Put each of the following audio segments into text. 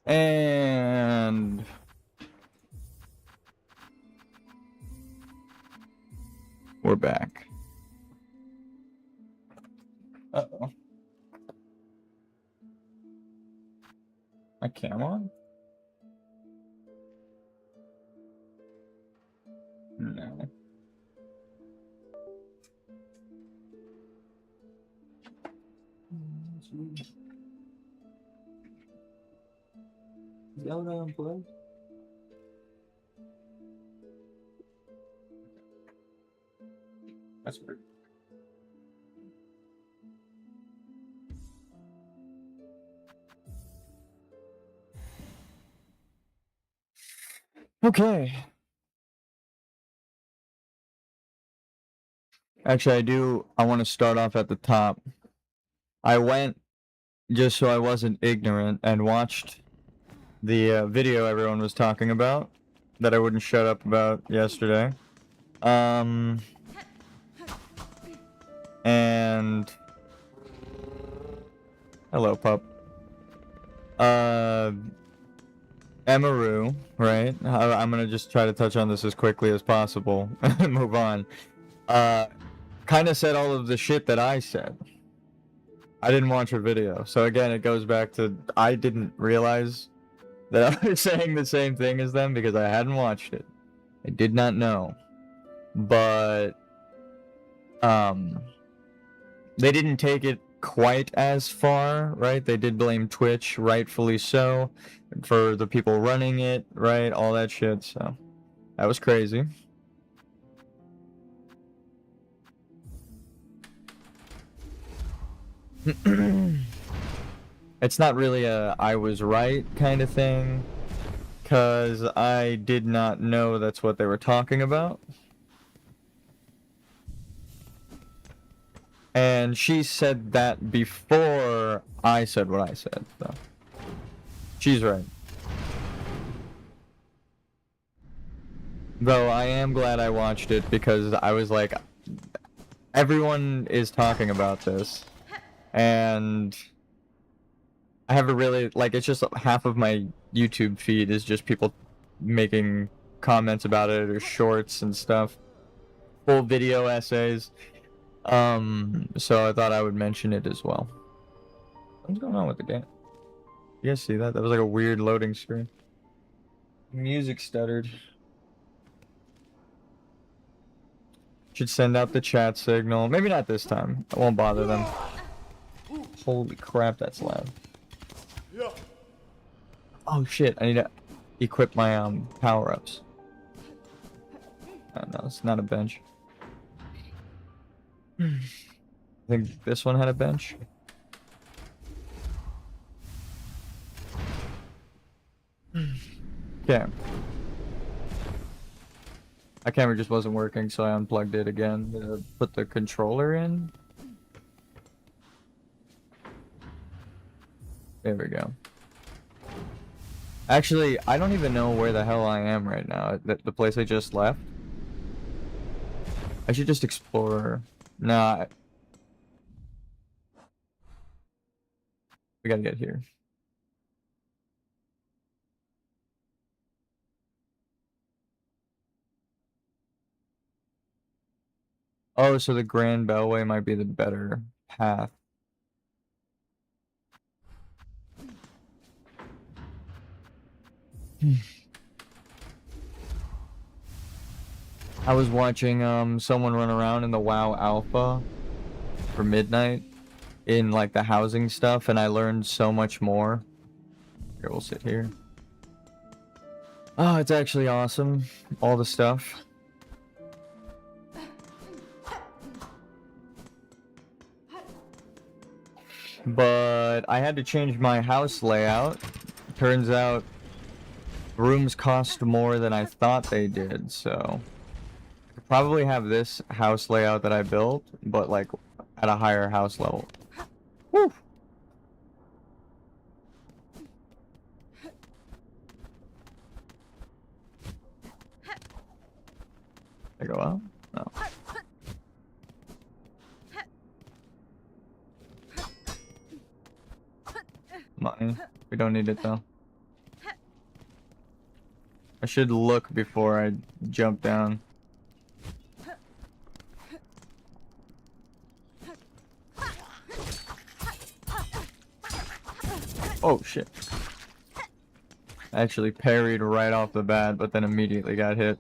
And we're back. Uh-oh. My camera? No. Is that what I unplugged? That's weird. Okay. Actually, I want to start off at the top. I went, just so I wasn't ignorant, and watched the video everyone was talking about that I wouldn't shut up about yesterday. And hello, pup. Emaru, right? I'm gonna just try to touch on this as quickly as possible and move on. Kind of said all of the shit that I said. I didn't watch her video, so again, it goes back to I didn't realize that I was saying the same thing as them because I hadn't watched it. I did not know, but they didn't take it quite as far, right? They did blame Twitch, rightfully so, for the people running it, right? All that shit, so that was crazy. It's not really a I was right kind of thing, because I did not know that's what they were talking about. And she said that before I said what I said, so she's right. Though I am glad I watched it because I was like, everyone is talking about this, and I have a really, like, it's just half of my YouTube feed is just people making comments about it or shorts and stuff, full video essays. So I thought I would mention it as well. What's going on with the game? You guys see that? That was like a weird loading screen. Music stuttered. Should send out the chat signal. Maybe not this time. I won't bother them. Holy crap, that's loud. Oh shit, I need to equip my power-ups. Oh, no, it's not a bench. I think this one had a bench. Okay. My camera just wasn't working, so I unplugged it again to put the controller in. There we go. Actually, I don't even know where the hell I am right now. The place I just left. I should just explore. Nah. We gotta get here. Oh, so the Grand Bellway might be the better path. I was watching someone run around in the WoW Alpha for midnight in like the housing stuff, and I learned so much more. Here, we'll sit here. Oh, it's actually awesome. All the stuff. But I had to change my house layout. Turns out rooms cost more than I thought they did, so I could probably have this house layout that I built, but like at a higher house level. Woo! I go out? No. Money. We don't need it though. I should look before I jump down. Oh shit. I actually parried right off the bat, but then immediately got hit.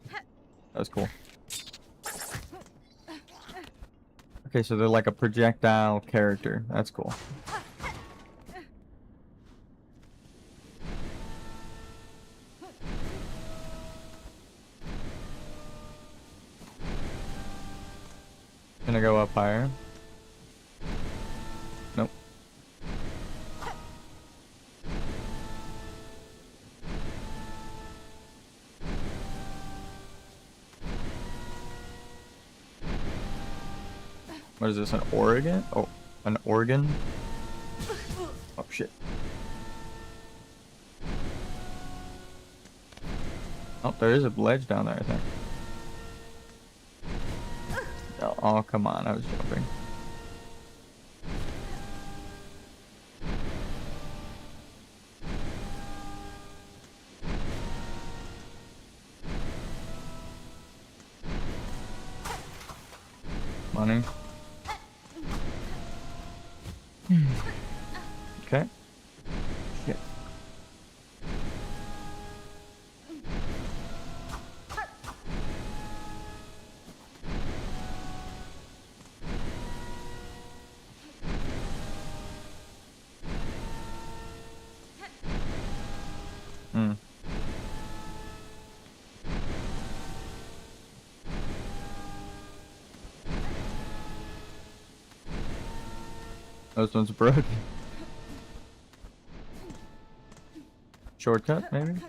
That was cool. Okay, so they're like a projectile character. That's cool. Can I go up higher? Nope. What is this, an Oregon? Oh, an organ? Oh shit. Oh, there is a ledge down there, I think. Oh, come on, I was jumping. Money. Okay. Shit. Hmm. Those ones broken. Shortcut, maybe?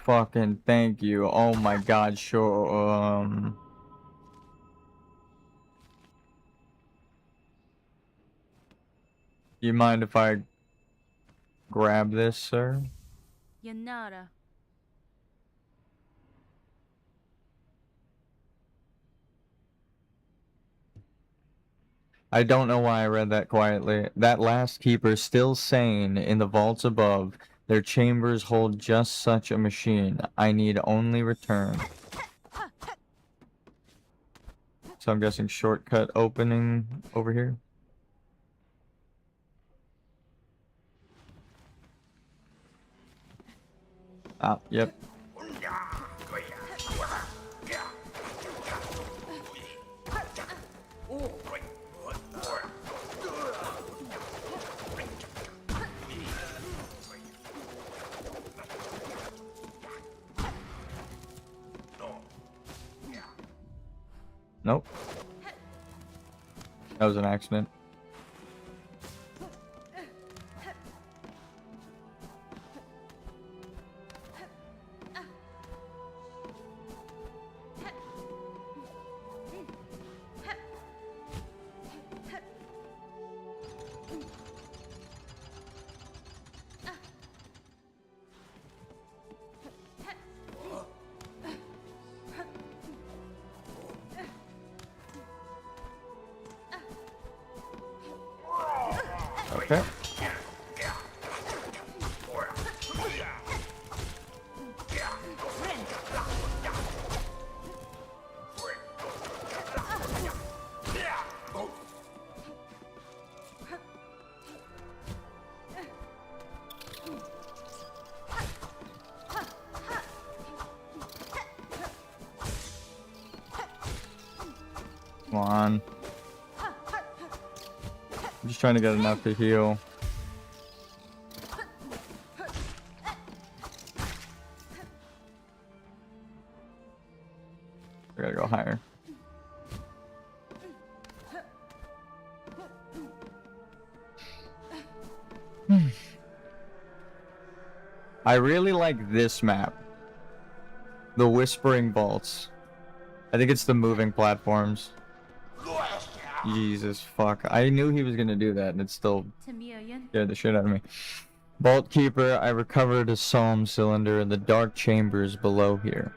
Fucking thank you. Oh my god, sure. You mind if I grab this, sir? Yanara. I don't know why I read that quietly. That last keeper still sane in the vaults above. Their chambers hold just such a machine. I need only return. So I'm guessing shortcut opening over here. Ah, yep. Nope. That was an accident. Okay. Come on. I'm just trying to get enough to heal. I gotta go higher. I really like this map. The Whispering Vaults. I think it's the moving platforms. Jesus fuck. I knew he was gonna do that and it still scared the shit out of me. Vault Keeper, I recovered a psalm cylinder in the dark chambers below here.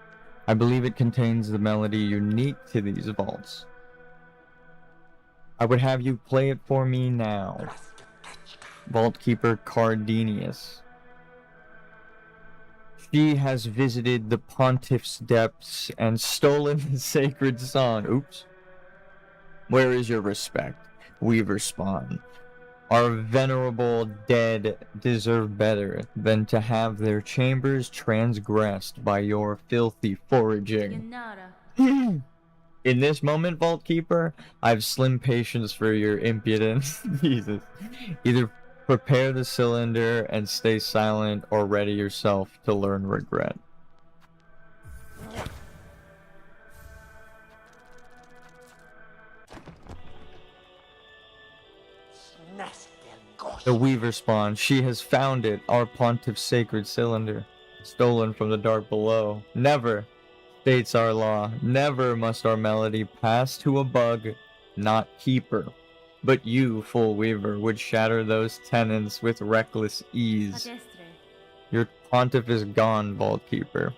I believe it contains the melody unique to these vaults. I would have you play it for me now. Vault Keeper Cardenius. She has visited the pontiff's depths and stolen the sacred song. Oops. Where is your respect, Weaver Spawn? Our venerable dead deserve better than to have their chambers transgressed by your filthy foraging. Yanara. In this moment, Vault Keeper, I've slim patience for your impudence. Jesus. Either prepare the cylinder and stay silent, or ready yourself to learn regret. The Weaver Spawn, she has found it, our pontiff's sacred cylinder, stolen from the dark below. Never, states our law, never must our melody pass to a bug, not keeper. But you, full Weaver, would shatter those tenets with reckless ease. Adestre. Your pontiff is gone, Vault Keeper.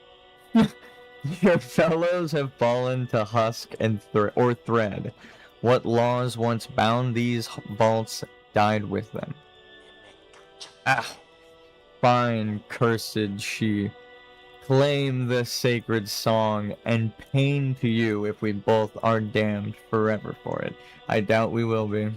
Your fellows have fallen to husk and thread. What laws once bound these vaults died with them. Ah, fine, cursed she. Claim the sacred song, and pain to you if we both are damned forever for it. I doubt we will be.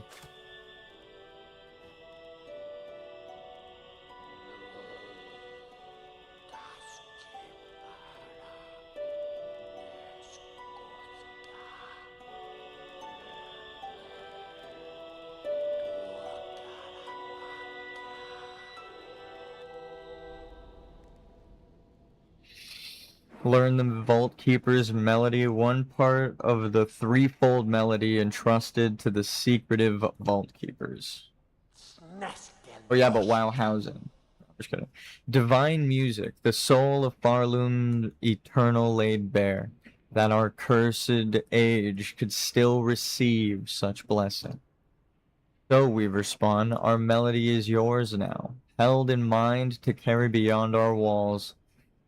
Learn the Vault Keeper's melody, one part of the threefold melody entrusted to the secretive Vault Keepers. Oh yeah, but while housing. Just kidding. Divine music, the soul of Farloom eternal laid bare, that our cursed age could still receive such blessing. So, Weaver Spawn, our melody is yours now, held in mind to carry beyond our walls.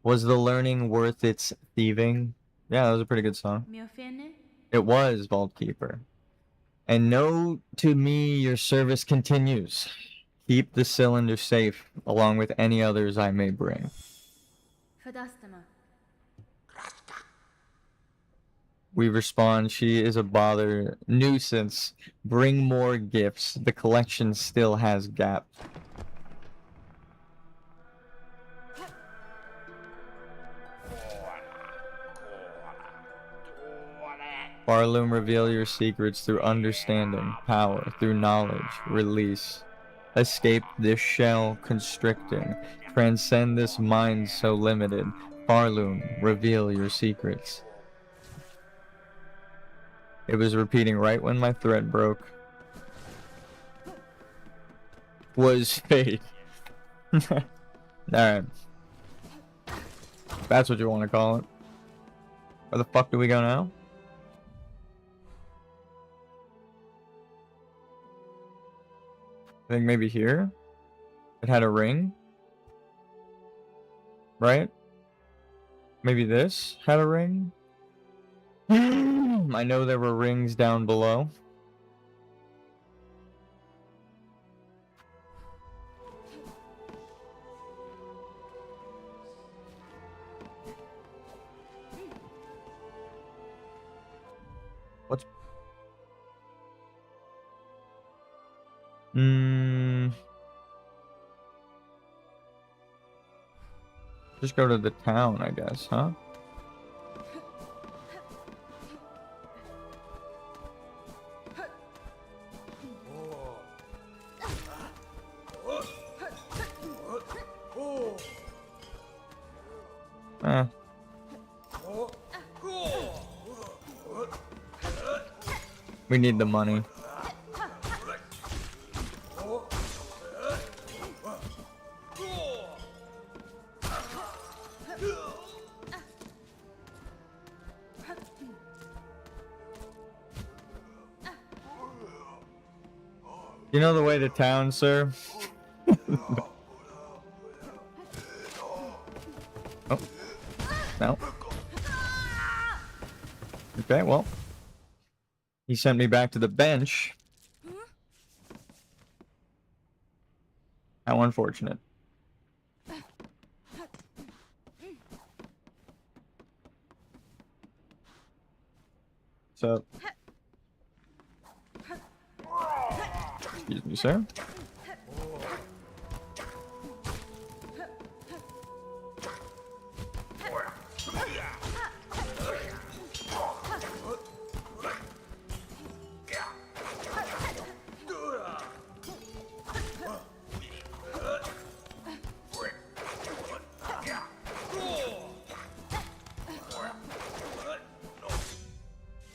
Was the learning worth its thieving? Yeah, that was a pretty good song. Mi offende? It was, Vault Keeper. And know to me your service continues. Keep the cylinder safe, along with any others I may bring. Fadastama. We respond, she is a bother, nuisance. Bring more gifts. The collection still has gaps. Barloom, reveal your secrets through understanding, power, through knowledge, release. Escape this shell constricting, transcend this mind so limited. Barloom, reveal your secrets. It was repeating right when my thread broke. Was fate. Alright. That's what you want to call it. Where the fuck do we go now? I think maybe here. It had a ring. Right? Maybe this had a ring. I know there were rings down below. What's... Just go to the town, I guess, huh? We need the money. You know the way to town, sir? Oh. No. Okay, well. He sent me back to the bench. How unfortunate. So. Excuse me, sir.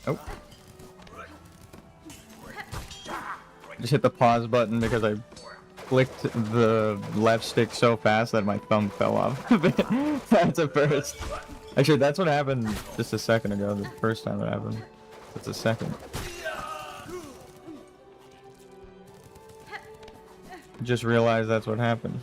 Oh. Just hit the pause button because I flicked the left stick so fast that my thumb fell off. That's a first. Actually, that's what happened just a second ago. The first time it happened. It's a second. Just realized that's what happened.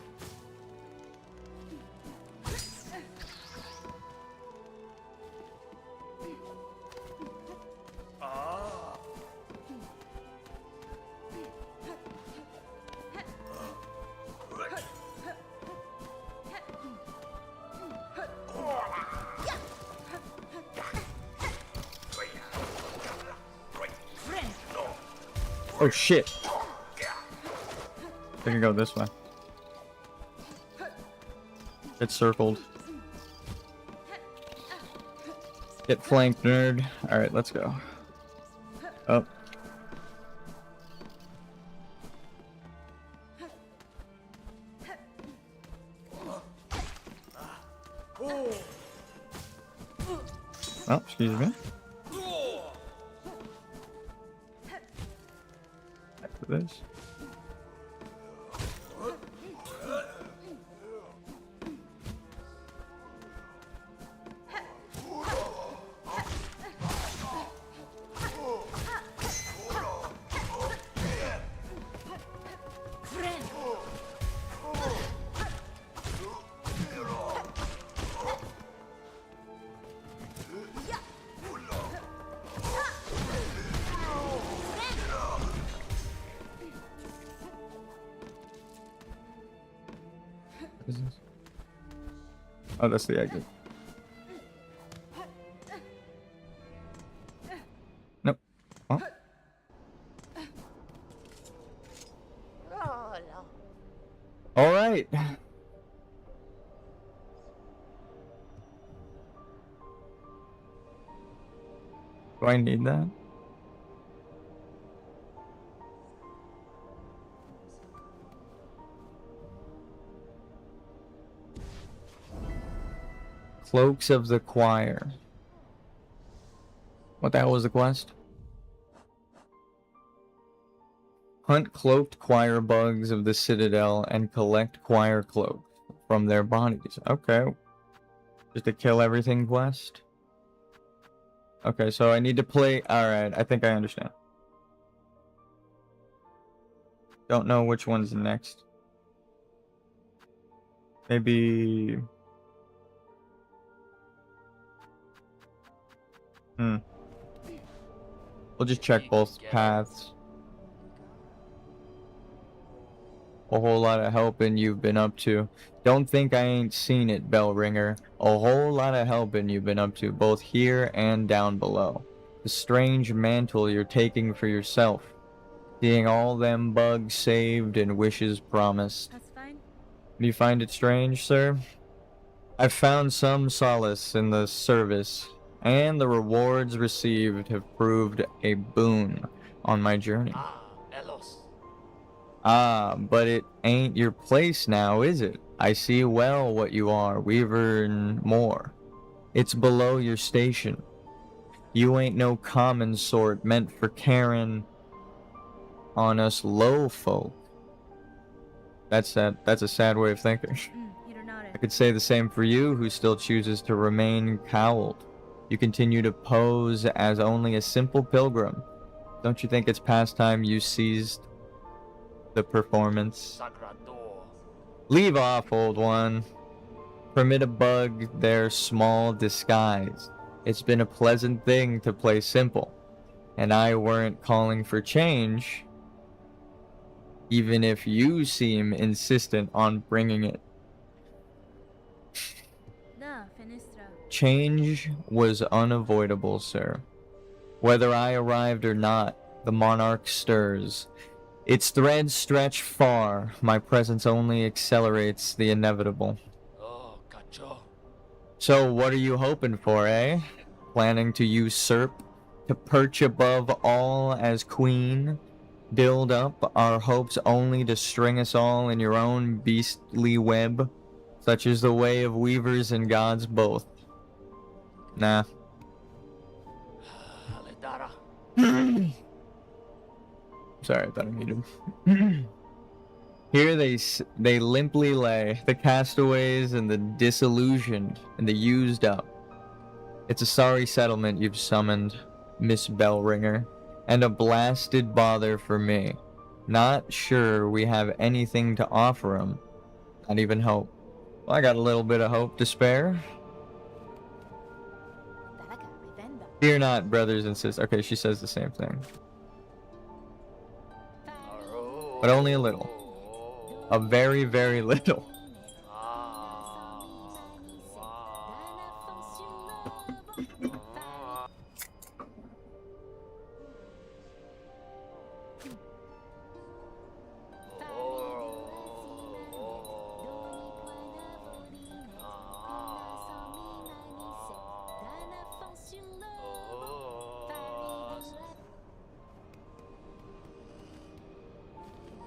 Oh shit! I can go this way. Get circled. Get flanked, nerd. Alright, let's go. Oh. Oh, excuse me. Back to this. What is this? Oh, that's the exit. Nope. Oh. All right. Do I need that? Cloaks of the Choir. What the hell was the quest? Hunt cloaked choir bugs of the Citadel and collect choir cloaks from their bodies. Okay. Just to kill everything quest? Okay, so I need to play... Alright, I think I understand. Don't know which one's next. Maybe... We'll just check both paths. A whole lot of helping you've been up to. Don't think I ain't seen it, bell ringer. A whole lot of helping you've been up to, both here and down below. The strange mantle you're taking for yourself. Seeing all them bugs saved and wishes promised. That's fine. Do you find it strange, sir? I've found some solace in the service, and the rewards received have proved a boon on my journey. Ah, but it ain't your place now, is it? I see well what you are, Weaver and more. It's below your station. You ain't no common sort meant for carrying on us low folk. That's a sad way of thinking. Peter nodded. I could say the same for you, who still chooses to remain cowled. You continue to pose as only a simple pilgrim. Don't you think it's past time you seized the performance? Leave off, old one. Permit a bug their small disguise. It's been a pleasant thing to play simple, and I weren't calling for change, even if you seem insistent on bringing it. Da, fenestra. Change was unavoidable, sir. Whether I arrived or not, the monarch stirs. Its threads stretch far. My presence only accelerates the inevitable. Oh, cacho. So what are you hoping for, eh? Planning to usurp? To perch above all as queen? Build up our hopes only to string us all in your own beastly web? Such is the way of weavers and gods both. Nah. Aledara. Sorry, I thought I muted. Here they limply lay, the castaways and the disillusioned and the used up. It's a sorry settlement you've summoned, Miss Bellringer, and a blasted bother for me. Not sure we have anything to offer 'em. Not even hope. Well, I got a little bit of hope to spare. Fear not, brothers and sisters. Okay, she says the same thing. But only a little. A very, very little.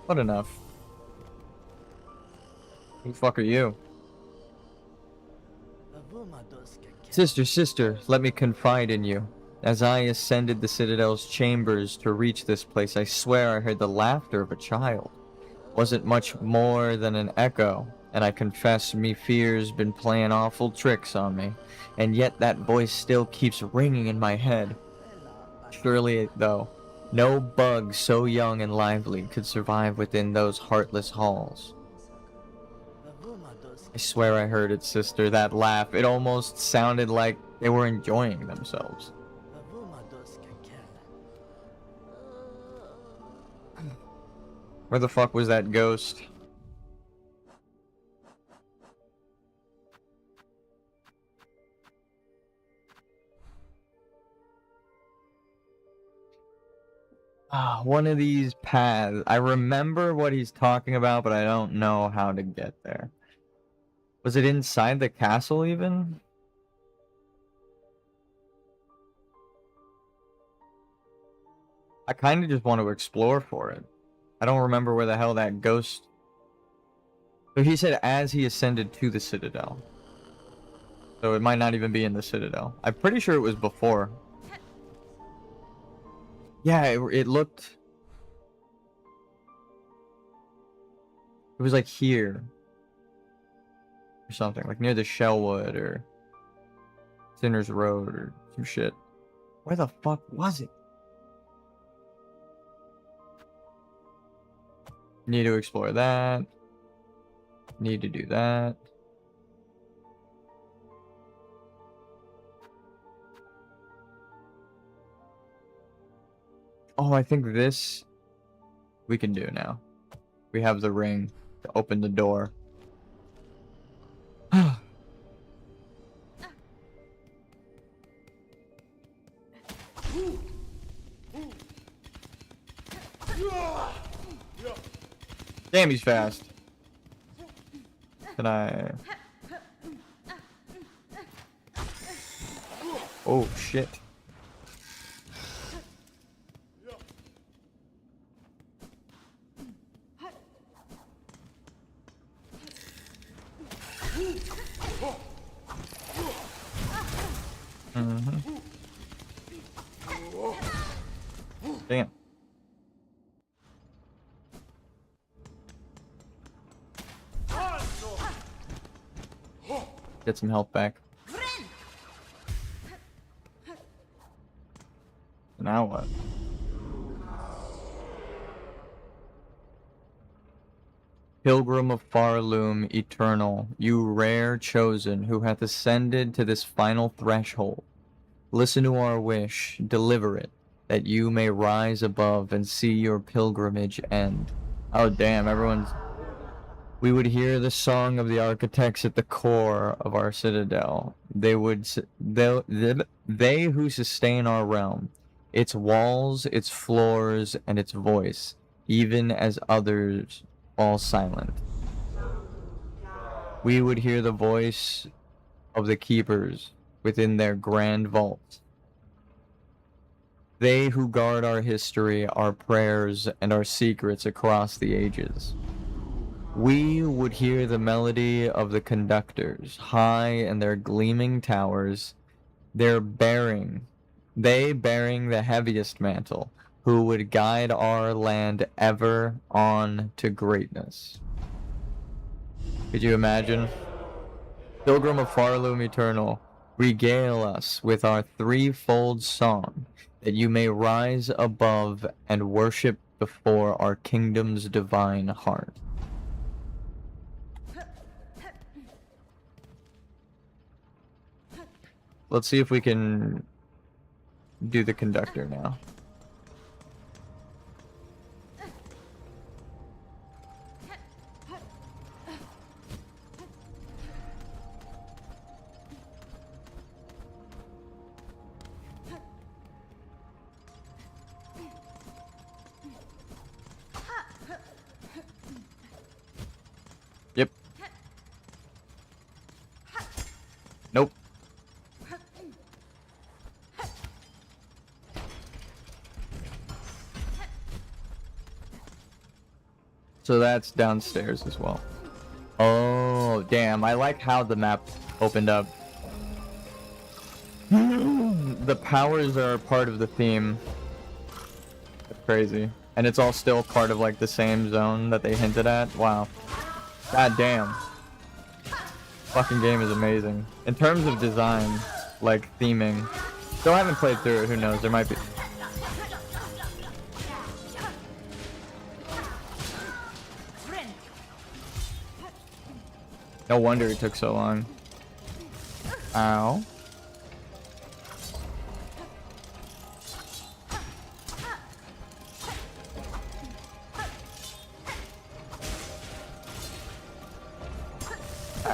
What enough? Who the fuck are you? Sister, let me confide in you. As I ascended the Citadel's chambers to reach this place, I swear I heard the laughter of a child. Wasn't much more than an echo, and I confess me fear's been playing awful tricks on me, and yet that voice still keeps ringing in my head. Surely, though, no bug so young and lively could survive within those heartless halls. I swear I heard it, sister, that laugh. It almost sounded like they were enjoying themselves. Where the fuck was that ghost? One of these paths. I remember what he's talking about, but I don't know how to get there. Was it inside the castle even? I kind of just want to explore for it. I don't remember where the hell that ghost... So he said as he ascended to the Citadel. So it might not even be in the Citadel. I'm pretty sure it was before. Yeah, it looked... It was like here. Or something. Like near the Shellwood or... Sinner's Road or some shit. Where the fuck was it? Need to explore that. Need to do that. Oh, I think this we can do now. We have the ring to open the door. Damn, he's fast. Can I... Oh, shit. Damn. Get some health back. Now what? Pilgrim of Farloom eternal, you rare chosen who hath ascended to this final threshold, listen to our wish, deliver it, that you may rise above and see your pilgrimage end. Oh damn, everyone's... We would hear the song of the architects at the core of our citadel. They who sustain our realm, its walls, its floors, and its voice, even as others fall silent. We would hear the voice of the keepers within their grand vault. They who guard our history, our prayers, and our secrets across the ages. We would hear the melody of the conductors, high in their gleaming towers, they bearing the heaviest mantle, who would guide our land ever on to greatness. Could you imagine? Pilgrim of Farloom Eternal, regale us with our threefold song, that you may rise above and worship before our kingdom's divine heart. Let's see if we can do the conductor now. Yep. Nope. So that's downstairs as well. Oh, damn. I like how the map opened up. The powers are part of the theme. That's crazy. And it's all still part of like the same zone that they hinted at. Wow. God damn. Fucking game is amazing. In terms of design, like theming. Still haven't played through it, who knows? There might be... No wonder it took so long. Ow.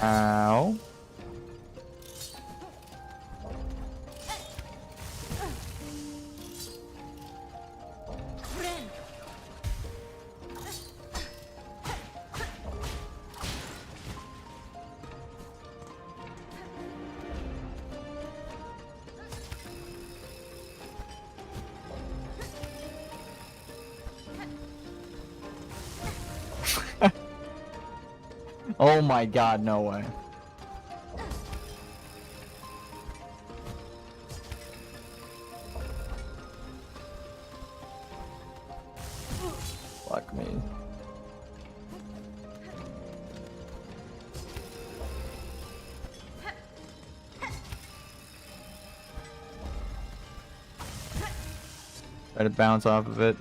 Ow. Oh my god, no way. Fuck me. Try to bounce off of it.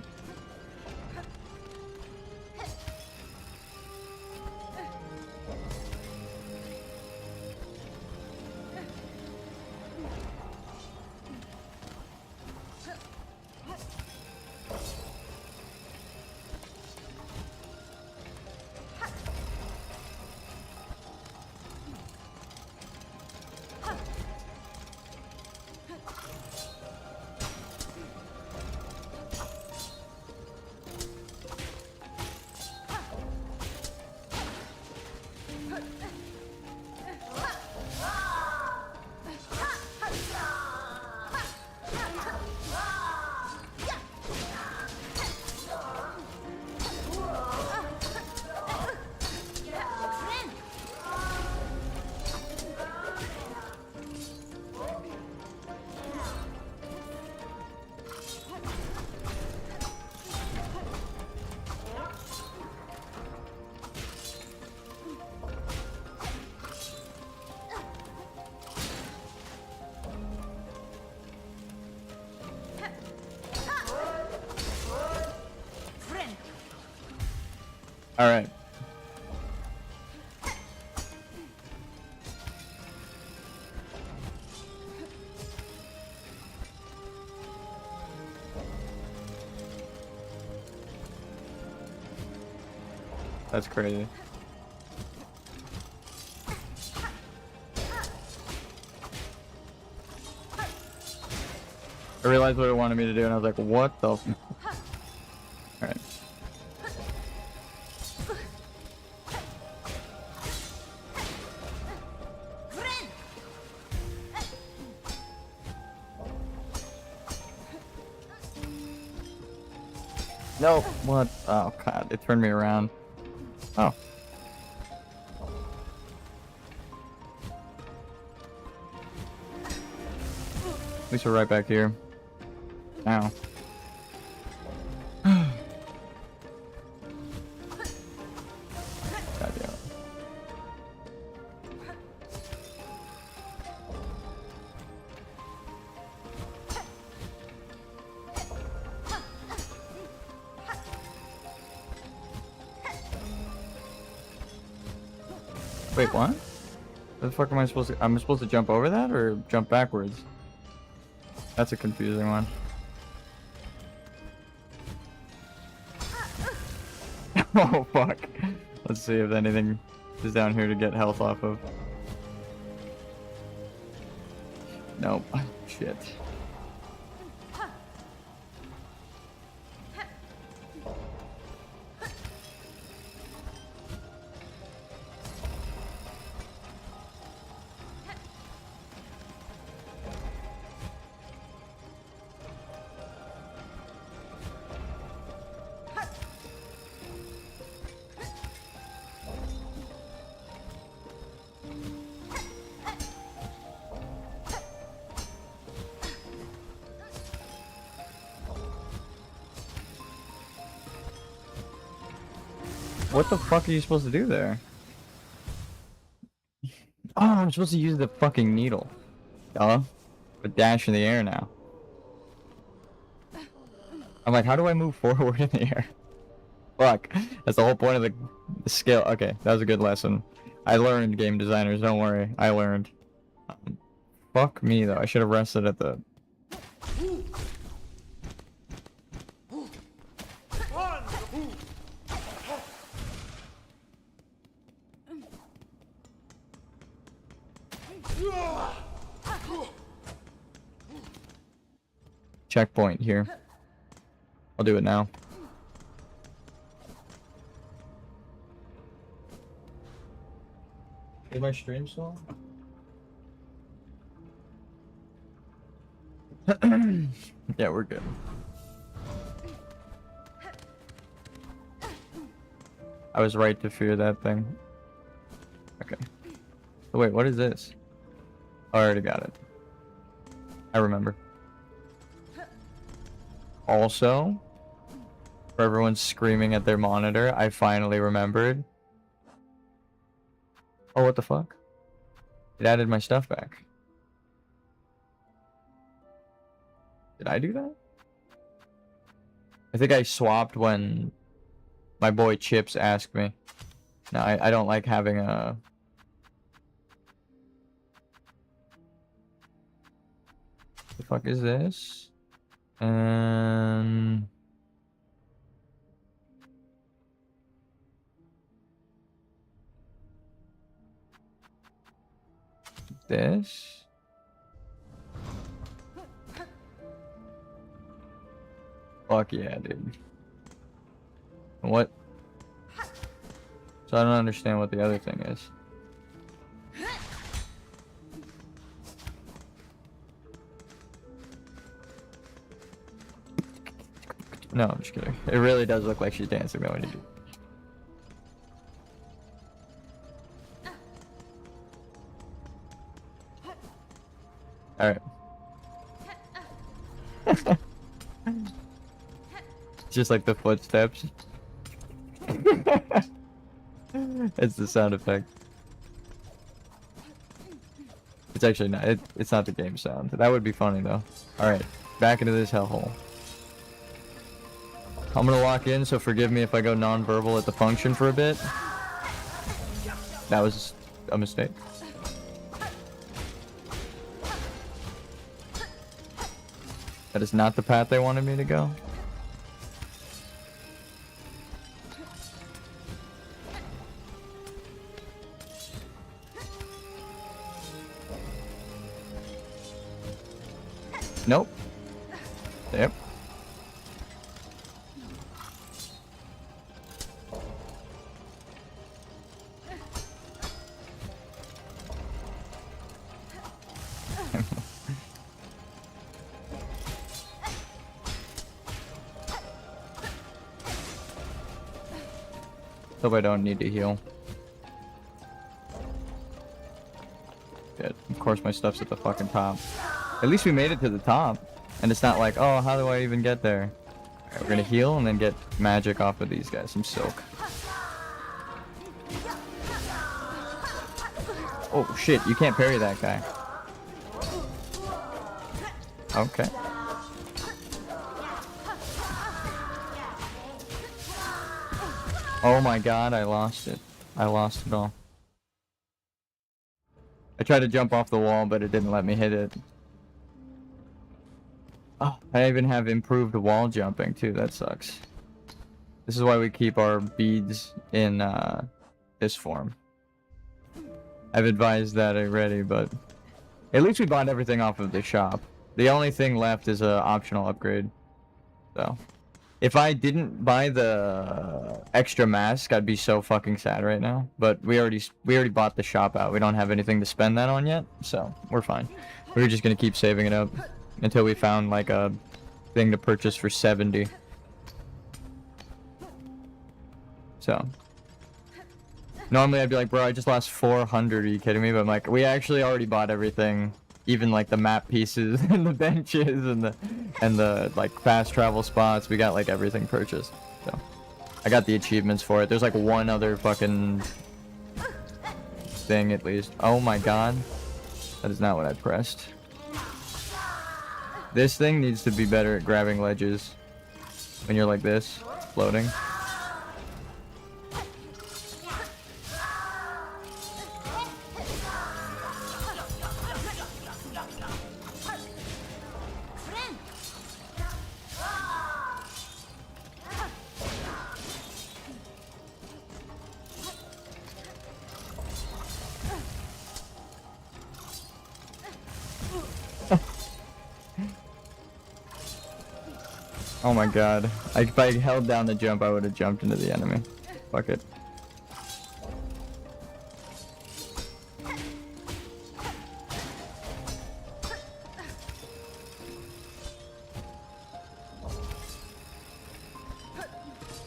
Alright. That's crazy. I realized what it wanted me to do, and I was like, what the f. Alright. No, what? Oh god, it turned me around. Oh. At least we're right back here. Ow. God damn it. Wait, what? What the fuck am I supposed to? I'm supposed to jump over that or jump backwards? That's a confusing one. Oh fuck. Let's see if anything is down here to get health off of. Nope. Shit. What the fuck are you supposed to do there? Oh, I'm supposed to use the fucking needle. Duh. But dash in the air now. I'm like, how do I move forward in the air? Fuck. That's the whole point of the skill. Okay, that was a good lesson. I learned, game designers. Don't worry. I learned. Fuck me, though. I should have rested at the... checkpoint here. I'll do it now. Is my stream still? Yeah, we're good. I was right to fear that thing. Okay. Oh, wait, what is this? Oh, I already got it. I remember. Also, for everyone screaming at their monitor, I finally remembered. Oh, what the fuck? It added my stuff back. Did I do that? I think I swapped when my boy Chips asked me. No, I don't like having a... The fuck is this? This? Fuck yeah, dude. What? So I don't understand what the other thing is. No, I'm just kidding. It really does look like she's dancing though when you do. Alright. Just like the footsteps. It's the sound effect. It's actually not. It's not the game sound. That would be funny though. Alright, back into this hellhole. I'm gonna lock in, so forgive me if I go non-verbal at the function for a bit. That was a mistake. That is not the path they wanted me to go. Nope. Yep. Hope I don't need to heal. Good. Of course my stuff's at the fucking top. At least we made it to the top. And it's not like, oh, how do I even get there? Alright, we're gonna heal and then get magic off of these guys. Some silk. Oh shit, you can't parry that guy. Okay. Oh my god, I lost it. I lost it all. I tried to jump off the wall, but it didn't let me hit it. Oh, I even have improved wall jumping too, that sucks. This is why we keep our beads in this form. I've advised that already, but at least we bought everything off of the shop. The only thing left is a optional upgrade. So, if I didn't buy the extra mask, I'd be so fucking sad right now. But we already bought the shop out. We don't have anything to spend that on yet, so we're fine. We're just gonna keep saving it up until we found like a thing to purchase for 70. So normally I'd be like, bro, I just lost 400. Are you kidding me? But I'm like, we actually already bought everything. Even like the map pieces and the benches and the like fast travel spots, we got like everything purchased. So I got the achievements for it. There's like one other fucking thing at least. Oh my god, that is not what I pressed. This thing needs to be better at grabbing ledges when you're like this, floating. Oh my god. If I held down the jump, I would have jumped into the enemy. Fuck it.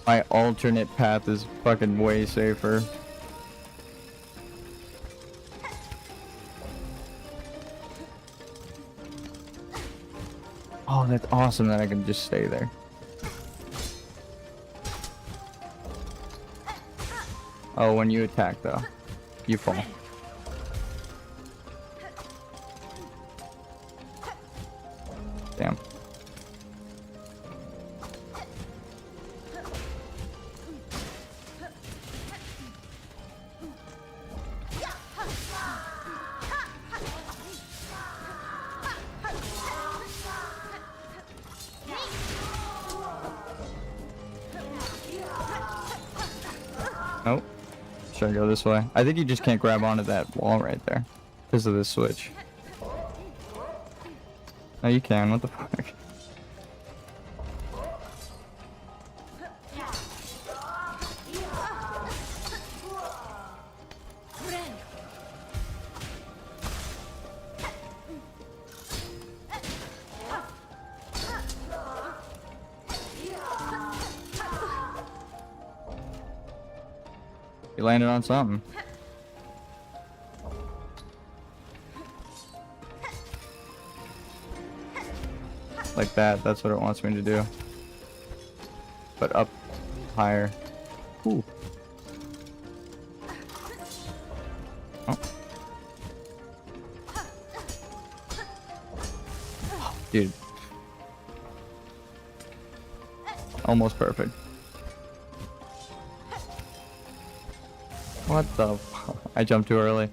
My alternate path is fucking way safer. Oh, that's awesome that I can just stay there. Oh, when you attack though, you fall. Damn. Nope. Should I go this way? I think you just can't grab onto that wall right there because of this switch. No, you can. What the fuck? You landed on something. Like that, that's what it wants me to do. But up higher. Ooh. Oh. Dude. Almost perfect. What the fuck? I jumped too early.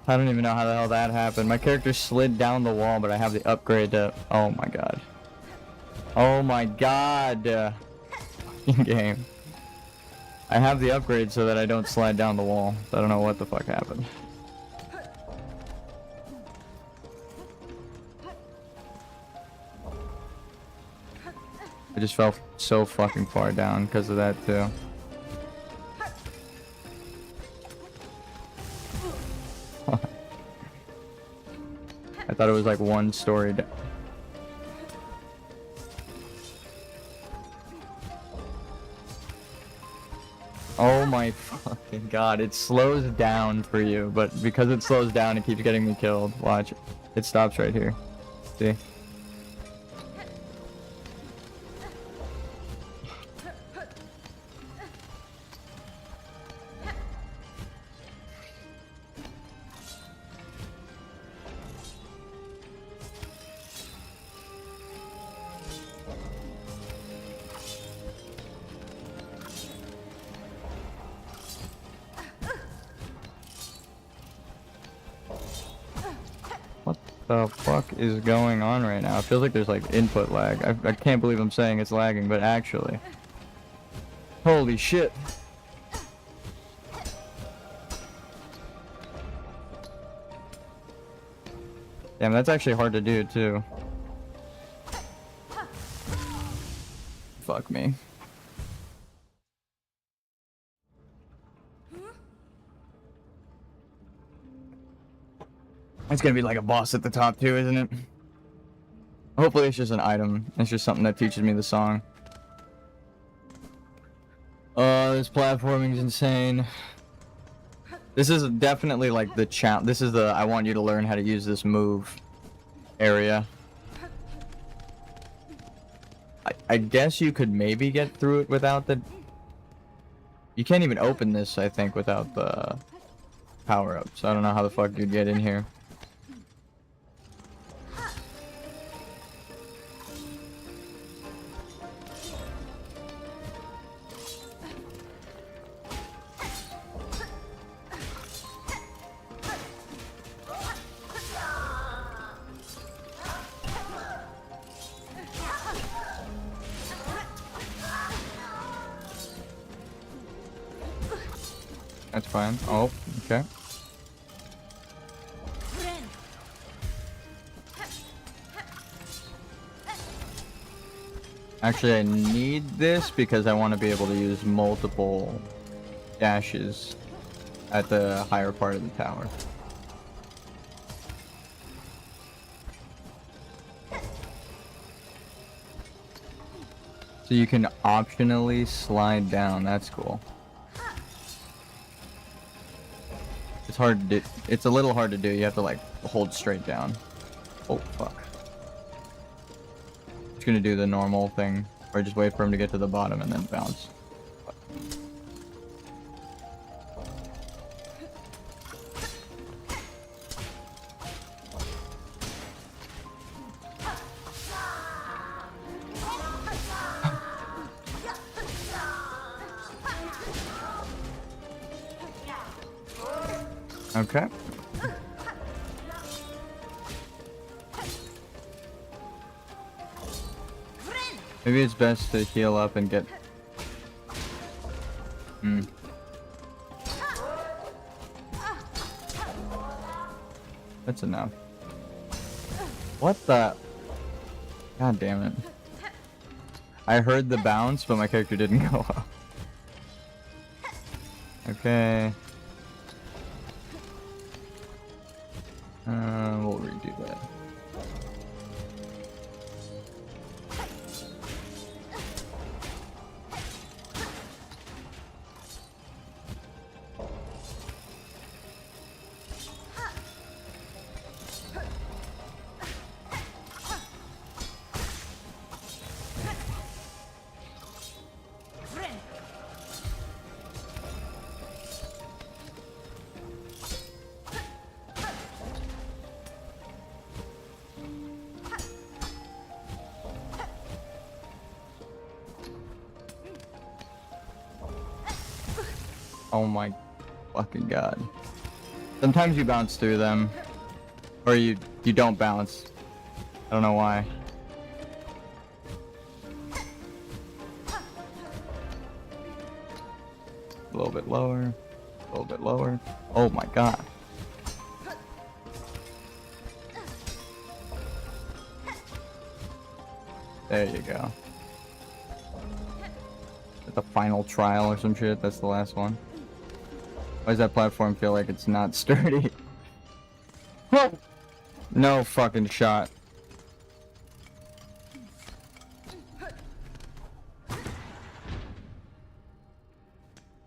I don't even know how the hell that happened. My character slid down the wall, but I have the upgrade to... Oh my god. Oh my god. Game. I have the upgrade so that I don't slide down the wall. So I don't know what the fuck happened. I just fell so fucking far down because of that too. I thought it was like one story down. Oh my fucking god, it slows down for you, but because it slows down, it keeps getting me killed. Watch. It stops right here. See? What the fuck is going on right now? It feels like there's like input lag. I can't believe I'm saying it's lagging, but actually. Holy shit. Damn, that's actually hard to do too. Fuck me. It's gonna be like a boss at the top too, isn't it? Hopefully it's just an item. It's just something that teaches me the song. This platforming's insane. This is definitely like the this is the I want you to learn how to use this move area. I guess you could maybe get through it without the... You can't even open this, I think, without the power-up. So I don't know how the fuck you'd get in here. That's fine. Oh, okay. Actually, I need this because I want to be able to use multiple dashes at the higher part of the tower. So you can optionally slide down. That's cool. It's hard to do. It's a little hard to do. You have to like hold straight down. Oh fuck. Just gonna do the normal thing, or just wait for him to get to the bottom and then bounce. Okay. Maybe it's best to heal up and get... That's enough. What the... God damn it. I heard the bounce, but my character didn't go up. Okay. We'll redo that. Oh my fucking god. Sometimes you bounce through them, or you don't bounce. I don't know why. A little bit lower, a little bit lower. Oh my god. There you go. The final trial or some shit. That's the last one. Why does that platform feel like it's not sturdy? No fucking shot.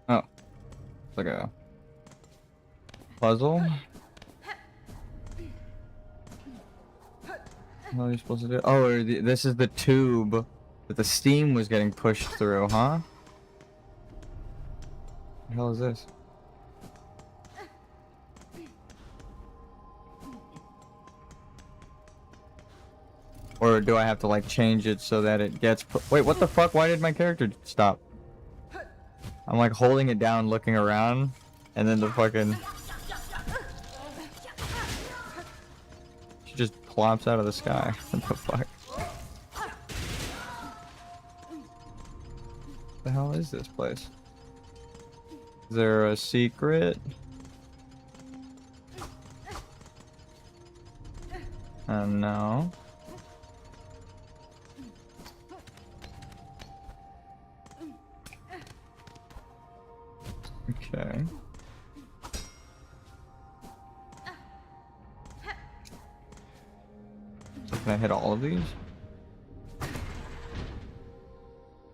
Oh. It's like a puzzle. What are you supposed to do? Oh, this is the tube that the steam was getting pushed through, huh? What the hell is this? Or do I have to like change it so that it gets wait, what the fuck? Why did my character stop? I'm like holding it down, looking around, and then the fucking she just plops out of the sky. What the fuck? What the hell is this place? Is there a secret? No. Okay. So can I hit all of these?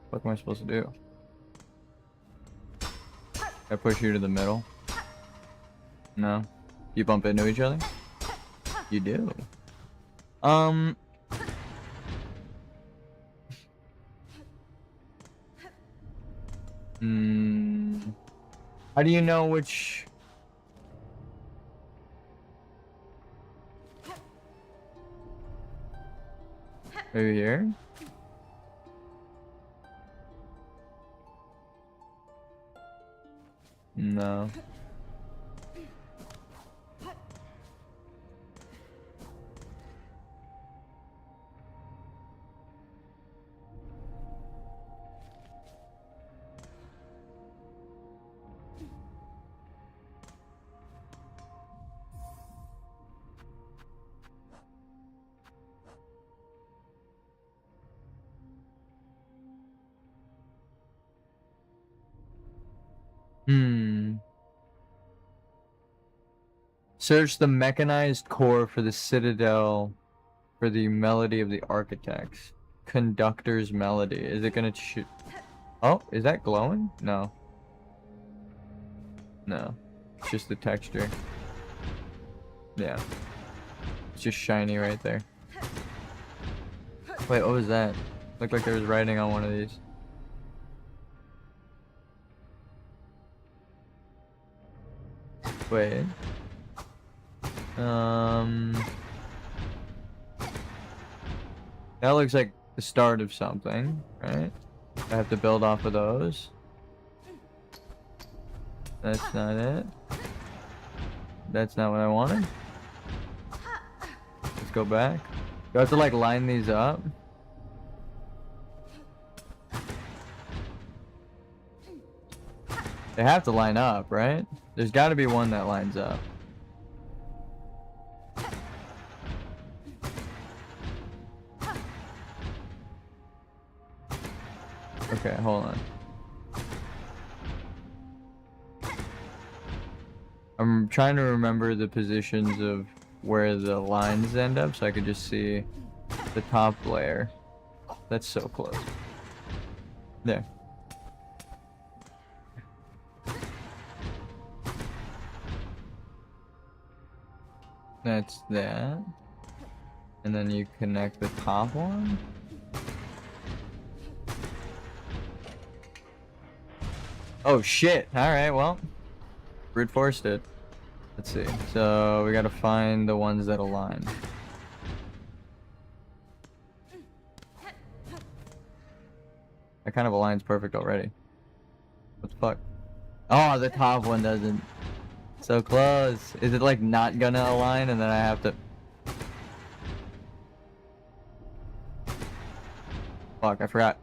What am I supposed to do? I push you to the middle? No? You bump into each other? You do. How do you know which... Maybe here? No. Search the mechanized core for the citadel for the melody of the architects. Conductor's melody. Is it gonna shoot? Oh, is that glowing? No. No. It's just the texture. Yeah. It's just shiny right there. Wait, what was that? Looked like there was writing on one of these. Wait. That looks like the start of something, right? I have to build off of those. That's not it. That's not what I wanted. Let's go back. Do I have to like line these up? They have to line up, right? There's got to be one that lines up. Okay, hold on. I'm trying to remember the positions of where the lines end up so I could just see the top layer. That's so close. There. That's that. And then you connect the top one. Oh shit! Alright, well. Brute forced it. Let's see. So we gotta find the ones that align. That kind of aligns perfect already. What the fuck? Oh, the top one doesn't. So close. Is it like not gonna align and then I have to... Fuck, I forgot.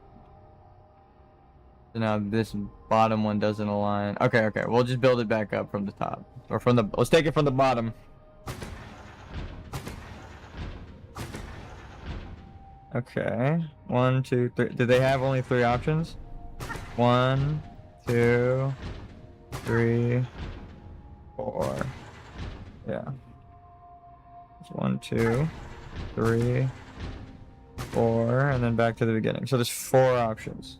So now this bottom one doesn't align. Okay, okay, we'll just build it back up from the top. Or from the... Let's take it from the bottom. Okay. 1, 2, 3. Did they have only 3 options? 1, 2, 3, 4. Yeah. 1, 2, 3, 4, and then back to the beginning. So there's 4 options.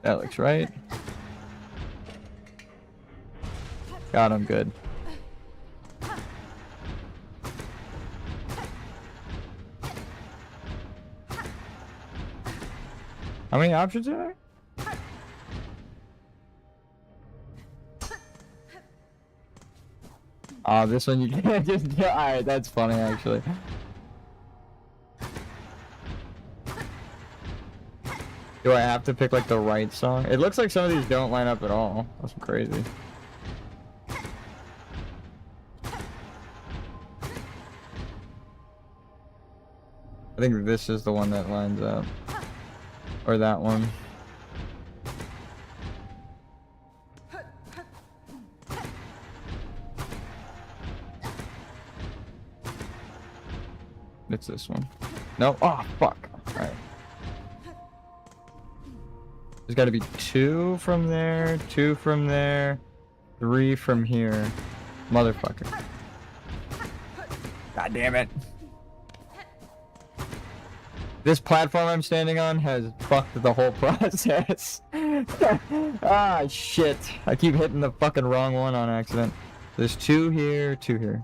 That looks right. God, I'm good. How many options are there? Oh, this one you can't just do. Alright, that's funny actually. Do I have to pick like the right song? It looks like some of these don't line up at all. That's crazy. I think this is the one that lines up. Or that one. It's this one. No. Oh, fuck. Alright. There's got to be 2 from there, 2 from there, 3 from here. Motherfucker. God damn it. This platform I'm standing on has fucked the whole process. Ah, shit. I keep hitting the fucking wrong one on accident. There's 2 here, 2 here.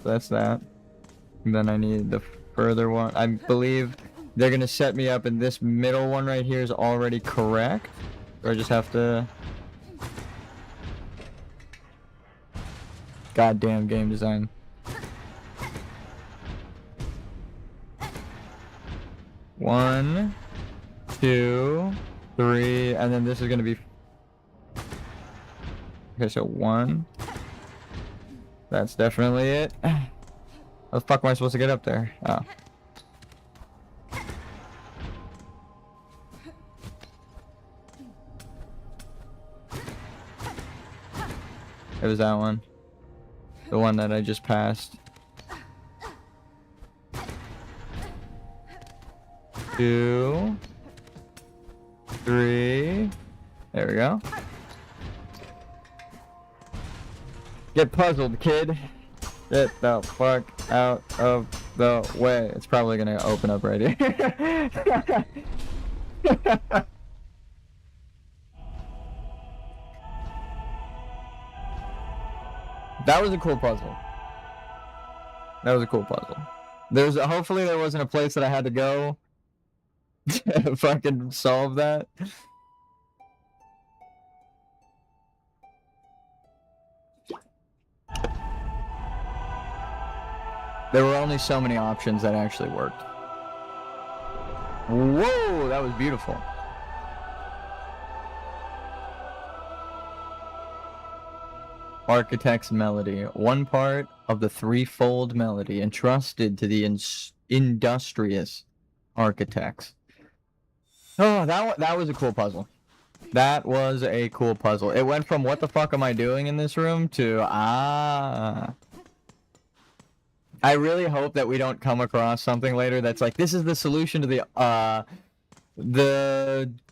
That's that. And then I need the further one. I believe they're gonna set me up, and this middle one right here is already correct. Or I just have to... Goddamn game design. One, 2, 3, and then this is gonna be... Okay, so 1. That's definitely it. How the fuck am I supposed to get up there? Oh. It was that one. The one that I just passed. 2, 3. There we go. Get puzzled, kid. Get the fuck out of the way. It's probably gonna open up right here. That was a cool puzzle. That was a cool puzzle. Hopefully there wasn't a place that I had to go to fucking solve that. There were only so many options that actually worked. Whoa, that was beautiful. Architect's melody. One part of the threefold melody entrusted to the industrious architects. Oh, that was a cool puzzle. That was a cool puzzle. It went from what the fuck am I doing in this room to ah. I really hope that we don't come across something later that's like, this is the solution to the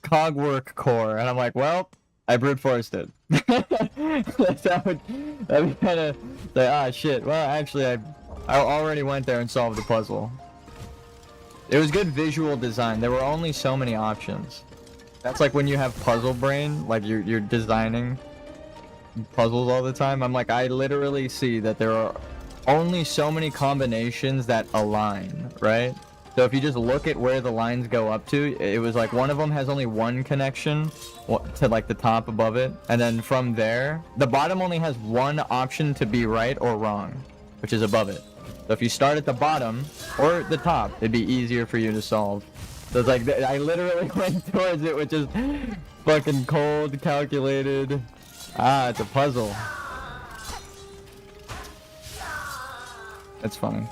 cogwork core, and I'm like, well, I brute forced it. That'd be kind of like, ah, shit. Well, actually, I already went there and solved the puzzle. It was good visual design. There were only so many options. That's like when you have puzzle brain, like you're designing puzzles all the time. I'm like, I literally see that there are only so many combinations that align, right? So if you just look at where the lines go up to, it was like one of them has only one connection to like the top above it, and then from there, the bottom only has one option to be right or wrong, which is above it. So if you start at the bottom or the top, it'd be easier for you to solve. So it's like I literally went towards it, which is fucking cold, calculated. Ah, it's a puzzle. That's funny.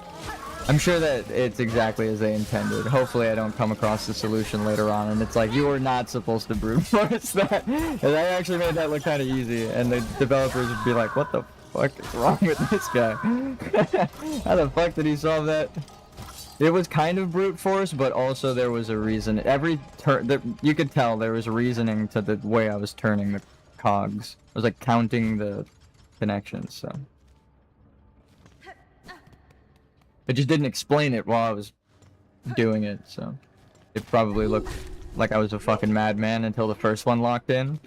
I'm sure that it's exactly as they intended. Hopefully I don't come across the solution later on and it's like, you were not supposed to brute force that. And I actually made that look kind of easy, and the developers would be like, what the fuck is wrong with this guy? How the fuck did he solve that? It was kind of brute force, but also there was a reason. Every turn, you could tell there was reasoning to the way I was turning the cogs. I was like counting the connections, so. I just didn't explain it while I was doing it, so it probably looked like I was a fucking madman until the first one locked in,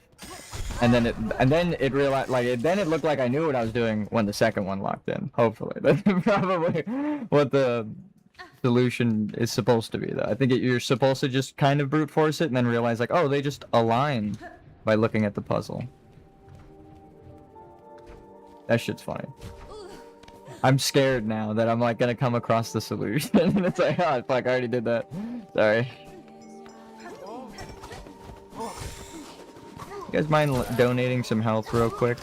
and then it realized, like, then it looked like I knew what I was doing when the second one locked in. Hopefully, that's probably what the solution is supposed to be, though. I think you're supposed to just kind of brute force it and then realize, like, oh, they just align by looking at the puzzle. That shit's funny. I'm scared now that I'm like gonna come across the solution and it's like, oh fuck, I already did that. Sorry. You guys mind donating some health real quick?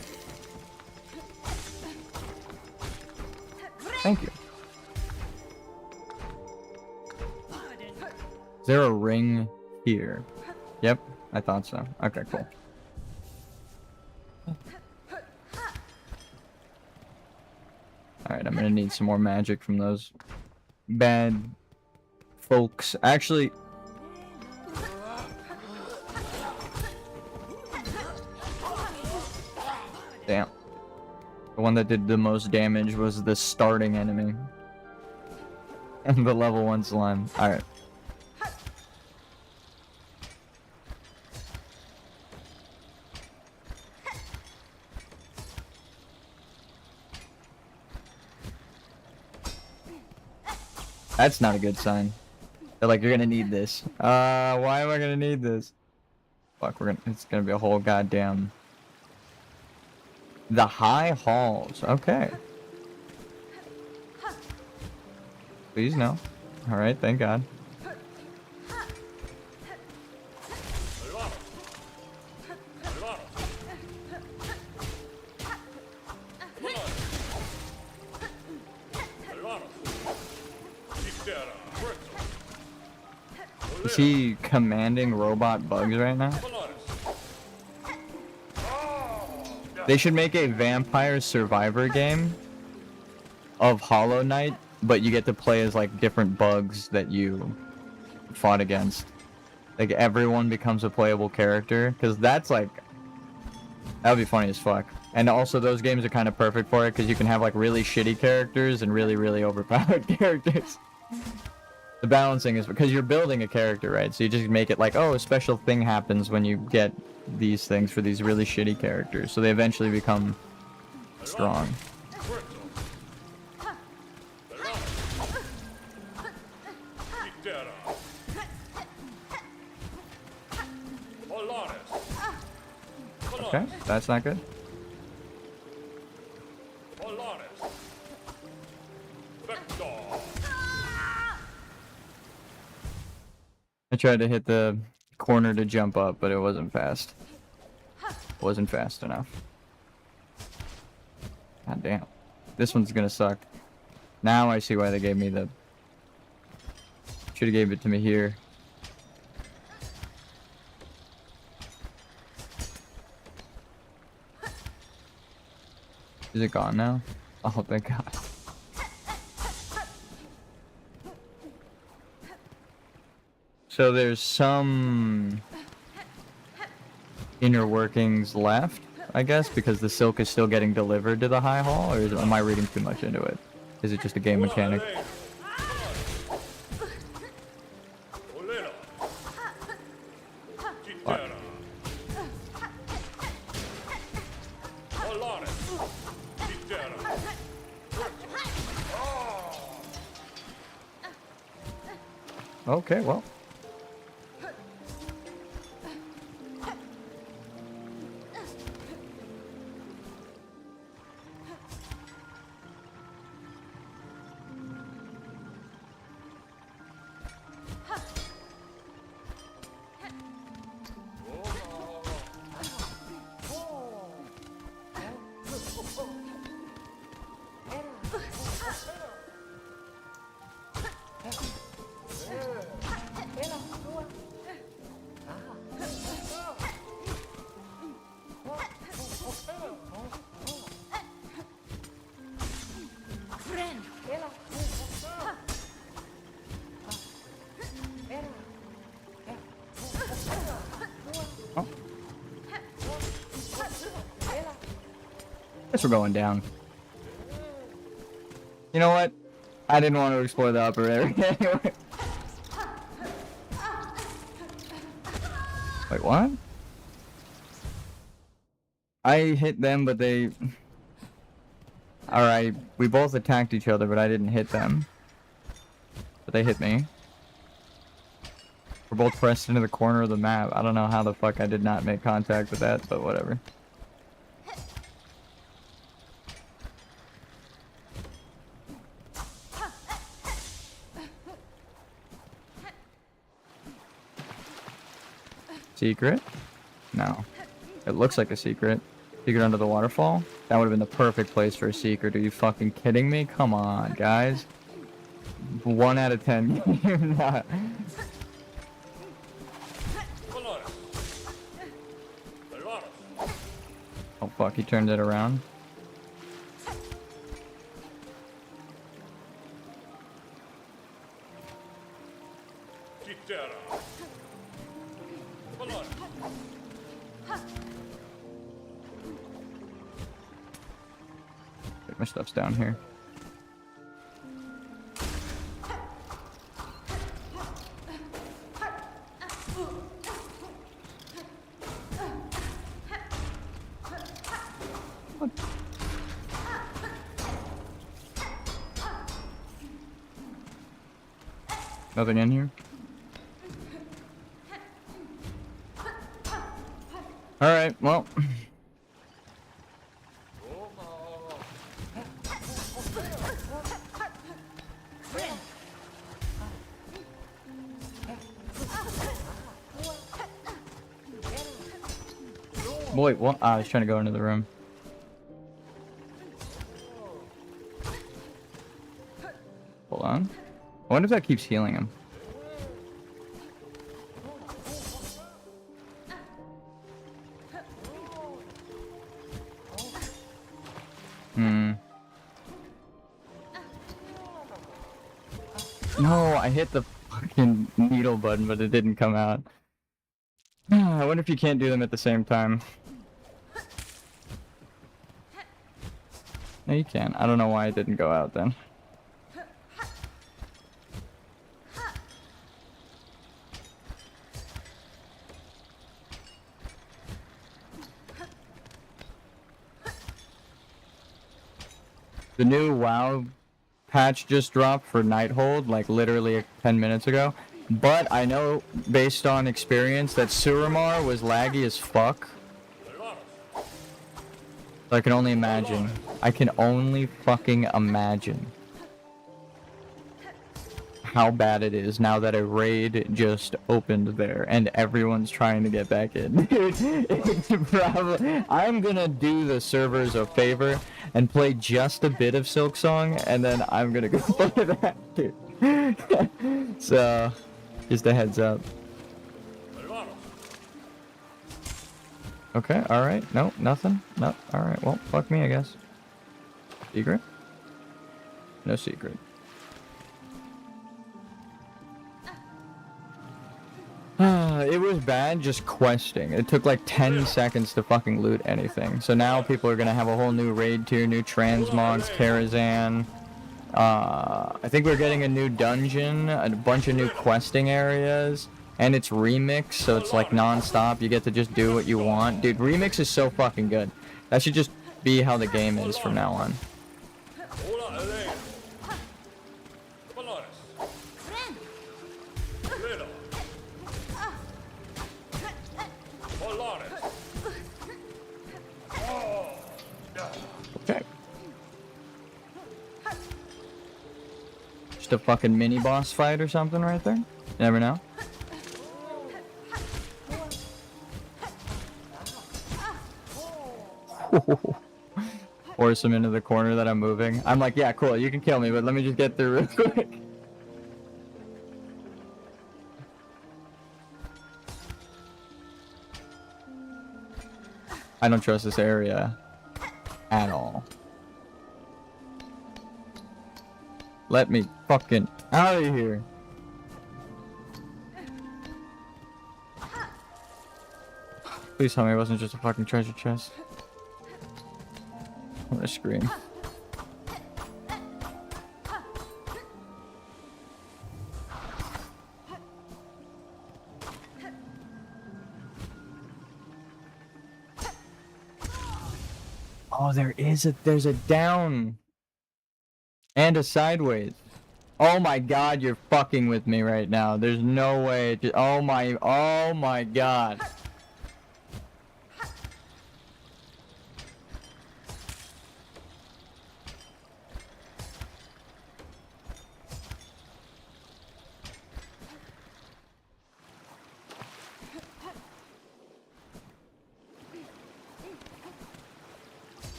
Thank you. Is there a ring here? Yep, I thought so. Okay, cool. Alright, I'm gonna need some more magic from those bad folks. Actually... Damn. The one that did the most damage was the starting enemy. And the level 1 slime. Alright. That's not a good sign. They're like, you're gonna need this. Why am I gonna need this? Fuck, it's gonna be a whole goddamn... The high halls, okay. Please no. Alright, thank God. Is he commanding robot bugs right now? They should make a vampire survivor game of Hollow Knight, but you get to play as like different bugs that you fought against. Like everyone becomes a playable character, because that's like, that would be funny as fuck. And also those games are kind of perfect for it, because you can have like really shitty characters and really, really overpowered characters. The balancing is because you're building a character, right? So you just make it like, oh, a special thing happens when you get these things for these really shitty characters, so they eventually become strong. Okay, that's not good. I tried to hit the corner to jump up, but it wasn't fast. Wasn't fast enough. God damn. This one's gonna suck. Now I see why they gave me the... Should've gave it to me here. Is it gone now? Oh, thank God. So there's some inner workings left, I guess, because the silk is still getting delivered to the high hall, or am I reading too much into it? Is it just a game mechanic? What? Okay, well. Oh. Guess we're going down. You know what? I didn't want to explore the upper area anyway. Wait, what? I hit them, but they... Alright, we both attacked each other, but I didn't hit them. But they hit me. We're both pressed into the corner of the map. I don't know how the fuck I did not make contact with that, but whatever. Secret? No. It looks like a secret. Secret under the waterfall? That would have been the perfect place for a secret. Are you fucking kidding me? Come on, guys. 1 out of 10. You're not. Oh fuck, he turned it around. My stuff's down here. What? Nothing in here? Alright, well. Wait, what? I was trying to go into the room. Hold on. I wonder if that keeps healing him. No, I hit the fucking needle button, but it didn't come out. I wonder if you can't do them at the same time. No, you can. I don't know why it didn't go out then. The new WoW patch just dropped for Nighthold, like literally 10 minutes ago. But I know, based on experience, that Suramar was laggy as fuck. So I can only imagine. I can only fucking imagine how bad it is now that a raid just opened there and everyone's trying to get back in. Dude, it's probably... I'm gonna do the servers a favor and play just a bit of Silksong, and then I'm gonna go play that, dude. So, just a heads up. Okay, alright. No, nothing? No, alright. Well, fuck me, I guess. Secret? No secret. It was bad just questing. It took like 10 seconds to fucking loot anything. So now people are gonna have a whole new raid tier, new transmogs, Karazhan. I think we're getting a new dungeon, a bunch of new questing areas, and it's remix, so it's like non-stop. You get to just do what you want. Dude, remix is so fucking good. That should just be how the game is from now on. just a fucking mini boss fight or something right there. You never know. Force him into the corner that I'm moving. I'm like, yeah, cool, you can kill me, but let me just get through real quick. I don't trust this area at all. Let me fucking out of here. Please tell me it wasn't just a fucking treasure chest. I'm gonna scream. Oh, there's a down and a sideways. Oh my god, you're fucking with me right now. There's no way. Oh my god.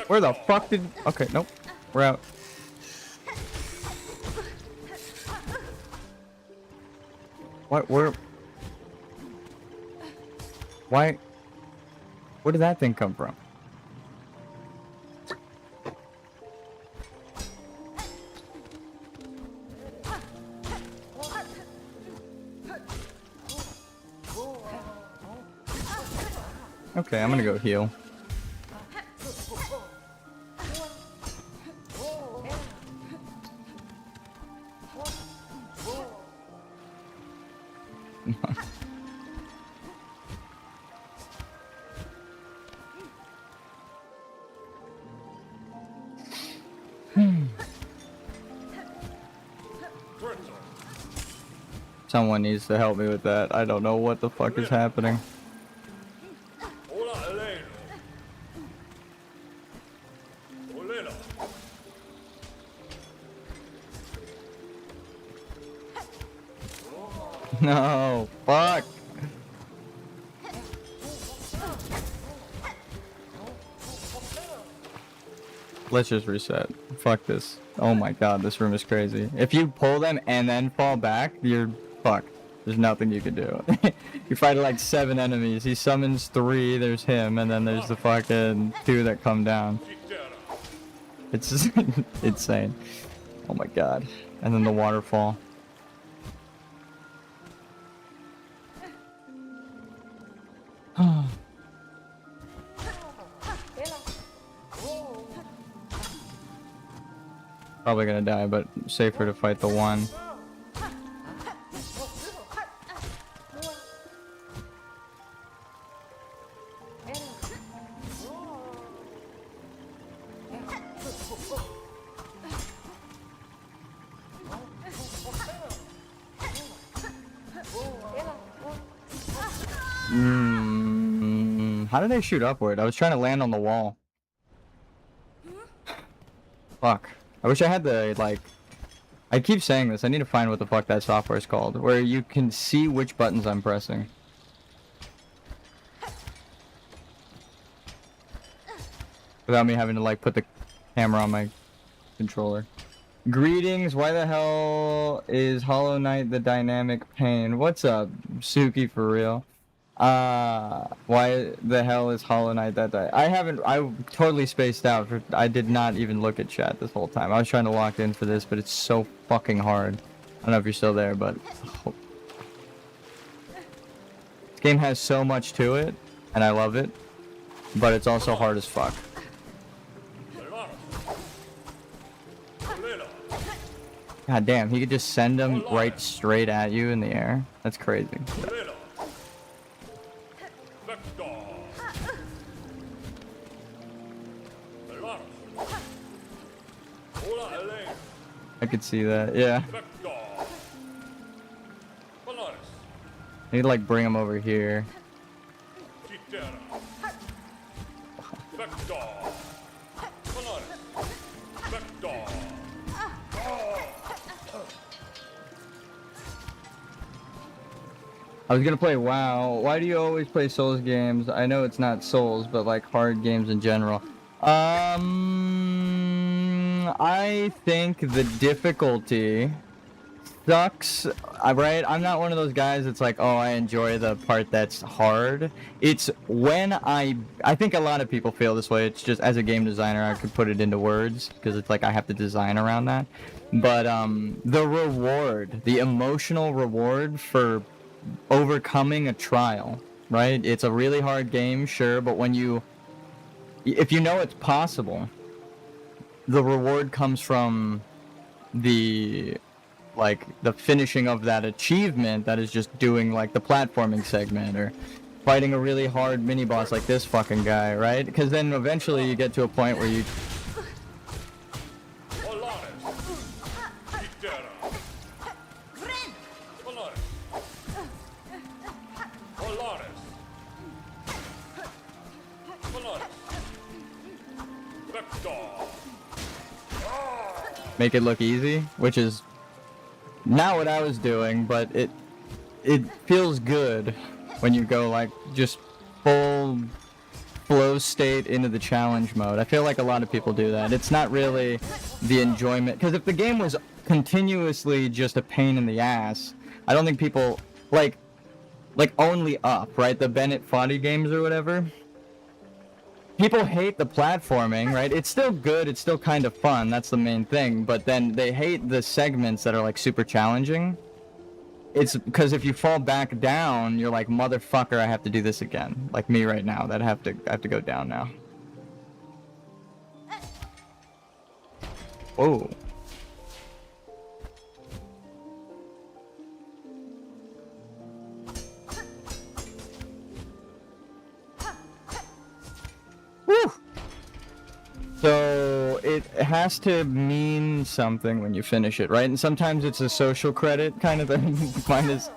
Where the fuck did... Okay, nope. We're out. What? Where... Why... Where did that thing come from? Okay, I'm gonna go heal. Someone needs to help me with that. I don't know what the fuck is happening. No, fuck. Let's just reset. Fuck this. Oh my god, this room is crazy. If you pull them and then fall back, you're fucked. There's nothing you can do. You fight like 7 enemies. He summons 3, there's him, and then there's the fucking 2 that come down. It's just insane. Oh my god. And then the waterfall. Probably gonna die, but safer to fight the one. How did they shoot upward? I was trying to land on the wall. Fuck. I wish I had the, like... I keep saying this. I need to find what the fuck that software is called. Where you can see which buttons I'm pressing. Without me having to, like, put the camera on my controller. Greetings. Why the hell is Hollow Knight the dynamic pain? What's up, Suki, for real? Why the hell is Hollow Knight that I totally spaced out. I did not even look at chat this whole time. I was trying to lock in for this, but it's so fucking hard. I don't know if you're still there, but... This game has so much to it, and I love it, but it's also hard as fuck. God damn, he could just send them right straight at you in the air. That's crazy. I could see that, yeah. I need to like bring him over here. I was gonna play WoW. Why do you always play Souls games? I know it's not Souls, but like hard games in general. I think the difficulty sucks, right? I'm not one of those guys that's like, oh, I enjoy the part that's hard. It's when I think a lot of people feel this way. It's just as a game designer, I could put it into words because it's like I have to design around that. But the reward, the emotional reward for overcoming a trial, right? It's a really hard game, sure, but if you know it's possible, the reward comes from the finishing of that achievement that is just doing like the platforming segment or fighting a really hard mini boss like this fucking guy, right? Because then eventually you get to a point where you make it look easy, which is not what I was doing, but it feels good when you go like just full flow state into the challenge mode. I feel like a lot of people do that. It's not really the enjoyment, because if the game was continuously just a pain in the ass, I don't think people like Only Up, right? The Bennett Foddy games or whatever. People hate the platforming, right? It's still good, it's still kind of fun, that's the main thing, but then they hate the segments that are like super challenging. It's because if you fall back down, you're like, motherfucker, I have to do this again. Like me right now, I have to go down now. Whoa. Woo! So it has to mean something when you finish it, right? And sometimes it's a social credit kind of thing. Mine is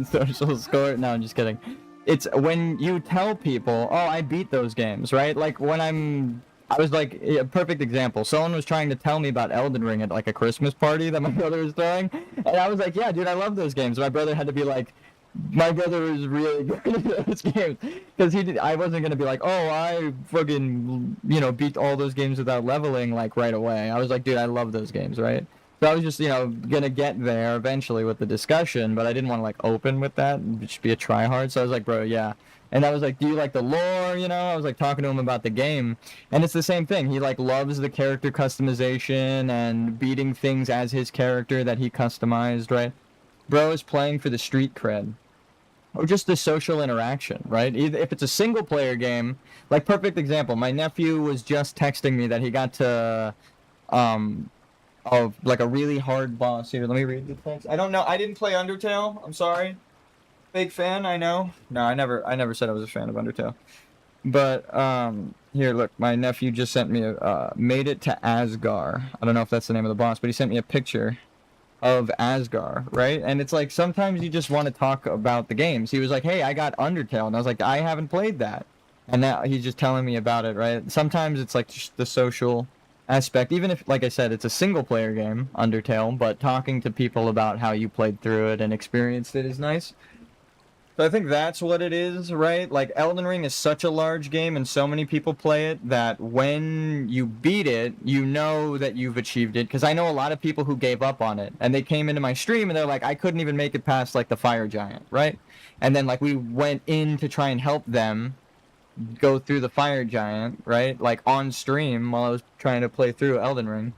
social score. No, I'm just kidding. It's when you tell people, oh, I beat those games, right? Like when I was like, a perfect example. Someone was trying to tell me about Elden Ring at like a Christmas party that my brother was throwing. And I was like, yeah, dude, I love those games. My brother had to be like, my brother was really good at those games, because I wasn't gonna be like, oh, I fucking, beat all those games without leveling like right away. I was like, dude, I love those games, right? So I was just, gonna get there eventually with the discussion, but I didn't want to like open with that and just be a tryhard. So I was like, bro, yeah. And I was like, do you like the lore? I was like talking to him about the game, and it's the same thing. He like loves the character customization and beating things as his character that he customized, right? Bro is playing for the street cred. Or just the social interaction, right? If it's a single player game, like perfect example, my nephew was just texting me that he got to of like a really hard boss. Here, let me read the text. I don't know. I didn't play Undertale. I'm sorry. Big fan, I know. No, I never said I was a fan of Undertale. But here, look, my nephew just sent me made it to Asgard. I don't know if that's the name of the boss, but he sent me a picture of Asgard, right? And it's like sometimes you just want to talk about the games. He was like, hey, I got Undertale, and I was like, I haven't played that. And now he's just telling me about it, right? Sometimes it's like just the social aspect, even if, like I said, it's a single player game, Undertale, but talking to people about how you played through it and experienced it is nice. So I think that's what it is, right? Like, Elden Ring is such a large game and so many people play it that when you beat it, you know that you've achieved it. Because I know a lot of people who gave up on it, and they came into my stream and they're like, I couldn't even make it past, like, the fire giant, right? And then, like, we went in to try and help them go through the fire giant, right? Like, on stream while I was trying to play through Elden Ring.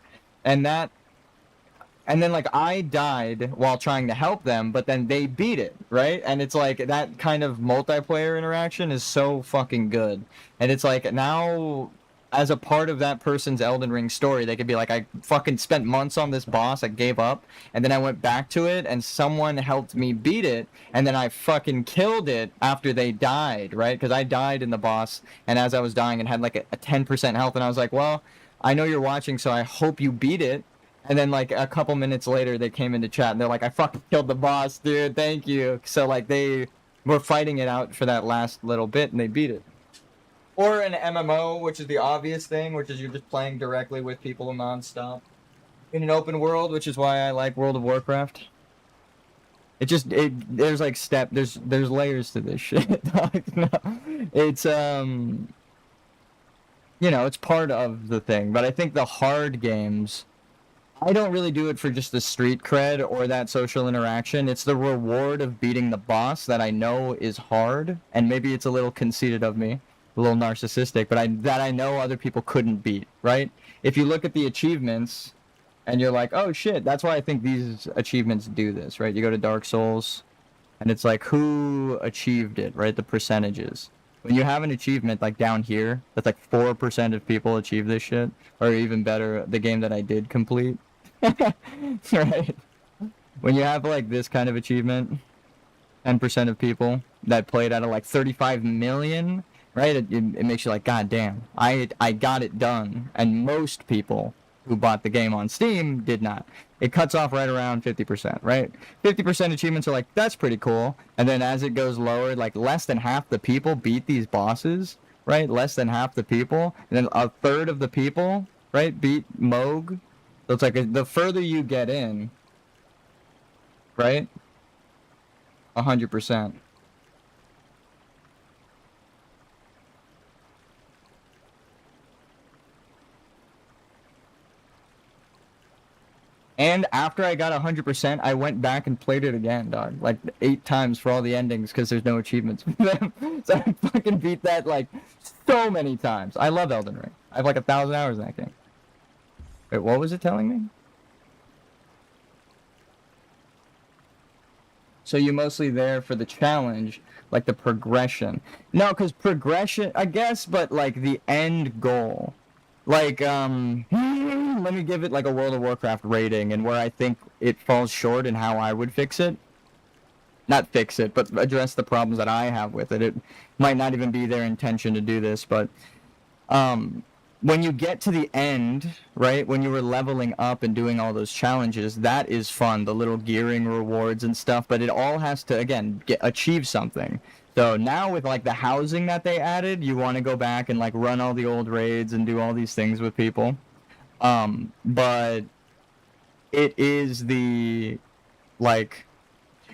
And then, like, I died while trying to help them, but then they beat it, right? And it's like, that kind of multiplayer interaction is so fucking good. And it's like, now, as a part of that person's Elden Ring story, they could be like, I fucking spent months on this boss, I gave up, and then I went back to it, and someone helped me beat it, and then I fucking killed it after they died, right? Because I died in the boss, and as I was dying, it had like a 10% health, and I was like, well, I know you're watching, so I hope you beat it. And then, like, a couple minutes later, they came into chat, and they're like, I fucking killed the boss, dude, thank you. So, like, they were fighting it out for that last little bit, and they beat it. Or an MMO, which is the obvious thing, which is you're just playing directly with people nonstop. In an open world, which is why I like World of Warcraft. There's like there's layers to this shit. No, it's it's part of the thing, but I think the hard games, I don't really do it for just the street cred or that social interaction. It's the reward of beating the boss that I know is hard, and maybe it's a little conceited of me, a little narcissistic, but I know other people couldn't beat, right? If you look at the achievements and you're like, oh shit, that's why I think these achievements do this, right? You go to Dark Souls and it's like who achieved it, right? The percentages. When you have an achievement like down here, that's like 4% of people achieve this shit, or even better, the game that I did complete. Right? When you have like this kind of achievement, 10% of people that played out of like 35 million, right? It makes you like, God damn, I got it done. And most people who bought the game on Steam did not. It cuts off right around 50%, right? 50% achievements are like, that's pretty cool. And then as it goes lower, like less than half the people beat these bosses, right? Less than half the people. And then a third of the people, right, beat Moog. So it's like the further you get in, right? 100%. And after I got 100%, I went back and played it again, dog. Like 8 times for all the endings because there's no achievements for them. So I fucking beat that like so many times. I love Elden Ring. I have like 1,000 hours in that game. Wait, what was it telling me? So you're mostly there for the challenge, like the progression. No, because progression, I guess, but like the end goal. Like, let me give it like a World of Warcraft rating and where I think it falls short and how I would fix it. Not fix it, but address the problems that I have with it. It might not even be their intention to do this, but when you get to the end, right, when you were leveling up and doing all those challenges, that is fun, the little gearing rewards and stuff, but it all has to, again, achieve something. So now with like the housing that they added, you want to go back and like run all the old raids and do all these things with people. But it is the, like,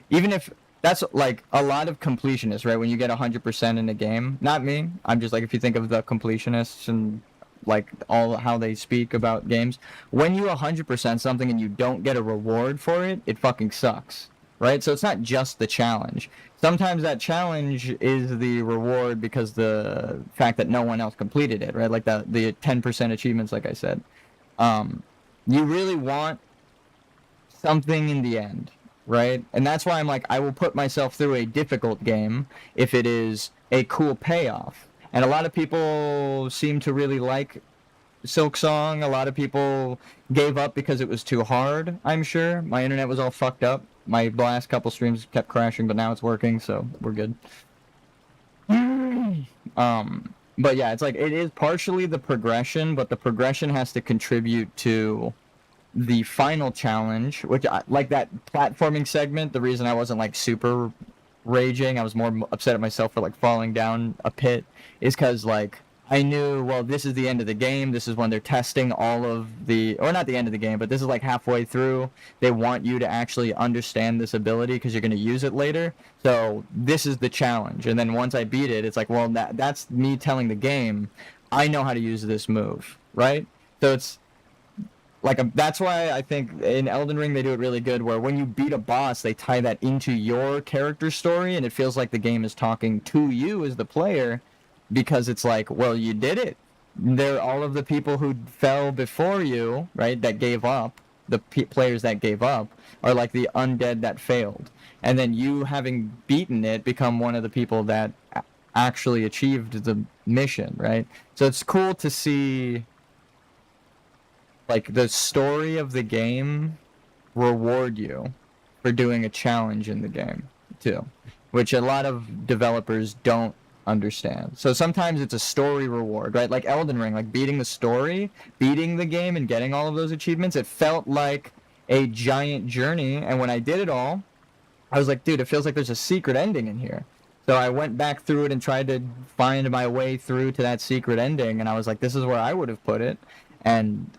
even if that's like a lot of completionists, right? When you get 100% in a game, not me. I'm just like, if you think of the completionists and like all how they speak about games, when you 100% something and you don't get a reward for it, it fucking sucks, right? So it's not just the challenge. Sometimes that challenge is the reward because the fact that no one else completed it, right? Like the 10% achievements, like I said. You really want something in the end, right? And that's why I'm like, I will put myself through a difficult game if it is a cool payoff. And a lot of people seem to really like Silksong. A lot of people gave up because it was too hard, I'm sure. My internet was all fucked up. My last couple streams kept crashing, but now it's working, so we're good. But yeah, it's like, it is partially the progression, but the progression has to contribute to the final challenge, which like that platforming segment, the reason I wasn't like super raging, I was more upset at myself for like falling down a pit, is because like I knew, well, this is the end of the game, this is when they're testing all of the, or not the end of the game, but this is like halfway through, they want you to actually understand this ability because you're going to use it later, so this is the challenge. And then once I beat it, it's like, well, that's me telling the game I know how to use this move, right? So it's like that's why I think in Elden Ring they do it really good, where when you beat a boss, they tie that into your character story, and it feels like the game is talking to you as the player, because it's like, well, you did it. They're all of the people who fell before you, right, that gave up, the players that gave up, are like the undead that failed. And then you, having beaten it, become one of the people that actually achieved the mission, right? So it's cool to see like the story of the game reward you for doing a challenge in the game too, which a lot of developers don't understand. So sometimes it's a story reward, right? Like Elden Ring, like beating the story, beating the game and getting all of those achievements, it felt like a giant journey. And when I did it all, I was like, dude, it feels like there's a secret ending in here. So I went back through it and tried to find my way through to that secret ending, and I was like, this is where I would have put it. And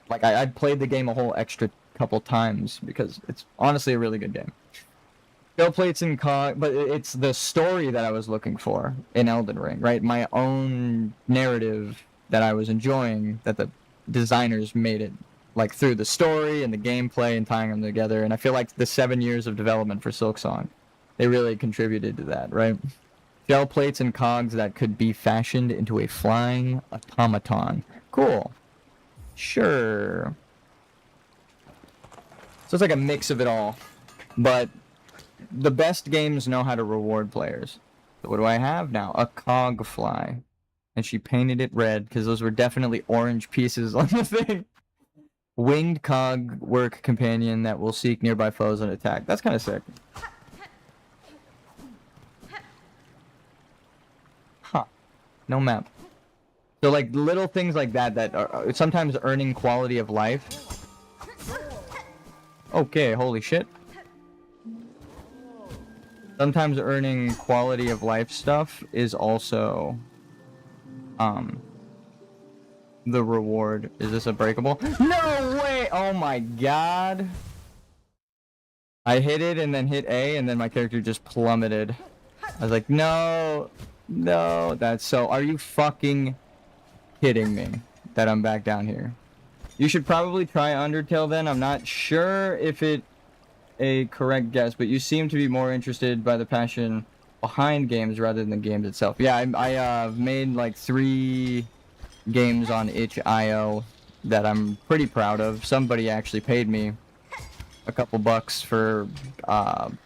like I played the game a whole extra couple times because it's honestly a really good game. Still plates and cog, but it's the story that I was looking for in Elden Ring, right? My own narrative that I was enjoying, that the designers made it, like through the story and the gameplay and tying them together. And I feel like the 7 years of development for Silksong, they really contributed to that, right? Shell plates and cogs that could be fashioned into a flying automaton. Cool. Sure. So it's like a mix of it all. But the best games know how to reward players. So what do I have now? A cog fly. And she painted it red because those were definitely orange pieces on the thing. Winged cog work companion that will seek nearby foes and attack. That's kind of sick. Huh. No map. So like little things like that that are sometimes earning quality of life. Okay, holy shit. Sometimes earning quality of life stuff is also the reward. Is this a breakable? No way! Oh my god. I hit it and then hit A and then my character just plummeted. I was like, no, no, that's so... Are you fucking kidding me that I'm back down here? You should probably try Undertale then. I'm not sure if it a correct guess, but you seem to be more interested by the passion behind games rather than the games itself. Yeah, I made like 3 games on itch.io that I'm pretty proud of. Somebody actually paid me a couple bucks for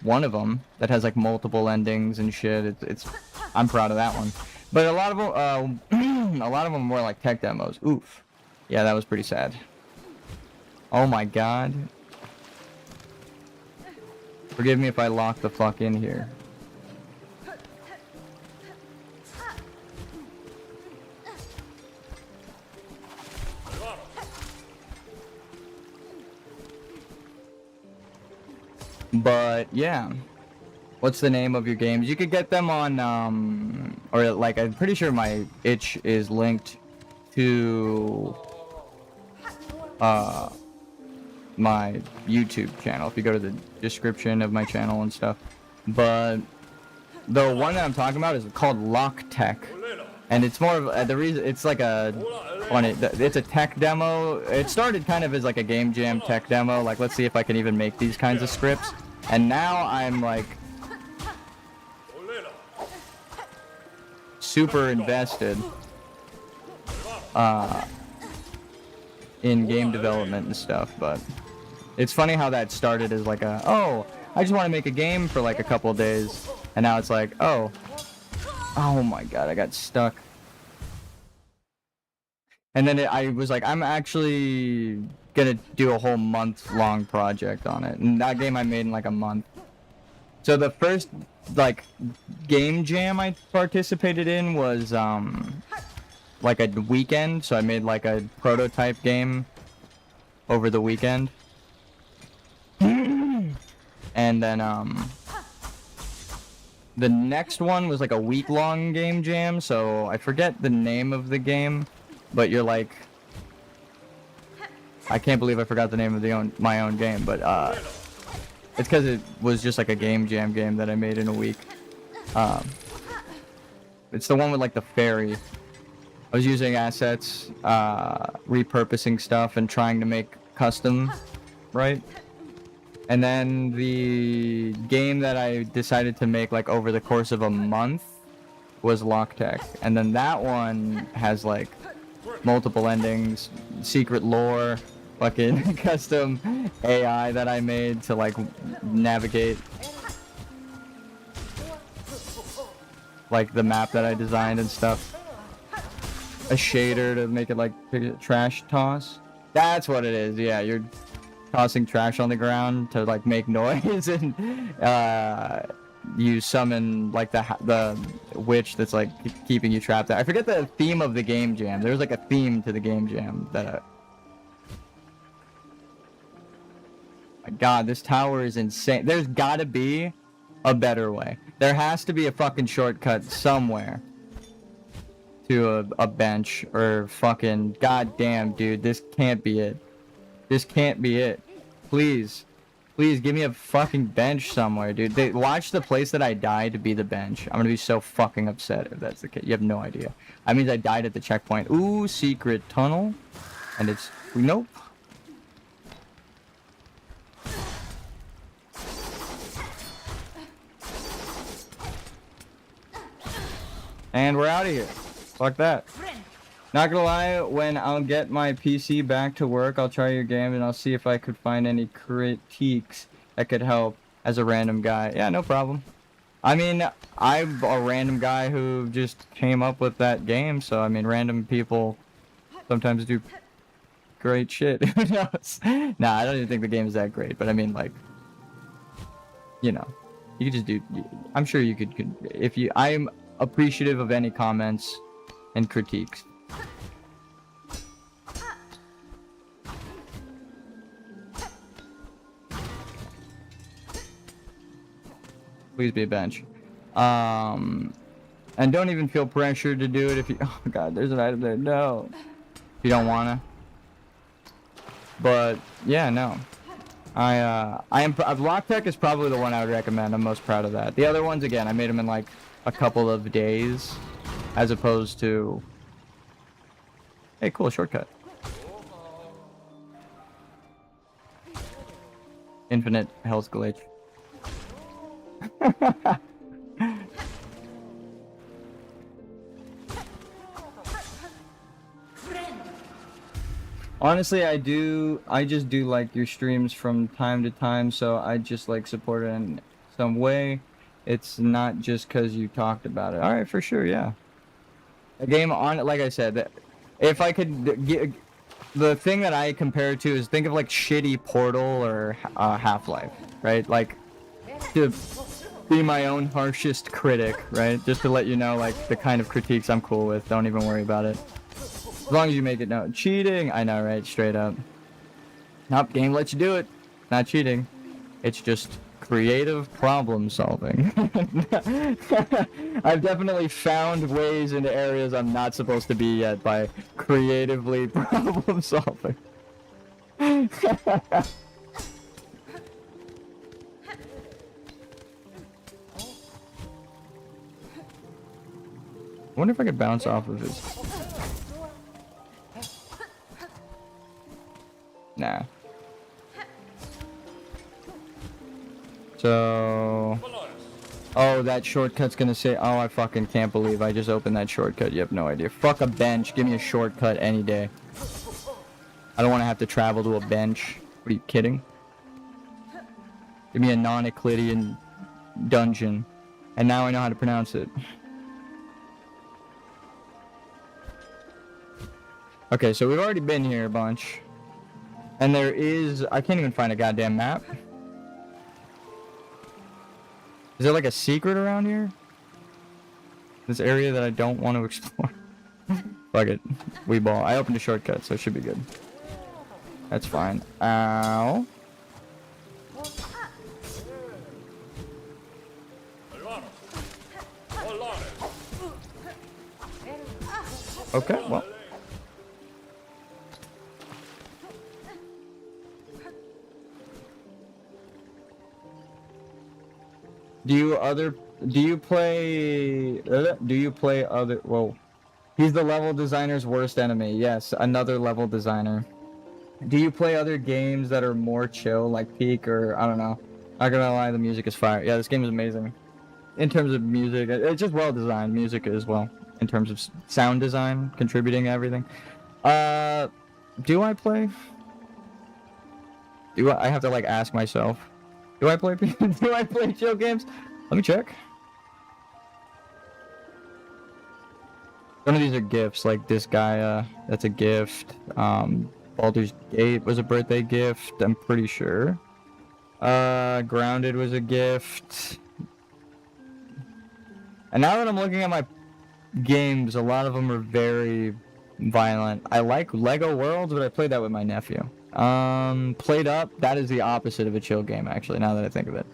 one of them that has like multiple endings and shit. I'm proud of that one. But a lot of them, a lot of them were like tech demos. Oof. Yeah, that was pretty sad. Oh my god. Forgive me if I lock the fuck in here. But yeah, what's the name of your games? You could get them on or like I'm pretty sure my itch is linked to my YouTube channel if you go to the description of my channel and stuff. But the one that I'm talking about is called Lock Tech, and it's more of the reason it's like a it's a tech demo. It started kind of as like a game jam tech demo, like let's see if I can even make these kinds of scripts, and now I'm like super invested in game development and stuff. But it's funny how that started as like oh, I just want to make a game for like a couple days, and now it's like, oh my god, I got stuck. And then I was like, I'm actually gonna do a whole month-long project on it, and that game I made in like a month. So the first like game jam I participated in was like a weekend, so I made like a prototype game over the weekend. And then the next one was like a week-long game jam, so I forget the name of the game, but you're like, I can't believe I forgot the name of my own game, but it's because it was just like a game jam game that I made in a week. It's the one with like the ferry. I was using assets, repurposing stuff, and trying to make custom, right? And then the game that I decided to make like over the course of a month was Lock Tech. And then that one has like multiple endings, secret lore, fucking custom AI that I made to like navigate like the map that I designed and stuff. A shader to make it like trash toss. That's what it is. Yeah, you're tossing trash on the ground to like make noise, and you summon like the witch that's like keeping you trapped there. I forget the theme of the game jam. There's like a theme to the game jam that my god, this tower is insane. There's gotta be a better way. There has to be a fucking shortcut somewhere to a bench or fucking goddamn, dude. This can't be it. This can't be it. Please. Please give me a fucking bench somewhere, dude. Watch the place that I died to be the bench. I'm gonna be so fucking upset if that's the case. You have no idea. That means I died at the checkpoint. Ooh, secret tunnel. And it's... Nope. And we're out of here. Fuck that. Not gonna lie, when I'll get my PC back to work, I'll try your game and I'll see if I could find any critiques that could help as a random guy. Yeah, no problem. I mean, I'm a random guy who just came up with that game, so I mean, random people sometimes do great shit. Who knows? Nah, I don't even think the game is that great, but I mean, like, you know, you could just do... I'm sure you could if you... I'm appreciative of any comments and critiques. Please be a bench. And don't even feel pressured to do it if you... Oh god, there's an item there. No. If you don't wanna. But, yeah, no. Lockpick is probably the one I would recommend. I'm most proud of that. The other ones, again, I made them in like a couple of days, as opposed to... Hey, cool, shortcut. Infinite health glitch. Honestly, I just do like your streams from time to time, so I just like support it in some way. It's not just because you talked about it. Alright, for sure, yeah. A game on, like I said, if I could get... The thing that I compare it to is, think of like shitty Portal or Half-Life, right? Like, to be my own harshest critic, right? Just to let you know, like, the kind of critiques I'm cool with. Don't even worry about it. As long as you make it known. Cheating! I know, right? Straight up. Nope, game lets you do it. Not cheating. It's just creative problem solving. I've definitely found ways into areas I'm not supposed to be yet by creatively problem solving. I wonder if I could bounce off of his... Nah. So... Oh, that shortcut's gonna say... Oh, I fucking can't believe I just opened that shortcut. You have no idea. Fuck a bench. Give me a shortcut any day. I don't want to have to travel to a bench. What are you kidding? Give me a non-Euclidean dungeon. And now I know how to pronounce it. Okay, so we've already been here a bunch. And there is... I can't even find a goddamn map. Is there like a secret around here? This area that I don't want to explore. Fuck it. We ball. I opened a shortcut, so it should be good. That's fine. Ow. Okay, well. Do you play other... Whoa. He's the level designer's worst enemy. Yes, another level designer. Do you play other games that are more chill, like Peak, or... I don't know. Not gonna lie, the music is fire. Yeah, this game is amazing. In terms of music, it's just well designed. Music as well. In terms of sound design, contributing to everything. Do I play? I have to, like, ask myself. Do I play chill games? Let me check. Some of these are gifts, like this guy, that's a gift. Baldur's Gate was a birthday gift, I'm pretty sure. Grounded was a gift. And now that I'm looking at my games, a lot of them are very violent. I like Lego Worlds, but I played that with my nephew. Played Up, that is the opposite of a chill game, actually, now that I think of it.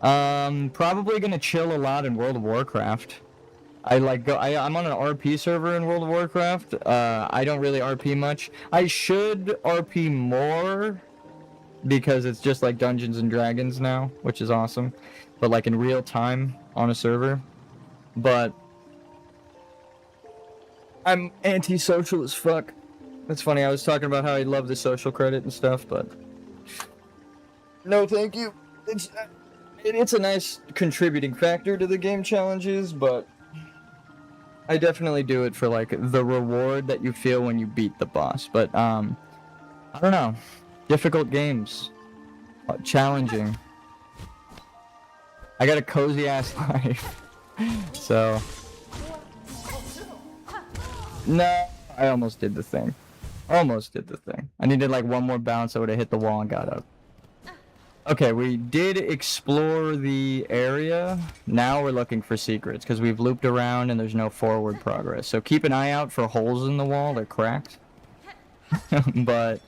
Probably gonna chill a lot in World of Warcraft. I'm on an RP server in World of Warcraft. I don't really RP much. I should RP more because it's just like Dungeons and Dragons now, which is awesome. But like in real time on a server. But I'm antisocial as fuck. That's funny. I was talking about how I love the social credit and stuff, but no, thank you. It's a nice contributing factor to the game challenges, but I definitely do it for like the reward that you feel when you beat the boss. But I don't know. Difficult games, challenging. I got a cozy ass life, so no, I almost did the thing. Almost did the thing. I needed like one more bounce. I would have hit the wall and got up. Okay, we did explore the area. Now we're looking for secrets because we've looped around and there's no forward progress. So keep an eye out for holes in the wall. They're cracked. But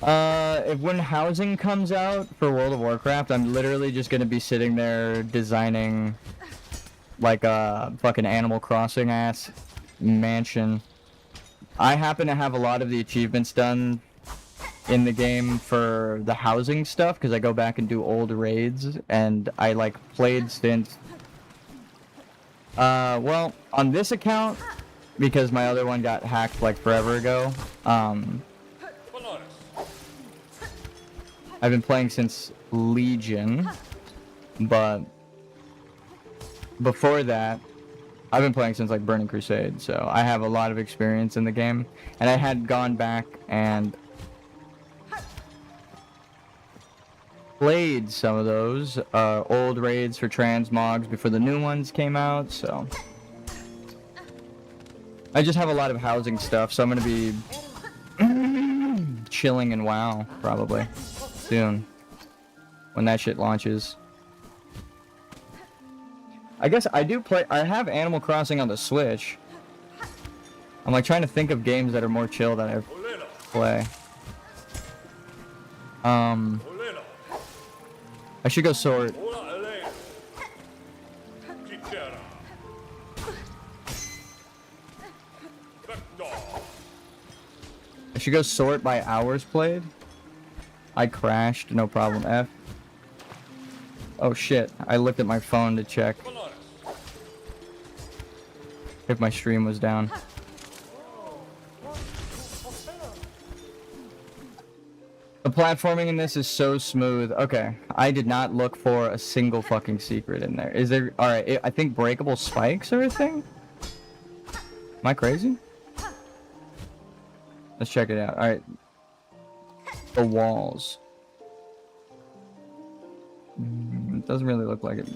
if when housing comes out for World of Warcraft, I'm literally just gonna be sitting there designing like a fucking Animal Crossing ass mansion. I happen to have a lot of the achievements done in the game for the housing stuff because I go back and do old raids, and I like played since well, on this account because my other one got hacked like forever ago. I've been playing since Legion, but before that I've been playing since like Burning Crusade, so I have a lot of experience in the game, and I had gone back and played some of those old raids for transmogs before the new ones came out, so I just have a lot of housing stuff, so I'm gonna be chilling in WoW probably soon when that shit launches. I guess I have Animal Crossing on the Switch. I'm like trying to think of games that are more chill that I play. I should go sort. I should go sort by hours played. I crashed, no problem. F. Oh shit, I looked at my phone to check if my stream was down. The platforming in this is so smooth. Okay, I did not look for a single fucking secret in there. Is there? Alright, I think breakable spikes are a thing? Am I crazy? Let's check it out. Alright. The walls. It doesn't really look like it.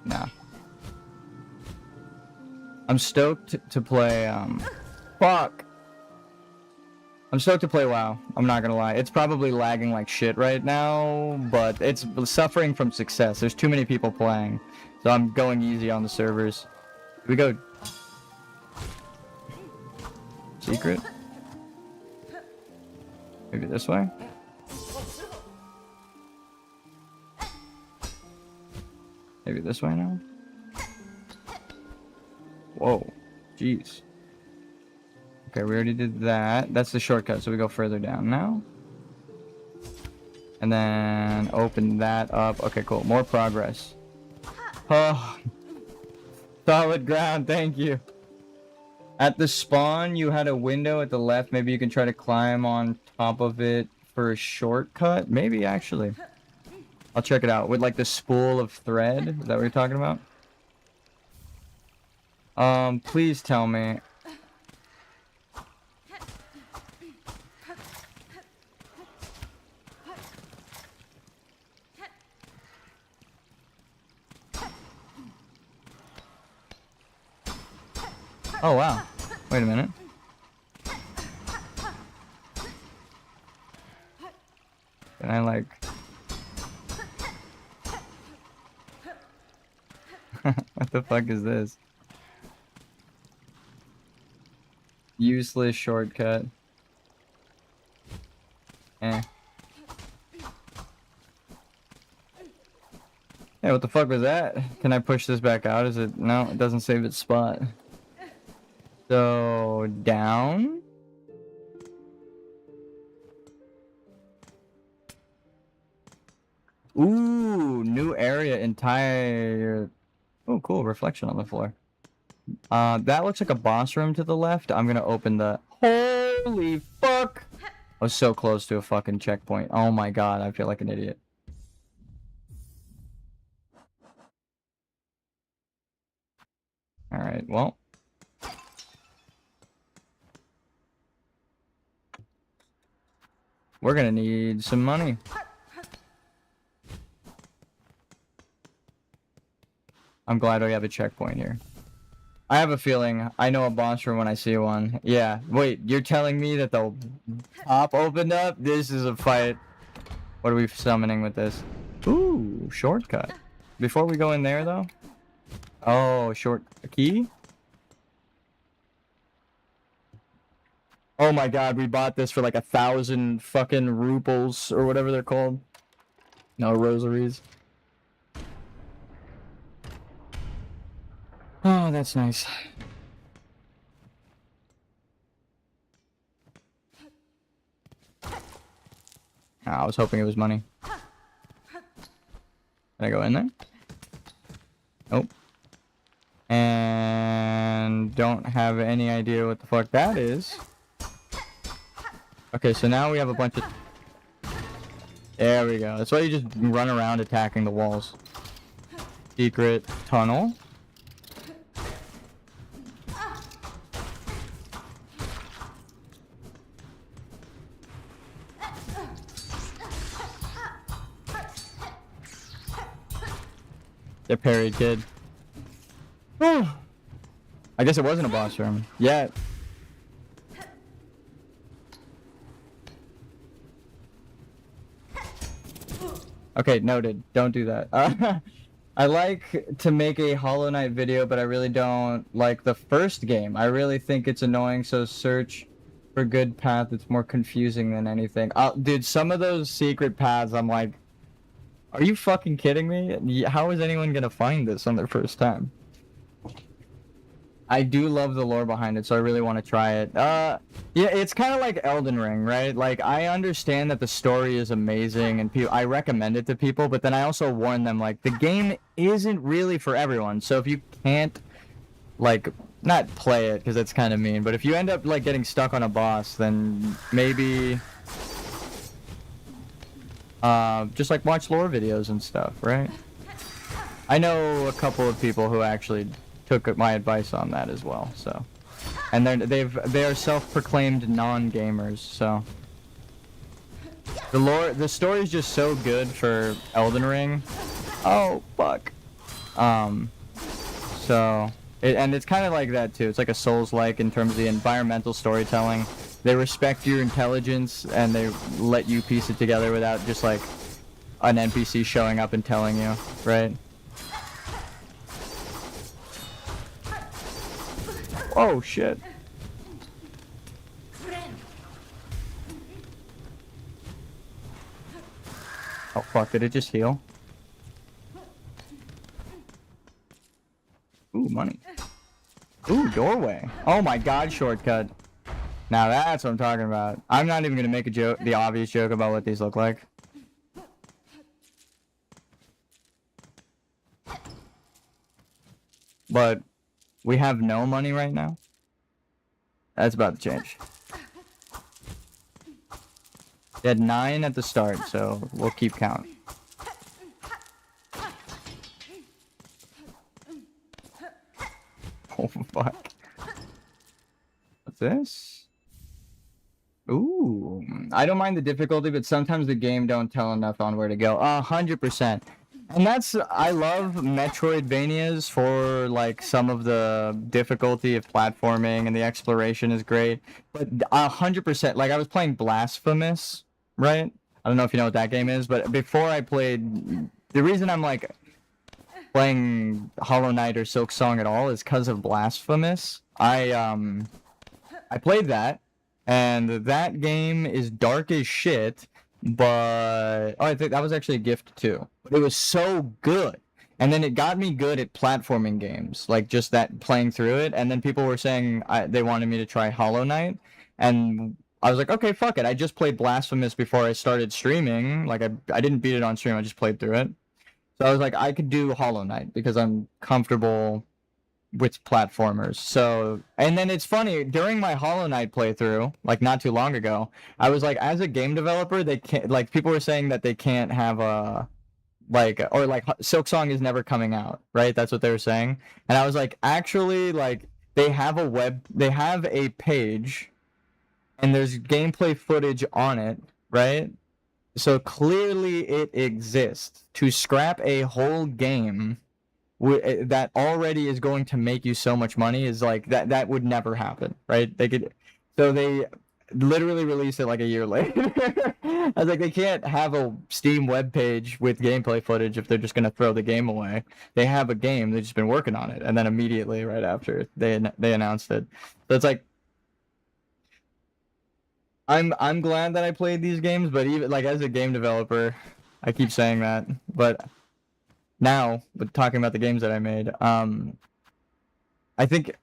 Nah. I'm stoked to play, fuck! I'm stoked to play WoW. I'm not gonna lie. It's probably lagging like shit right now, but it's suffering from success. There's too many people playing. So I'm going easy on the servers. Here we go. Secret? Maybe this way? Maybe this way now? Whoa. Jeez. Okay, we already did that. That's the shortcut, so we go further down now. And then open that up. Okay, cool. More progress. Oh. Solid ground, thank you. At the spawn, you had a window at the left. Maybe you can try to climb on top of it for a shortcut. Maybe, actually. I'll check it out. With, like, the spool of thread. Is that what you're talking about? Please tell me. Oh, wow. Wait a minute. Can I, like... What the fuck is this? Useless shortcut. Eh. Hey, what the fuck was that? Can I push this back out? Is it... No, it doesn't save its spot. So, down? Ooh, new area, entire... Oh, cool, reflection on the floor. That looks like a boss room to the left. I'm gonna open the... Holy fuck! I was so close to a fucking checkpoint. Oh my god, I feel like an idiot. Alright, well. We're gonna need some money. I'm glad we have a checkpoint here. I have a feeling I know a boss room when I see one. Yeah, wait, you're telling me that the top opened up? This is a fight. What are we summoning with this? Ooh, shortcut. Before we go in there, though? Oh, short key? Oh my god, we bought this for like 1,000 fucking rubles, or whatever they're called. No, rosaries. Oh, that's nice. Oh, I was hoping it was money. Can I go in there? Nope. And don't have any idea what the fuck that is. Okay, so now we have a bunch of... There we go. That's why you just run around attacking the walls. Secret tunnel. Get parried, kid. Oh, I guess it wasn't a boss room yet. Okay, noted. Don't do that. I like to make a Hollow Knight video, but I really don't like the first game. I really think it's annoying, so search for good path. It's more confusing than anything. Dude, some of those secret paths, I'm like, are you fucking kidding me? How is anyone gonna find this on their first time? I do love the lore behind it, so I really want to try it. Yeah, it's kind of like Elden Ring, right? Like, I understand that the story is amazing, and I recommend it to people, but then I also warn them, like, the game isn't really for everyone, so if you can't, like, not play it, because it's kind of mean, but if you end up, like, getting stuck on a boss, then maybe... just like watch lore videos and stuff, right? I know a couple of people who actually took my advice on that as well, so. And they are self-proclaimed non-gamers, so. The story is just so good for Elden Ring. Oh, fuck. So, and it's kind of like that too. It's like a Souls-like in terms of the environmental storytelling. They respect your intelligence, and they let you piece it together without just, like, an NPC showing up and telling you, right? Oh, shit. Oh, fuck, did it just heal? Ooh, money. Ooh, doorway. Oh my god, shortcut. Now that's what I'm talking about. I'm not even gonna make a joke, the obvious joke about what these look like. But we have no money right now. That's about to change. We had 9 at the start, so we'll keep count. Oh fuck. What's this? Ooh, I don't mind the difficulty, but sometimes the game don't tell enough on where to go. 100%. And that's, I love Metroidvanias for, like, some of the difficulty of platforming, and the exploration is great. But 100%, like, I was playing Blasphemous, right? I don't know if you know what that game is, but before I played, the reason I'm, like, playing Hollow Knight or Silksong at all is because of Blasphemous. I played that, and that game is dark as shit, but... Oh, I think that was actually a gift, too. But it was so good. And then it got me good at platforming games, like just that playing through it. And then people were saying they wanted me to try Hollow Knight, and I was like, okay, fuck it. I just played Blasphemous before I started streaming. Like I didn't beat it on stream. I just played through it. So I was like, I could do Hollow Knight because I'm comfortable with platformers. So, and then it's funny, during my Hollow Knight playthrough, like not too long ago, I was like, as a game developer, they can't, like, people were saying that they can't have a, like, or like Silksong is never coming out, right? That's what they were saying. And I was like, actually, like, they have a page, and there's gameplay footage on it, right? So clearly it exists. To scrap a whole game that already is going to make you so much money is like that would never happen, right? They literally released it like a year later. I was like, they can't have a Steam web page with gameplay footage if they're just gonna throw the game away. They have a game, they've just been working on it, and then immediately right after they announced it. So it's like, I'm glad that I played these games, but even like as a game developer, I keep saying that, but now, but talking about the games that I made, I think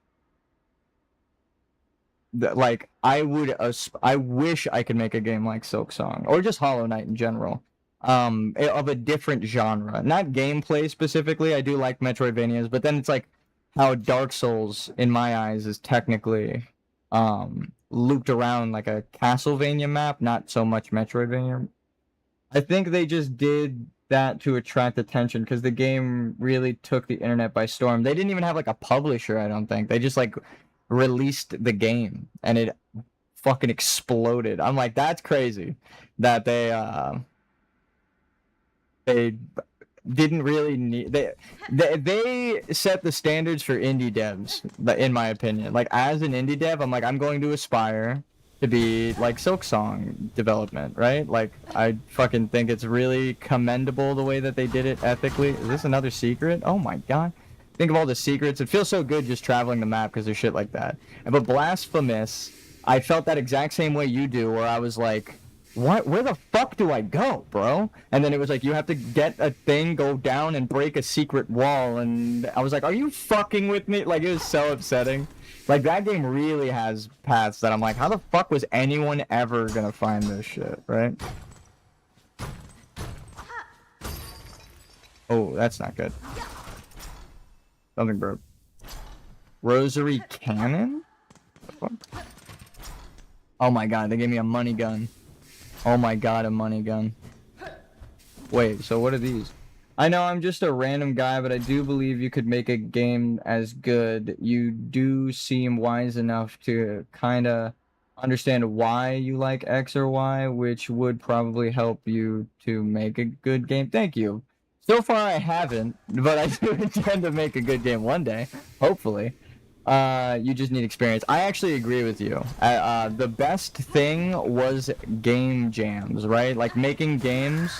that, like, I wish I could make a game like Silksong or just Hollow Knight in general, of a different genre, not gameplay specifically. I do like Metroidvanias, but then it's like how Dark Souls, in my eyes, is technically looped around like a Castlevania map, not so much Metroidvania. I think they just did that to attract attention because the game really took the internet by storm. They didn't even have like a publisher, I don't think. They just like released the game and it fucking exploded. I'm like, that's crazy that they didn't really need they set the standards for indie devs, in my opinion. Like as an indie dev, I'm like, I'm going to aspire to be like Silksong development, right? Like I fucking think it's really commendable the way that they did it ethically. Is this another secret? Oh my god. Think of all the secrets. It feels so good just traveling the map because there's shit like that. But Blasphemous, I felt that exact same way you do, where I was like, what? Where the fuck do I go, bro? And then it was like, you have to get a thing, go down, and break a secret wall. And I was like, are you fucking with me? Like, it was so upsetting. Like, that game really has paths that I'm like, how the fuck was anyone ever gonna find this shit, right? Oh, that's not good. Something broke. Rosary Cannon? What the fuck? Oh my god, they gave me a money gun. Oh my god, a money gun. Wait, so what are these? I know I'm just a random guy, but I do believe you could make a game as good. You do seem wise enough to kind of understand why you like X or Y, which would probably help you to make a good game. Thank you. So far I haven't, but I do intend to make a good game one day, hopefully. You just need experience. I actually agree with you. The best thing was game jams, right? Like making games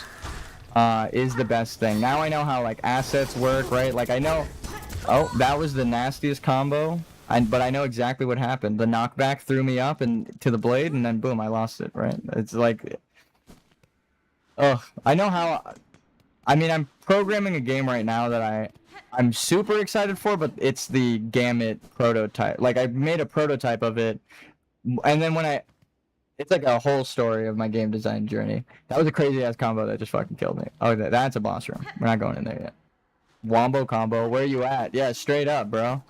is the best thing. Now I know how like assets work, right? Like I know, oh, that was the nastiest combo. But I know exactly what happened. The knockback threw me up and to the blade, and then boom, I lost it, right? It's like, oh, I know how. I mean, I'm programming a game right now that I'm super excited for, but it's the Gamut prototype. Like, I made a prototype of it, and then it's like a whole story of my game design journey. That was a crazy-ass combo that just fucking killed me. Oh, that's a boss room. We're not going in there yet. Wombo combo, where you at? Yeah, straight up, bro.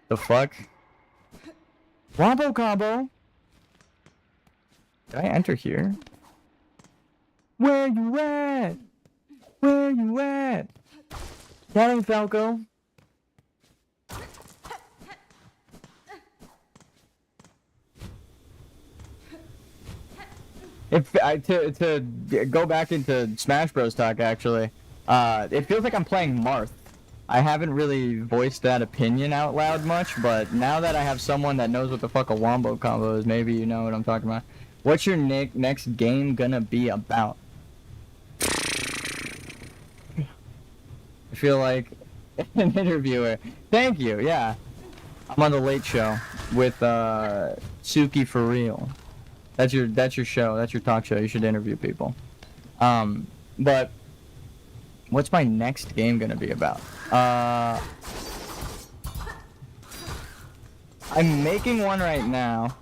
The fuck? Wombo combo? Did I enter here? Where you at? Where you at? That ain't Falco. To go back into Smash Bros talk, actually, it feels like I'm playing Marth. I haven't really voiced that opinion out loud much, but now that I have someone that knows what the fuck a wombo combo is, maybe you know what I'm talking about. What's your next game gonna be about? I feel like an interviewer. Thank you, yeah. I'm on the Late Show with Suki for real. That's your show. That's your talk show. You should interview people. But What's my next game gonna be about? I'm making one right now.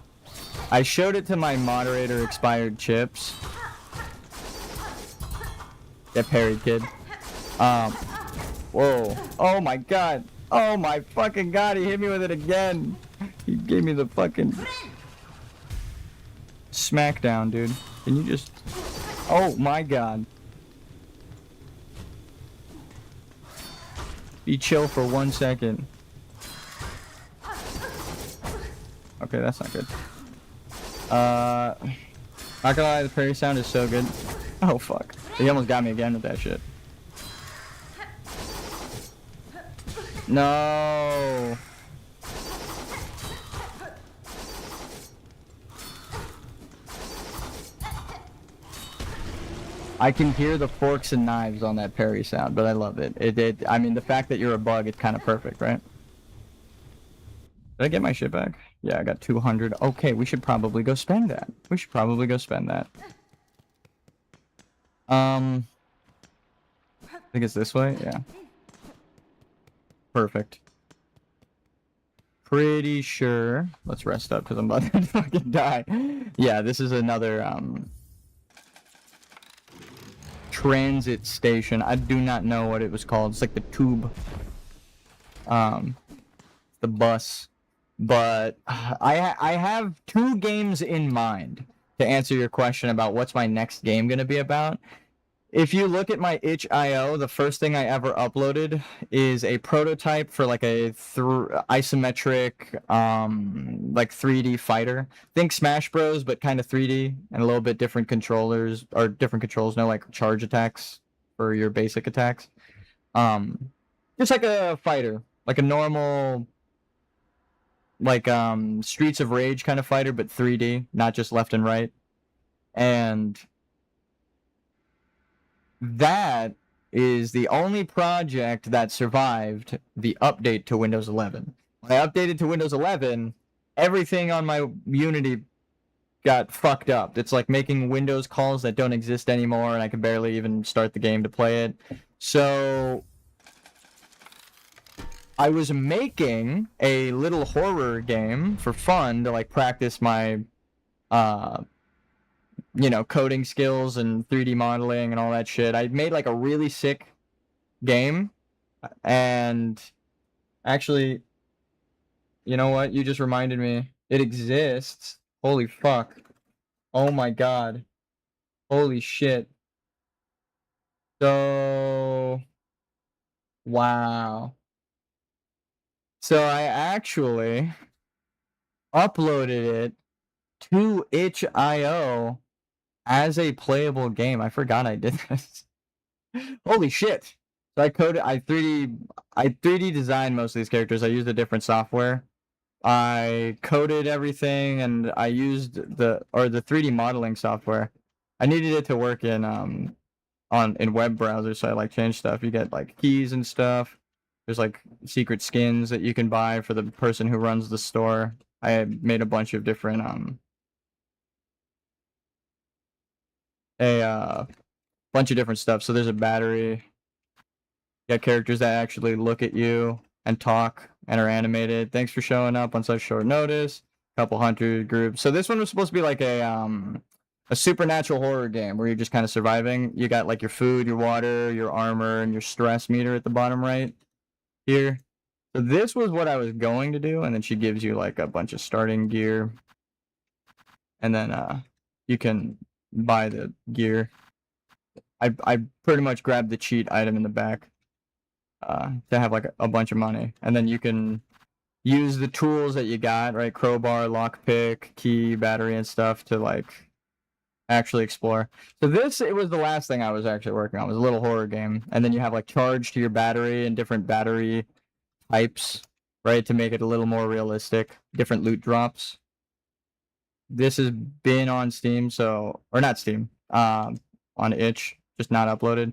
I showed it to my moderator, Expired Chips. Get parried, kid. Whoa. Oh my god. Oh my fucking god, he hit me with it again. He gave me the fucking smackdown, dude. Can you just... Oh my god. Be chill for 1 second. Okay, that's not good. Not gonna lie, the parry sound is so good. Oh fuck. He almost got me again with that shit. No. I can hear the forks and knives on that parry sound, but I love it. I mean, the fact that you're a bug, it's kind of perfect, right? Did I get my shit back? Yeah, I got 200. Okay, we should probably go spend that. I think it's this way? Yeah. Perfect. Pretty sure. Let's rest up because I'm about to fucking die. Yeah, this is another, transit station. I do not know what it was called. It's like the tube. The bus. But I have 2 games in mind to answer your question about what's my next game going to be about. If you look at my itch.io, the first thing I ever uploaded is a prototype for like a isometric, like 3D fighter. Think Smash Bros, but kind of 3D and a little bit different controllers or different controls. No, like charge attacks for your basic attacks. Just like a fighter, like a normal, like Streets of Rage kind of fighter, but 3D, not just left and right. And that is the only project that survived the update to Windows 11. When I updated to Windows 11, everything on my Unity got fucked up. It's like making Windows calls that don't exist anymore, and I can barely even start the game to play it. So I was making a little horror game for fun to like practice my coding skills and 3D modeling and all that shit. I made like a really sick game, and actually, you know what? You just reminded me. It exists. Holy fuck. Oh my god. Holy shit. So, wow. So I actually uploaded it to itch.io as a playable game. I forgot I did this. Holy shit. So I 3D designed most of these characters. I used a different software. I coded everything, and I used the 3D modeling software. I needed it to work in web browsers, so I like changed stuff. You get like keys and stuff. There's like secret skins that you can buy for the person who runs the store. I made a bunch of different bunch of different stuff. So there's a battery. You got characters that actually look at you and talk and are animated. Thanks for showing up on such short notice. Couple hundred groups. So this one was supposed to be like a supernatural horror game where you're just kind of surviving. You got like your food, your water, your armor, and your stress meter at the bottom right here. So this was what I was going to do, and then she gives you like a bunch of starting gear, and then you can buy the gear. I pretty much grabbed the cheat item in the back to have like a bunch of money, and then you can use the tools that you got, right? Crowbar, lockpick, key, battery, and stuff to like actually explore. So it was the last thing I was actually working on. It was a little horror game, and then you have like charge to your battery and different battery types, right, to make it a little more realistic. Different loot drops. This has been on Steam, or not Steam, on itch, just not uploaded.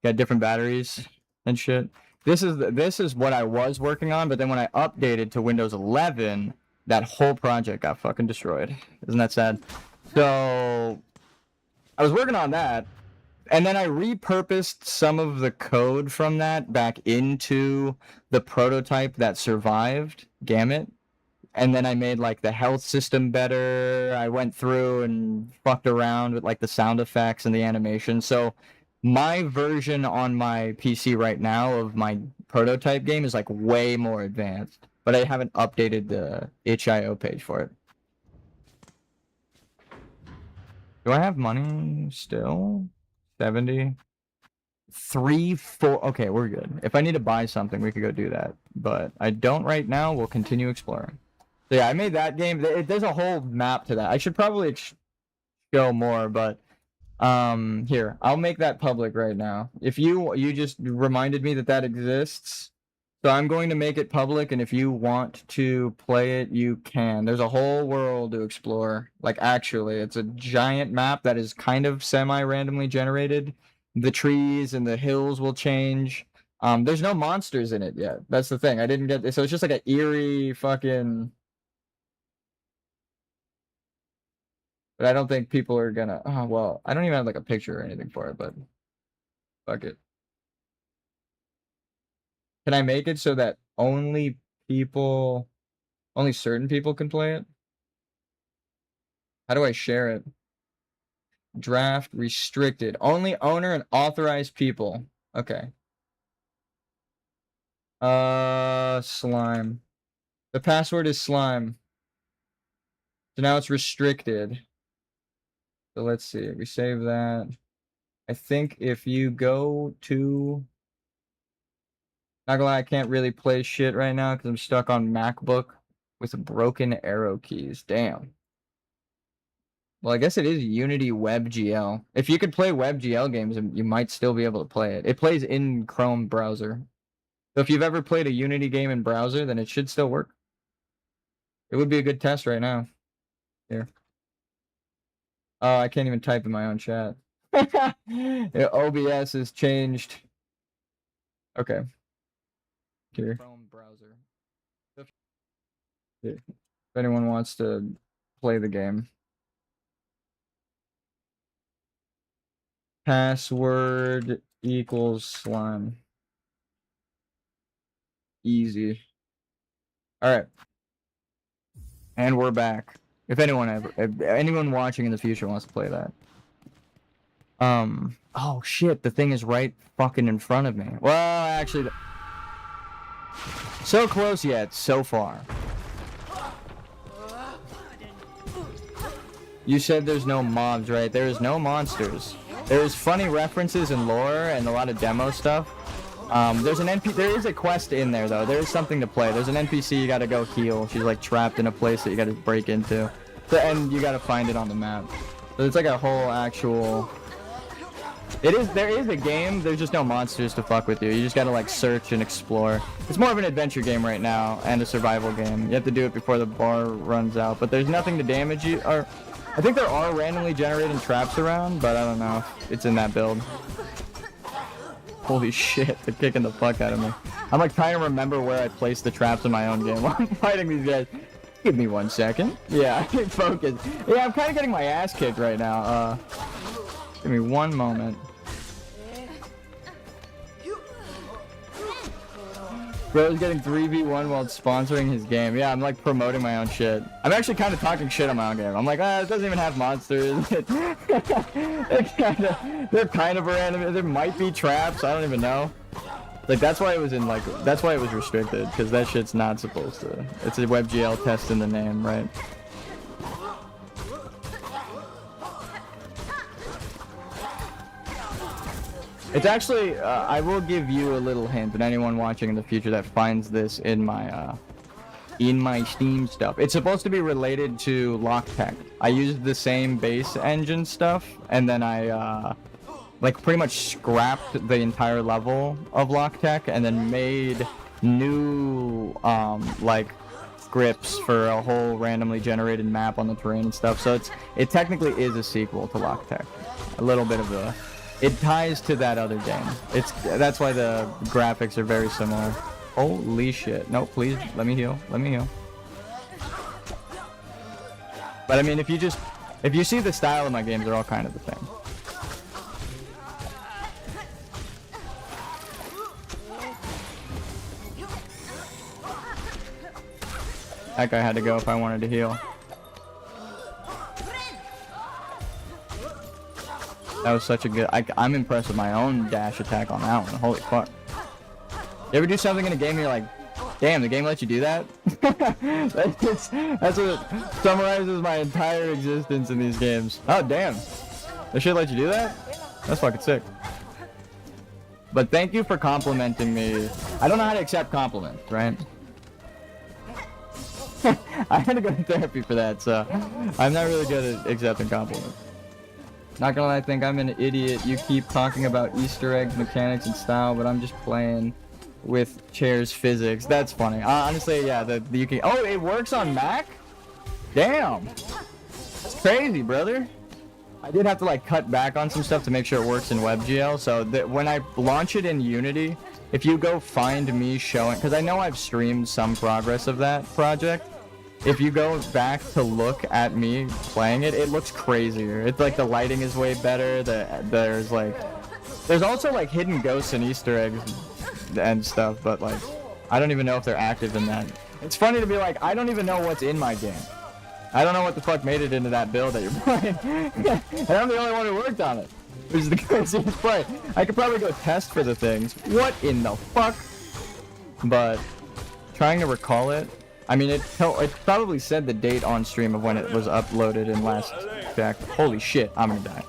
Got different batteries and shit. This is what I was working on, but then when I updated to Windows 11, that whole project got fucking destroyed. Isn't that sad? So I was working on that, And then I repurposed some of the code from that back into the prototype that survived, Gamut. And then I made like the health system better. I went through and fucked around with like the sound effects and the animation. So my version on my PC right now of my prototype game is like way more advanced, but I haven't updated the itch.io page for it. Do I have money still? 70? 3, 4. Okay, we're good. If I need to buy something, we could go do that. But I don't right now. We'll continue exploring. So yeah, I made that game. There's a whole map to that. I should probably show more, but here, I'll make that public right now. If you just reminded me that exists, so I'm going to make it public, and if you want to play it, you can. There's a whole world to explore. Like, actually, it's a giant map that is kind of semi-randomly generated. The trees and the hills will change. There's no monsters in it yet. That's the thing. I didn't get so it's just like an eerie fucking. But I don't think people are gonna. Oh well, I don't even have like a picture or anything for it, but fuck it. Can I make it so that only certain people can play it? How do I share it? Draft restricted. Only owner and authorized people. Okay. Slime. The password is slime. So now it's restricted. So let's see. We save that. I think if you go to... Not gonna lie, I can't really play shit right now because I'm stuck on MacBook with broken arrow keys. Damn. Well, I guess it is Unity WebGL. If you could play WebGL games, you might still be able to play it. It plays in Chrome browser. So if you've ever played a Unity game in browser, then it should still work. It would be a good test right now. Here. Oh, I can't even type in my own chat. Yeah, OBS has changed. Okay. Here. Chrome browser. If anyone wants to play the game. Password equals slime. Easy. Alright. And we're back. If anyone watching in the future wants to play that. Oh shit, the thing is right fucking in front of me. Well, actually, so close yet, so far. You said there's no mobs, right? There is no monsters. There's funny references and lore and a lot of demo stuff. There is a quest in there though. There is something to play. There's an NPC you gotta go heal. She's like trapped in a place that you gotta break into. And you gotta find it on the map. So it's like a whole actual... There is a game, there's just no monsters to fuck with you. You just gotta like search and explore. It's more of an adventure game right now and a survival game. You have to do it before the bar runs out, but there's nothing to damage you. Or I think there are randomly generated traps around, but I don't know if it's in that build. Holy shit, they're kicking the fuck out of me. I'm like trying to remember where I placed the traps in my own game while I'm fighting these guys. Give me 1 second. Yeah, focus. Yeah, I'm kind of getting my ass kicked right now. Give me 1 moment. Bro's getting 3v1 while sponsoring his game. Yeah, I'm like promoting my own shit. I'm actually kind of talking shit on my own game. I'm like, it doesn't even have monsters. They're kind of random. There might be traps. I don't even know. Like that's why it was restricted, because that shit's not supposed to. It's a WebGL test in the name, right? It's actually, I will give you a little hint, and anyone watching in the future that finds this in my Steam stuff. It's supposed to be related to Locktech. I used the same base engine stuff, and then I, like pretty much scrapped the entire level of Locktech, and then made new, like, scripts for a whole randomly generated map on the terrain and stuff. So it technically is a sequel to Locktech. A little bit of a... It ties to that other game. That's why the graphics are very similar. Holy shit. No, please, let me heal. Let me heal. But I mean, if you see the style of my games, they're all kind of the same. That guy had to go if I wanted to heal. That was such a good... I'm impressed with my own dash attack on that one. Holy fuck. You ever do something in a game and you're like, damn, the game lets you do that? That's what summarizes my entire existence in these games. Oh, damn. They should let you do that? That's fucking sick. But thank you for complimenting me. I don't know how to accept compliments, right? I had to go to therapy for that, so I'm not really good at accepting compliments. Not gonna lie, I think I'm an idiot. You keep talking about Easter eggs, mechanics, and style, but I'm just playing with Chair's physics. That's funny. Honestly, yeah, you can... Oh, it works on Mac? Damn. That's crazy, brother. I did have to like cut back on some stuff to make sure it works in WebGL, so that when I launch it in Unity, if you go find me showing... Because I know I've streamed some progress of that project. If you go back to look at me playing it, it looks crazier. It's like the lighting is way better. There's also like hidden ghosts and Easter eggs and stuff, but like I don't even know if they're active in that. It's funny to be like, I don't even know what's in my game. I don't know what the fuck made it into that build that you're playing. And I'm the only one who worked on it, which is the craziest part. I could probably go test for the things. What in the fuck? But trying to recall it. I mean, it probably said the date on stream of when it was uploaded in last check. Holy shit, I'm gonna die.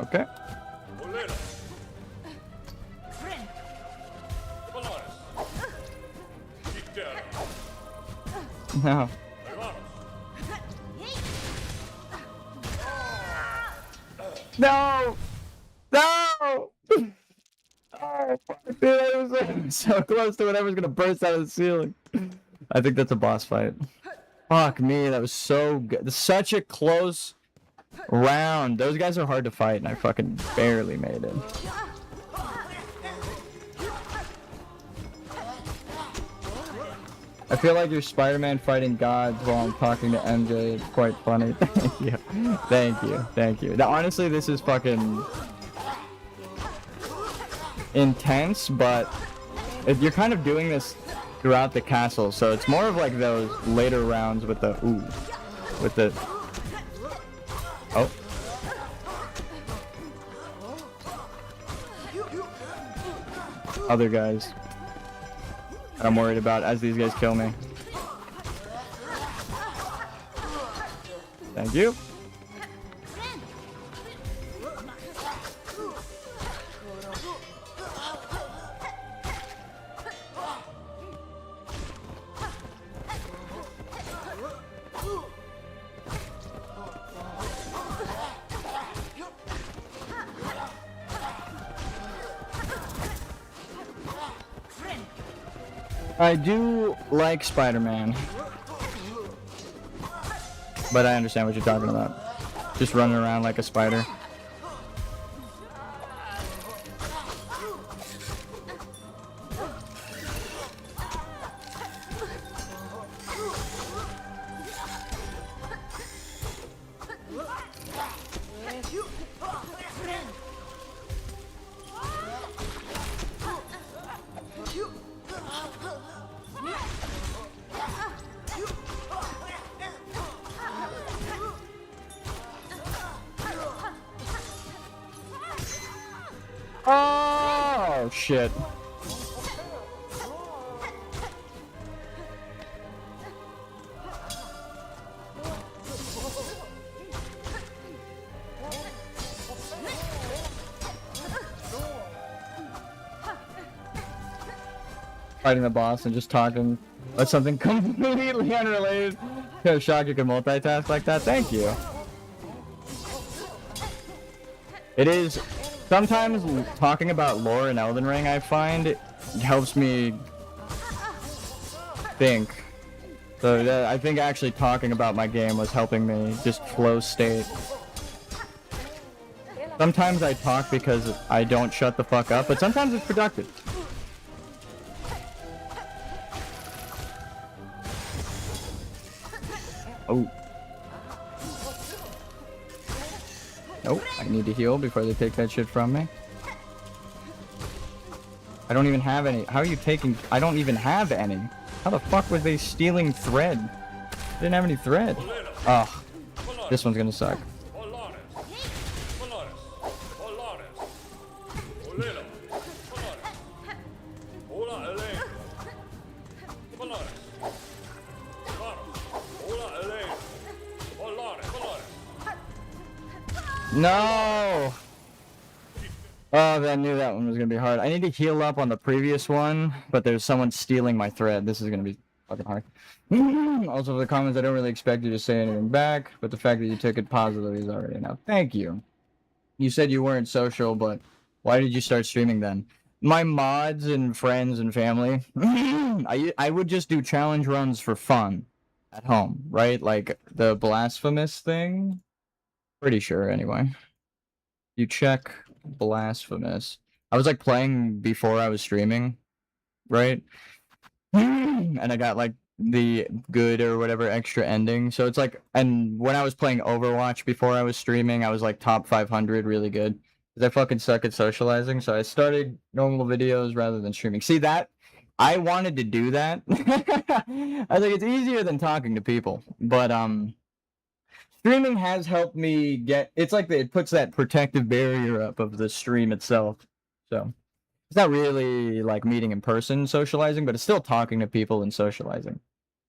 Okay. No. No! No! Oh, fuck, dude, I was so close to whatever's gonna burst out of the ceiling. I think that's a boss fight. Fuck me, that was so good. Such a close round. Those guys are hard to fight, and I fucking barely made it. I feel like you're Spider-Man fighting gods while I'm talking to MJ. It's quite funny. Thank you. Thank you. Thank you. Now, honestly, this is fucking intense, but you're kind of doing this throughout the castle, so it's more of like those later rounds with the... Ooh. With the... Oh. Other guys that I'm worried about as these guys kill me. Thank you. I do like Spider-Man, but I understand what you're talking about. Just running around like a spider. Oh, shit. Fighting the boss and just talking about something completely unrelated. Kind of shocked you can multitask like that. Thank you. It is... Sometimes talking about lore in Elden Ring, I find, it helps me think. So I think actually talking about my game was helping me just flow state. Sometimes I talk because I don't shut the fuck up, but sometimes it's productive. Oh. Nope, I need to heal before they take that shit from me. I don't even have any. How are you taking... I don't even have any. How the fuck was they stealing thread? I didn't have any thread. Ugh. This one's gonna suck. No! Oh, I knew that one was gonna be hard. I need to heal up on the previous one, but there's someone stealing my thread. This is gonna be fucking hard. Also, for the comments, I don't really expect you to say anything back, but the fact that you took it positively is already enough. Thank you. You said you weren't social, but why did you start streaming then? My mods and friends and family, I would just do challenge runs for fun at home, right? Like the blasphemous thing. Pretty sure, anyway. You check blasphemous. I was like playing before I was streaming, right? And I got like the good or whatever extra ending. So it's like, and when I was playing Overwatch before I was streaming, I was like top 500, really good. Because I fucking suck at socializing, so I started normal videos rather than streaming. See that? I wanted to do that. I was like, it's easier than talking to people. But, streaming has helped me get... It's like it puts that protective barrier up of the stream itself. So, it's not really like meeting in person socializing, but it's still talking to people and socializing.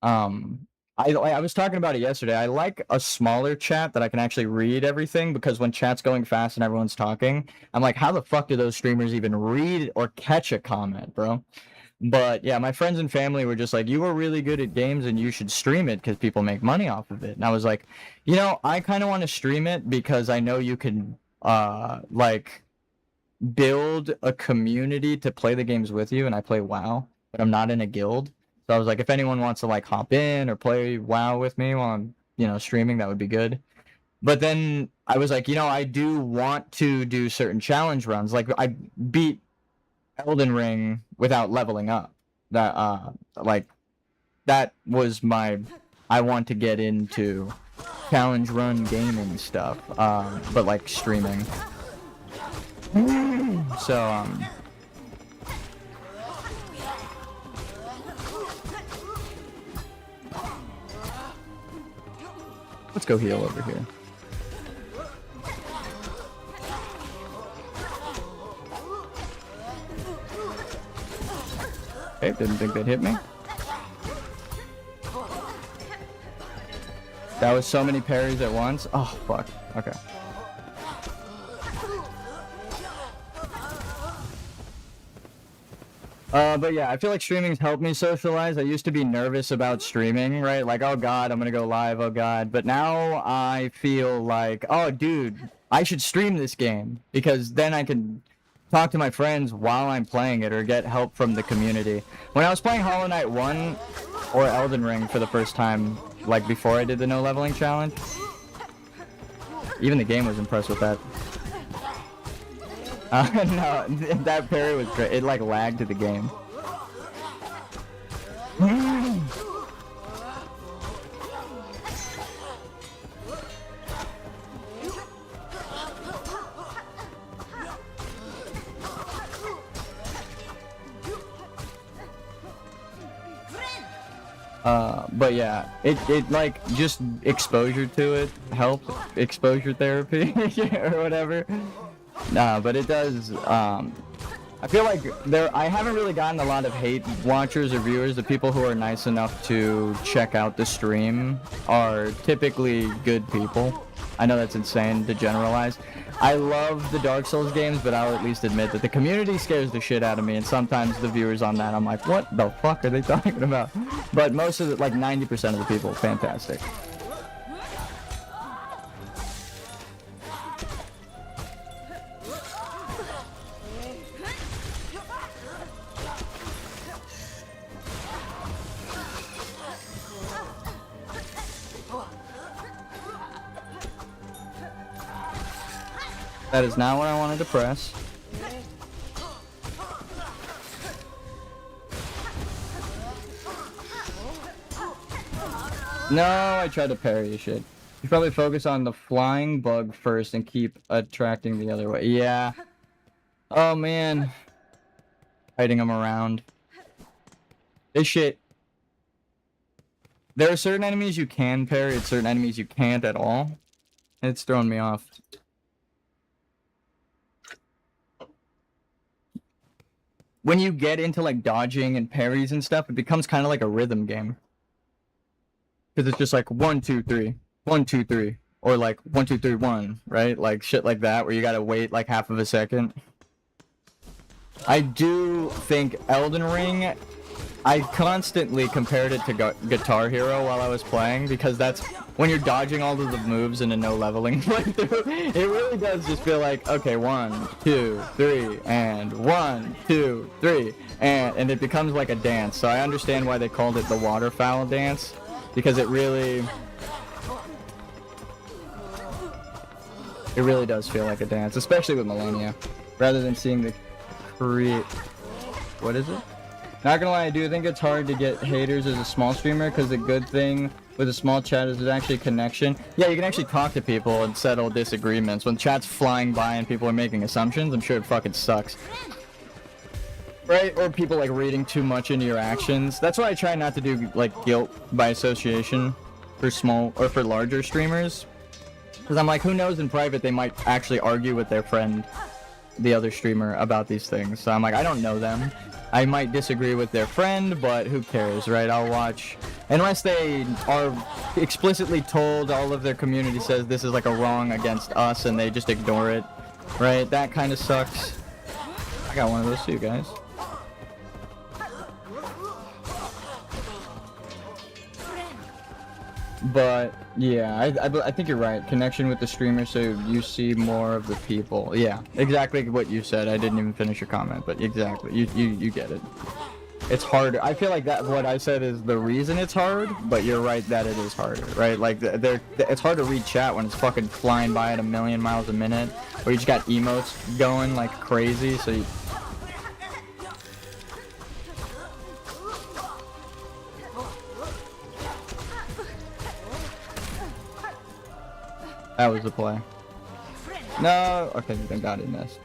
I was talking about it yesterday. I like a smaller chat that I can actually read everything, because when chat's going fast and everyone's talking, I'm like, how the fuck do those streamers even read or catch a comment, bro? But yeah, my friends and family were just like, you were really good at games and you should stream it because people make money off of it. And I was like, you know, I kind of want to stream it because I know you can, like, build a community to play the games with you. And I play WoW, but I'm not in a guild. So I was like, if anyone wants to like hop in or play WoW with me while I'm, you know, streaming, that would be good. But then I was like, you know, I do want to do certain challenge runs. Like I beat Elden Ring without leveling up. That like that was my... I want to get into challenge run gaming stuff, but like streaming. So let's go heal over here. Okay, didn't think they'd hit me. That was so many parries at once. Oh, fuck. Okay. But yeah, I feel like streaming's helped me socialize. I used to be nervous about streaming, right? Like, oh god, I'm gonna go live, oh god. But now I feel like, oh dude, I should stream this game, because then I can talk to my friends while I'm playing it or get help from the community. When I was playing Hollow Knight 1 or Elden Ring for the first time, like before I did the no leveling challenge, even the game was impressed with that. No, that parry was great. It like lagged to the game. But yeah, it like just exposure to it helped, exposure therapy or whatever. Nah, but it does, I feel like I haven't really gotten a lot of hate watchers or viewers. The people who are nice enough to check out the stream are typically good people. I know that's insane to generalize. I love the Dark Souls games, but I'll at least admit that the community scares the shit out of me, and sometimes the viewers on that, I'm like, what the fuck are they talking about? But most of the, like 90% of the people, fantastic. That is not what I wanted to press. No, I tried to parry your shit. You probably focus on the flying bug first and keep attracting the other way. Yeah. Oh, man. Hiding them around. This shit. There are certain enemies you can parry, and certain enemies you can't at all. It's throwing me off. When you get into like dodging and parries and stuff, it becomes kind of like a rhythm game. Because it's just like 1, 2, 3, 1, 2, 3, or like 1, 2, 3, 1, right? Like shit like that, where you gotta wait like half of a second. I do think Elden Ring, I constantly compared it to Guitar Hero while I was playing, because that's when you're dodging all of the moves in a no leveling playthrough. It really does just feel like, okay, 1, 2, 3, and 1, 2, 3, and it becomes like a dance. So I understand why they called it the waterfowl dance, because it really does feel like a dance, especially with Millennia, rather than seeing the what is it? Not gonna lie, I do think it's hard to get haters as a small streamer, because the good thing with a small chat is there's actually connection. Yeah, you can actually talk to people and settle disagreements. When chat's flying by and people are making assumptions, I'm sure it fucking sucks. Right? Or people like reading too much into your actions. That's why I try not to do like guilt by association for small or for larger streamers. Because I'm like, who knows, in private they might actually argue with their friend, the other streamer, about these things. So I'm like, I don't know them. I might disagree with their friend, but who cares, right? I'll watch. Unless they are explicitly told, all of their community says this is like a wrong against us, and they just ignore it, right? That kind of sucks. I got one of those too, guys. But yeah, I think you're right. Connection with the streamer, so you see more of the people. Yeah, exactly what you said. I didn't even finish your comment, but exactly, you get it. It's harder. I feel like that what I said is the reason it's hard, but you're right that it is harder, right? Like it's hard to read chat when it's fucking flying by at 1,000,000 miles a minute, or you just got emotes going like crazy, so you. That was the play. No! Okay, thank God it missed.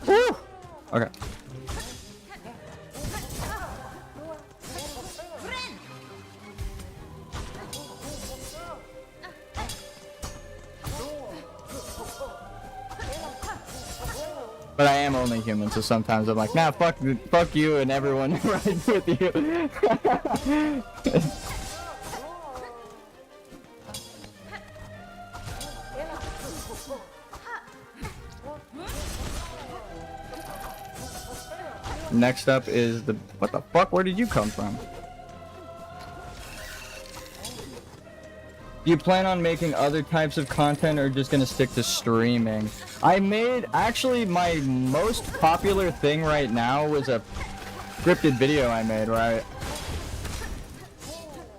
Woo! Okay. But I am only human, so sometimes I'm like, nah, fuck you and everyone rides with you. Next up is the... What the fuck? Where did you come from? Do you plan on making other types of content, or just gonna stick to streaming? I made... Actually, my most popular thing right now was a scripted video I made where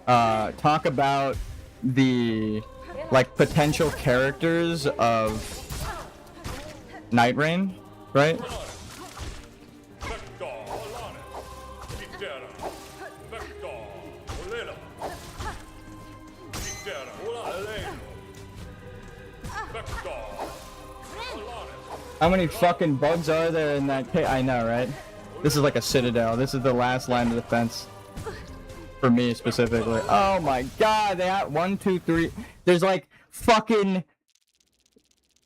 I talk about the like potential characters of Night Rain, right? How many fucking bugs are there in that cave? I know, right? This is like a citadel. This is the last line of defense. For me, specifically. Oh my god, they have 1, 2, 3. There's like fucking...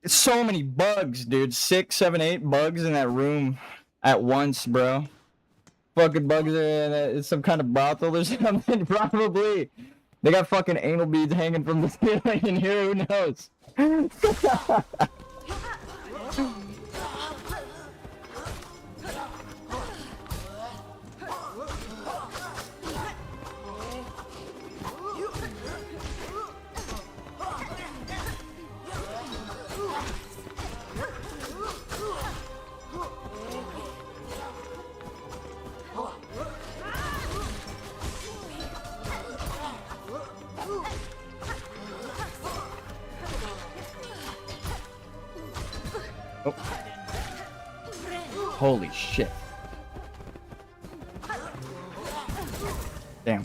so many bugs, dude. 6, 7, 8 bugs in that room at once, bro. Fucking bugs are in some kind of brothel or something, probably. They got fucking anal beads hanging from the ceiling in here, who knows? Holy shit. Damn.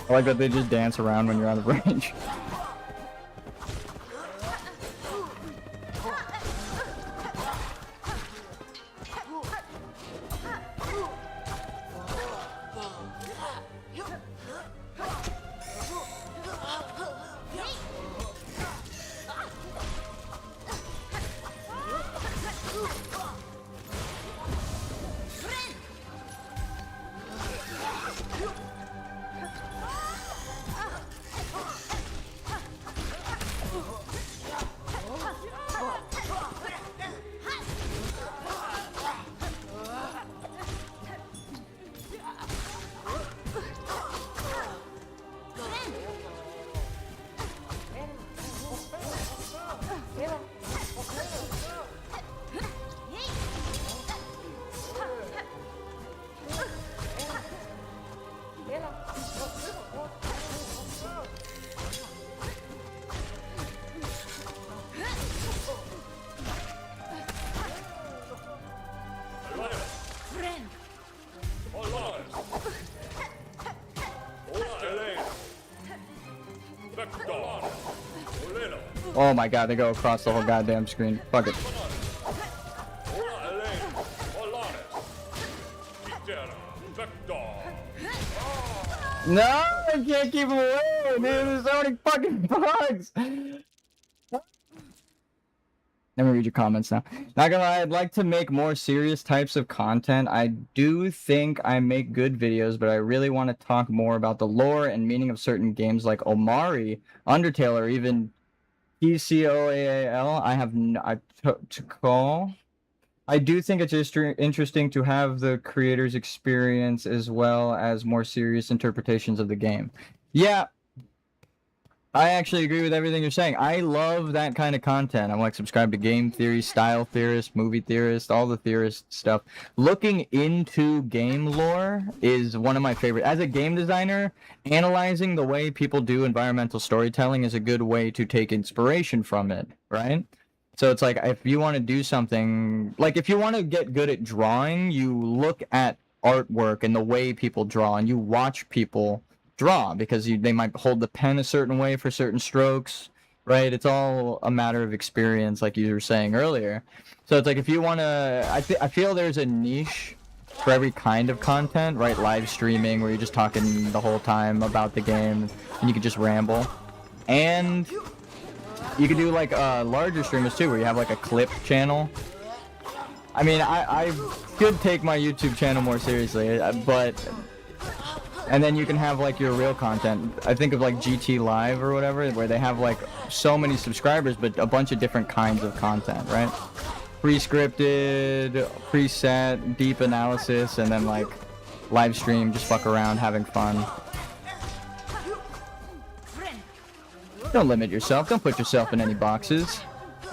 I like that they just dance around when you're out of range. Oh my god, they go across the whole goddamn screen. Fuck it. No, I can't keep him away, dude. There's so many fucking bugs. Let me read your comments now. Not gonna lie, I'd like to make more serious types of content. I do think I make good videos, but I really want to talk more about the lore and meaning of certain games like Omari, Undertale, or even PCOAAL. I do think it's just interesting to have the creator's experience as well as more serious interpretations of the game. Yeah, I actually agree with everything you're saying. I love that kind of content. I'm like subscribed to game theory, style theorist, movie theorist, all the theorist stuff. Looking into game lore is one of my favorite. As a game designer, analyzing the way people do environmental storytelling is a good way to take inspiration from it, right? So it's like, if you want to do something, like if you want to get good at drawing, you look at artwork and the way people draw, and you watch people draw, because they might hold the pen a certain way for certain strokes, right? It's all a matter of experience, like you were saying earlier. So it's like, if you want to, I feel there's a niche for every kind of content, right? Live streaming, where you're just talking the whole time about the game, and you can just ramble. And you could do like larger streamers too, where you have like a clip channel. I mean, I could take my YouTube channel more seriously, but... And then you can have like your real content. I think of like GT Live or whatever, where they have like so many subscribers, but a bunch of different kinds of content, right? Pre-scripted, preset, deep analysis, and then like live stream, just fuck around, having fun. Don't limit yourself. Don't put yourself in any boxes.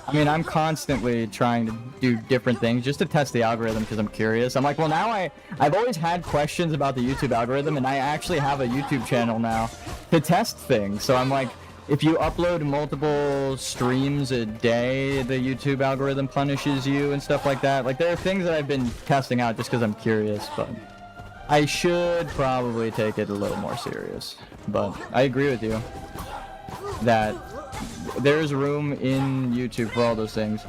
I mean, I'm constantly trying to do different things just to test the algorithm, because I'm curious. I'm like, well, now I've always had questions about the YouTube algorithm, and I actually have a YouTube channel now to test things. So I'm like, if you upload multiple streams a day, the YouTube algorithm punishes you and stuff like that. Like, there are things that I've been testing out just because I'm curious, but I should probably take it a little more serious. But I agree with you that there's room in YouTube for all those things.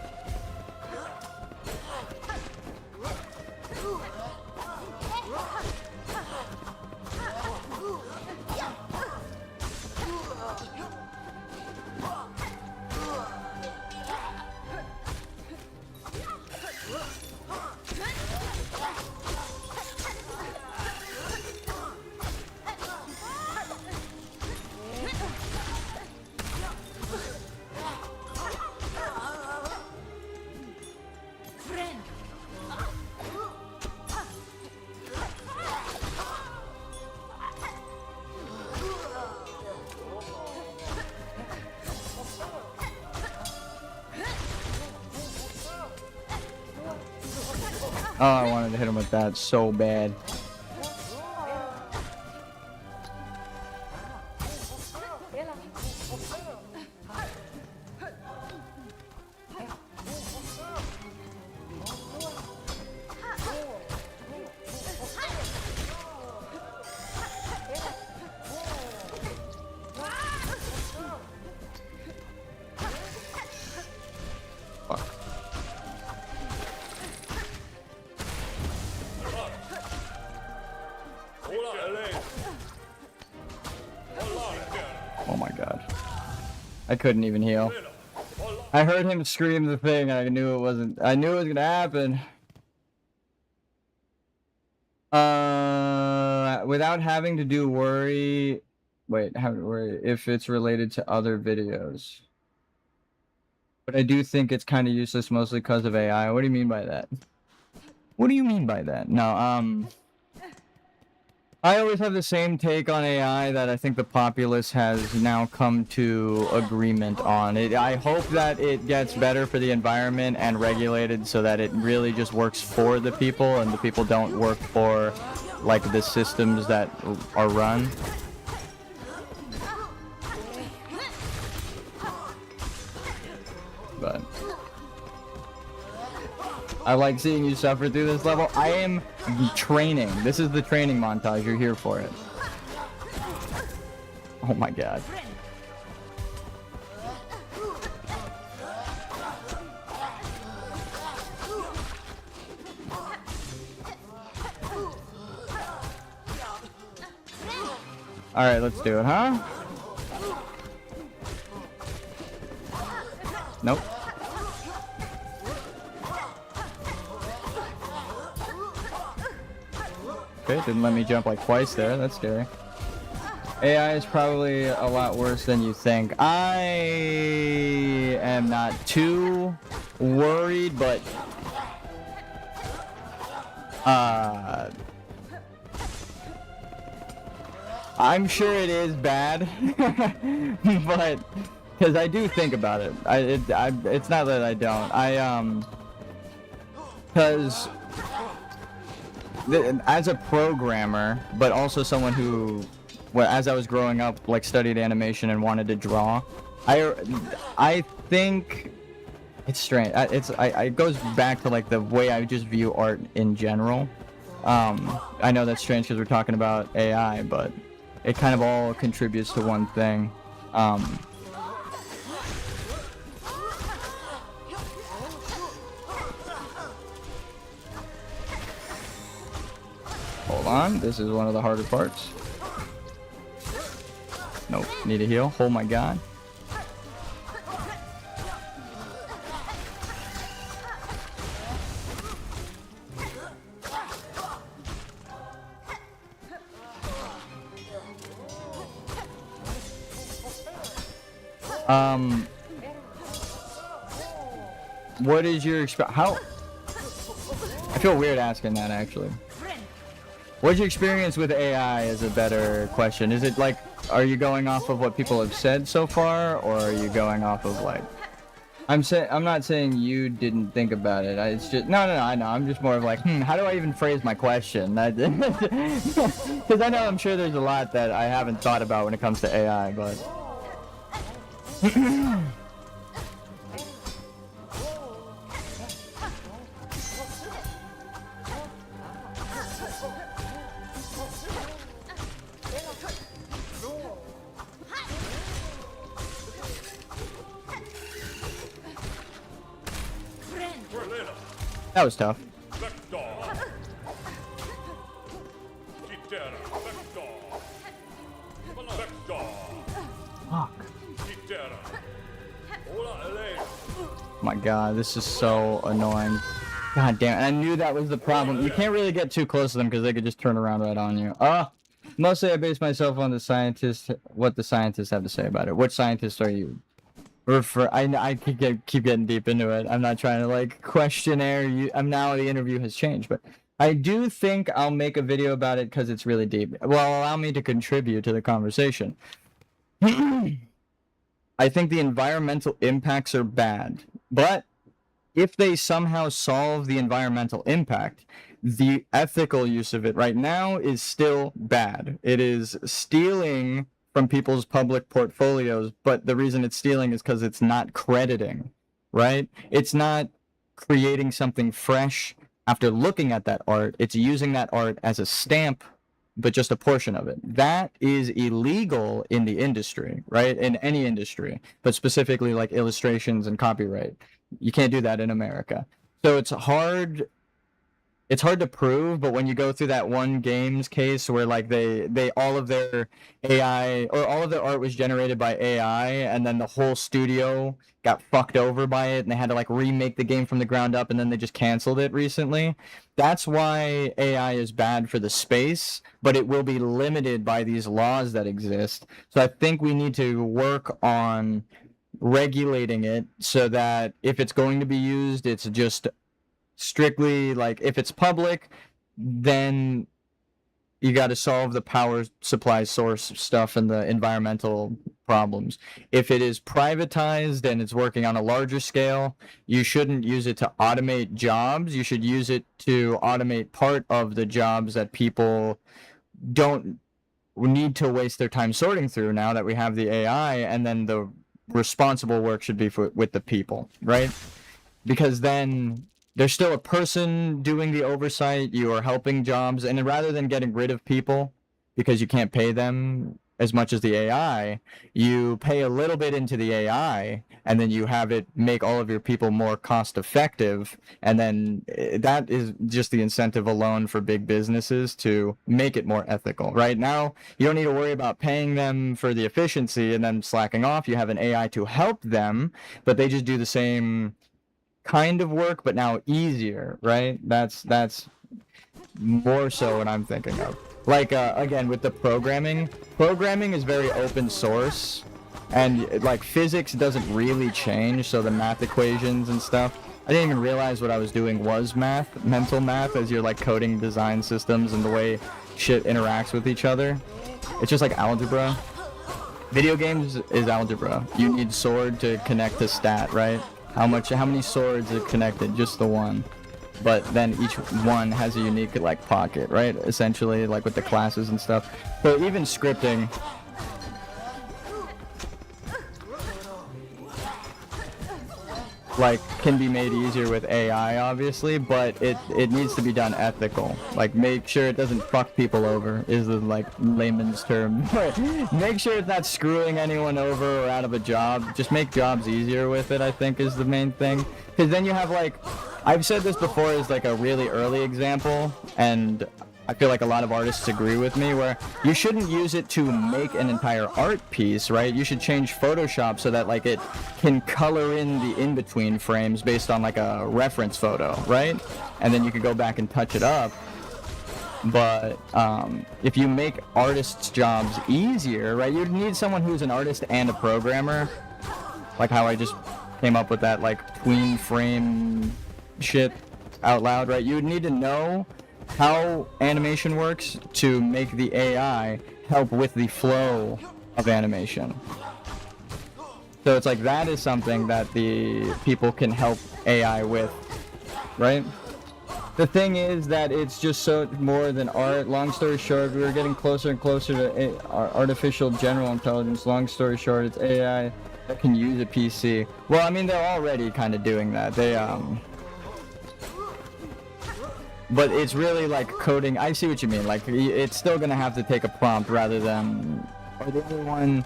Oh, I wanted to hit him with that so bad. Oh my god. I couldn't even heal. I heard him scream the thing and I knew it was gonna happen. Without having to do worry... Wait, have to worry if it's related to other videos. But I do think it's kind of useless mostly because of AI. What do you mean by that? What do you mean by that? No, I always have the same take on AI that I think the populace has now come to agreement on. I hope that it gets better for the environment and regulated so that it really just works for the people and the people don't work for, like, the systems that are run. But I like seeing you suffer through this level. I am training. This is the training montage. You're here for it. Oh my god. Alright, let's do it, huh? Nope. Okay, didn't let me jump like twice there. That's scary. AI is probably a lot worse than you think. I am not too worried, but I'm sure it is bad, but because I do think about it. It's not that I don't. Because as a programmer, but also someone who, well, as I was growing up, like studied animation and wanted to draw, I think it's strange. It goes back to like the way I just view art in general. I know that's strange because we're talking about AI, but it kind of all contributes to one thing. Hold on, this is one of the harder parts. Nope, need a heal. Oh my god. What is your how? I feel weird asking that actually. What's your experience with AI is a better question. Is it like, are you going off of what people have said so far, or are you going off of like, I'm not saying you didn't think about it. It's just, no, I know. I'm just more of like, how do I even phrase my question? Because I know I'm sure there's a lot that I haven't thought about when it comes to AI, but. That was tough. Fuck. My god, this is so annoying. God damn it. I knew that was the problem. You can't really get too close to them because they could just turn around right on you. Mostly I base myself on the scientists, what the scientists have to say about it. Which scientists are you? I keep getting deep into it. I'm not trying to like questionnaire you. Now the interview has changed, but I do think I'll make a video about it because it's really deep. Well, allow me to contribute to the conversation. I think the environmental impacts are bad, but if they somehow solve the environmental impact, the ethical use of it right now is still bad. It is stealing from people's public portfolios, but the reason it's stealing is because it's not crediting, right? It's not creating something fresh after looking at that art. It's using that art as a stamp, but just a portion of it. That is illegal in the industry, right? In any industry, but specifically like illustrations and copyright. You can't do that in America. So it's hard to prove, but when you go through that one games case where like they all of their AI or all of their art was generated by AI, and then the whole studio got fucked over by it and they had to like remake the game from the ground up, and then they just canceled it recently. That's why AI is bad for the space, but it will be limited by these laws that exist. So I think we need to work on regulating it so that if it's going to be used, it's just strictly like, if it's public, then you got to solve the power supply source stuff and the environmental problems. If it is privatized and it's working on a larger scale, you shouldn't use it to automate jobs. You should use it to automate part of the jobs that people don't need to waste their time sorting through now that we have the AI, and then the responsible work should be with the people, right? Because then there's still a person doing the oversight. You are helping jobs, and rather than getting rid of people because you can't pay them as much as the AI, you pay a little bit into the AI, and then you have it make all of your people more cost effective, and then that is just the incentive alone for big businesses to make it more ethical. Right now, you don't need to worry about paying them for the efficiency and then slacking off. You have an AI to help them, but they just do the same kind of work, but now easier, right? That's more so what I'm thinking of. Like, again, with the programming is very open source, and like physics doesn't really change, so the math equations and stuff, I didn't even realize what I was doing was math, mental math, as you're like coding design systems and the way shit interacts with each other. It's just like algebra. Video games is algebra. You need sword to connect to stat, right? How many swords are connected? Just the one. But then each one has a unique like pocket, right? Essentially, like with the classes and stuff. So even scripting, like, can be made easier with AI, obviously, but it needs to be done ethical. Like, make sure it doesn't fuck people over, is the like layman's term. Make sure it's not screwing anyone over or out of a job. Just make jobs easier with it, I think, is the main thing. Because then you have like, I've said this before as like a really early example, and I feel like a lot of artists agree with me, where you shouldn't use it to make an entire art piece, right? You should change Photoshop so that like it can color in the in-between frames based on like a reference photo, right? And then you could go back and touch it up. But if you make artists' jobs easier, right, you'd need someone who's an artist and a programmer, like how I just came up with that like tween frame shit out loud, right? You would need to know how animation works to make the AI help with the flow of animation. So it's like that is something that the people can help AI with, right? The thing is that it's just so more than art. Long story short, we were getting closer and closer to artificial general intelligence. Long story short, it's AI that can use a PC. Well, I mean, they're already kind of doing that. But it's really like coding. I see what you mean. Like, it's still gonna have to take a prompt rather than, or the other one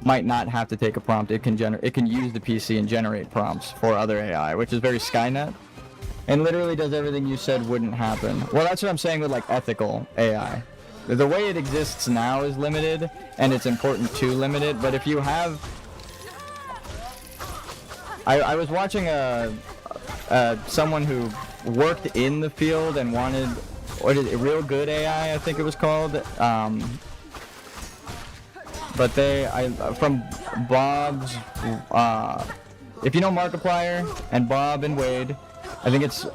might not have to take a prompt. It can use the PC and generate prompts for other AI, which is very Skynet, and literally does everything you said wouldn't happen. Well, that's what I'm saying with like ethical AI. The way it exists now is limited, and it's important to limit it. But if you have, I was watching someone who worked in the field and wanted, what is it, Real Good AI, I think it was called. But from Bob's, if you know Markiplier and Bob and Wade, I think it's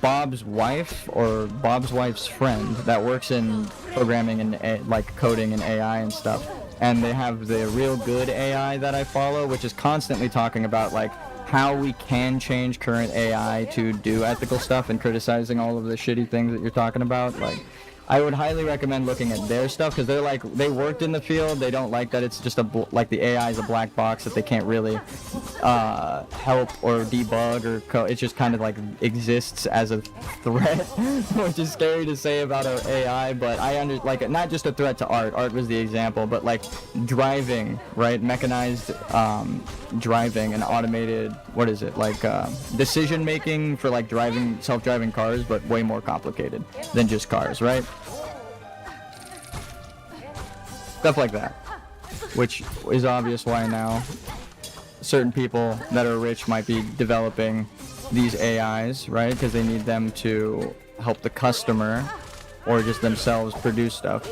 Bob's wife or Bob's wife's friend that works in programming and like coding and AI and stuff. And they have the Real Good AI that I follow, which is constantly talking about like how we can change current AI to do ethical stuff and criticizing all of the shitty things that you're talking about, like, I would highly recommend looking at their stuff, because they're like, they worked in the field. They don't like that it's just like the AI is a black box that they can't really help or debug or it just kind of like exists as a threat, which is scary to say about our AI. But like, not just a threat to art. Art was the example, but like driving, right? Mechanized driving and automated, what is it, like decision making for like driving, self-driving cars, but way more complicated than just cars, right? Stuff like that, which is obvious why now certain people that are rich might be developing these AIs, right? Because they need them to help the customer or just themselves produce stuff.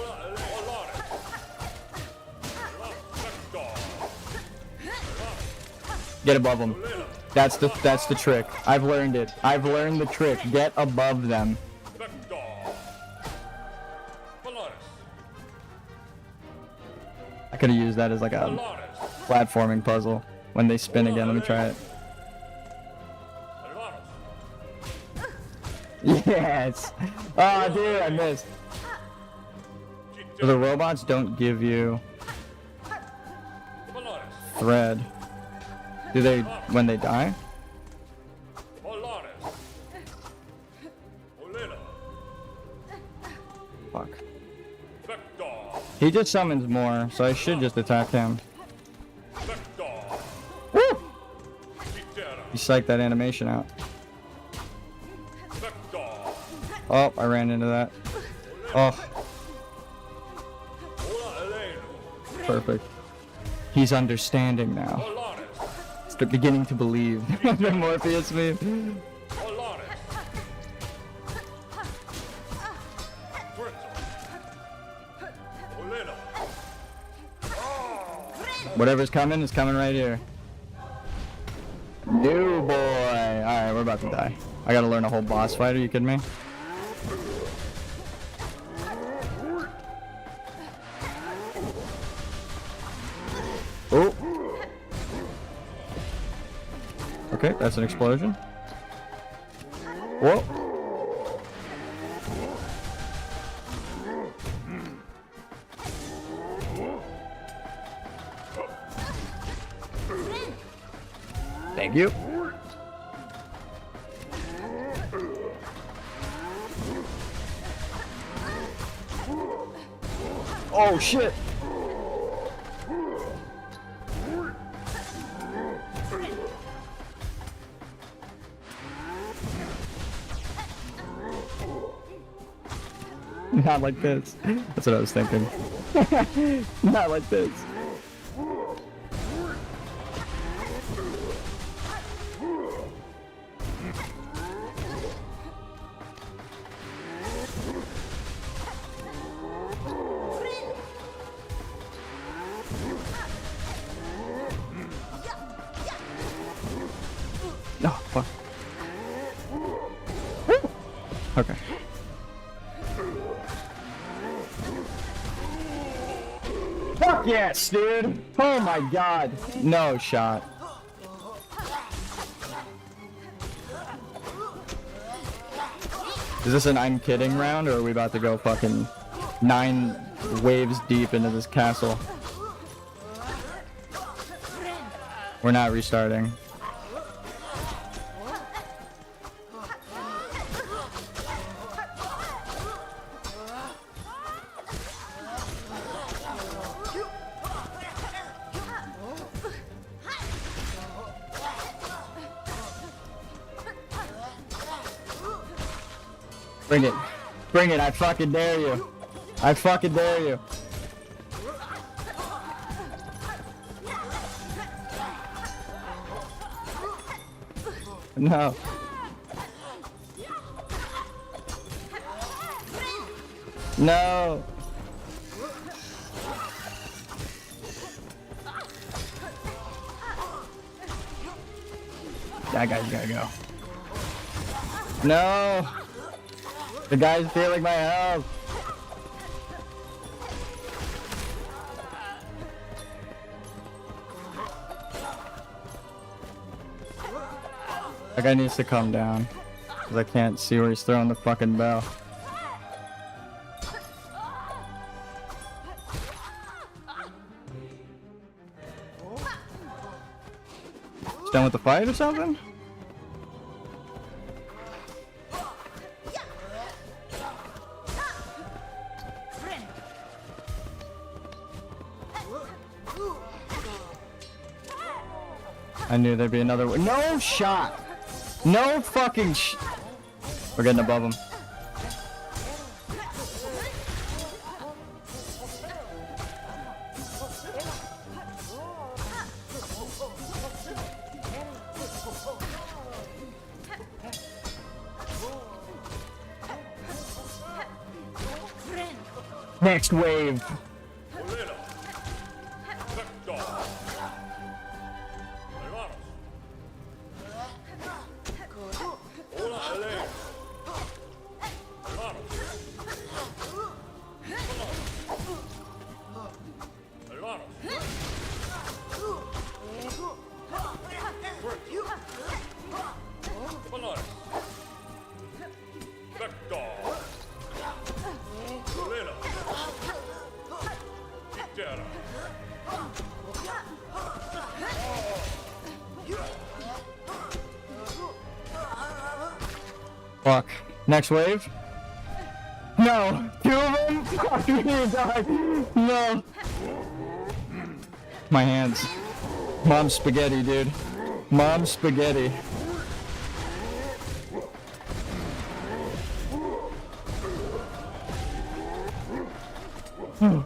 Get above them. That's the trick. I've learned it. I've learned the trick. Get above them. I could have used that as like a platforming puzzle. When they spin again, let me try it. Yes! Oh, dude, I missed. So the robots don't give you thread. Do they when they die? Fuck. He just summons more, so I should just attack him. Woo! You psyched that animation out. Oh, I ran into that. Oh. Perfect. He's understanding now. It's beginning to believe. The Morpheus meme. Whatever's coming is coming right here. New boy. Alright, we're about to die. I gotta learn a whole boss fight. Are you kidding me? Oh. Okay, that's an explosion. Whoa. Thank you. Oh shit. Not like this. That's what I was thinking. Not like this. No, fuck. Okay. Fuck yes, dude! Oh my god! No shot. Is this an I'm kidding round, or are we about to go fucking 9 waves deep into this castle? We're not restarting. Bring it. Bring it. I fucking dare you. I fucking dare you. No. No. That guy's gotta go. No. The guy's stealing my health. That guy needs to come down. Because I can't see where he's throwing the fucking bell. He's done with the fight or something? I knew there'd be another one. No shot! No fucking We're getting above him. Next wave. Fuck. Next wave. No. 2 of them? Fuck me, dog. No. My hands. Mom's spaghetti, dude. Mom's spaghetti. No.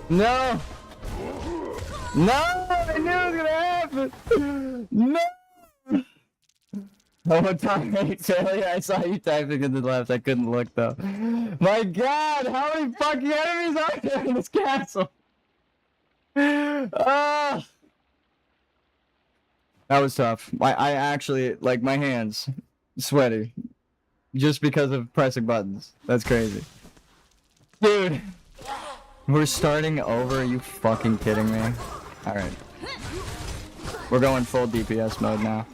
No. No, I knew it was gonna happen. No. One more time, earlier I saw you typing in the left. I couldn't look though. My God, how many fucking enemies are there in this castle? Ah. That was tough. I actually, like, my hands sweaty just because of pressing buttons. That's crazy. Dude, we're starting over. Are you fucking kidding me? Alright. We're going full DPS mode now.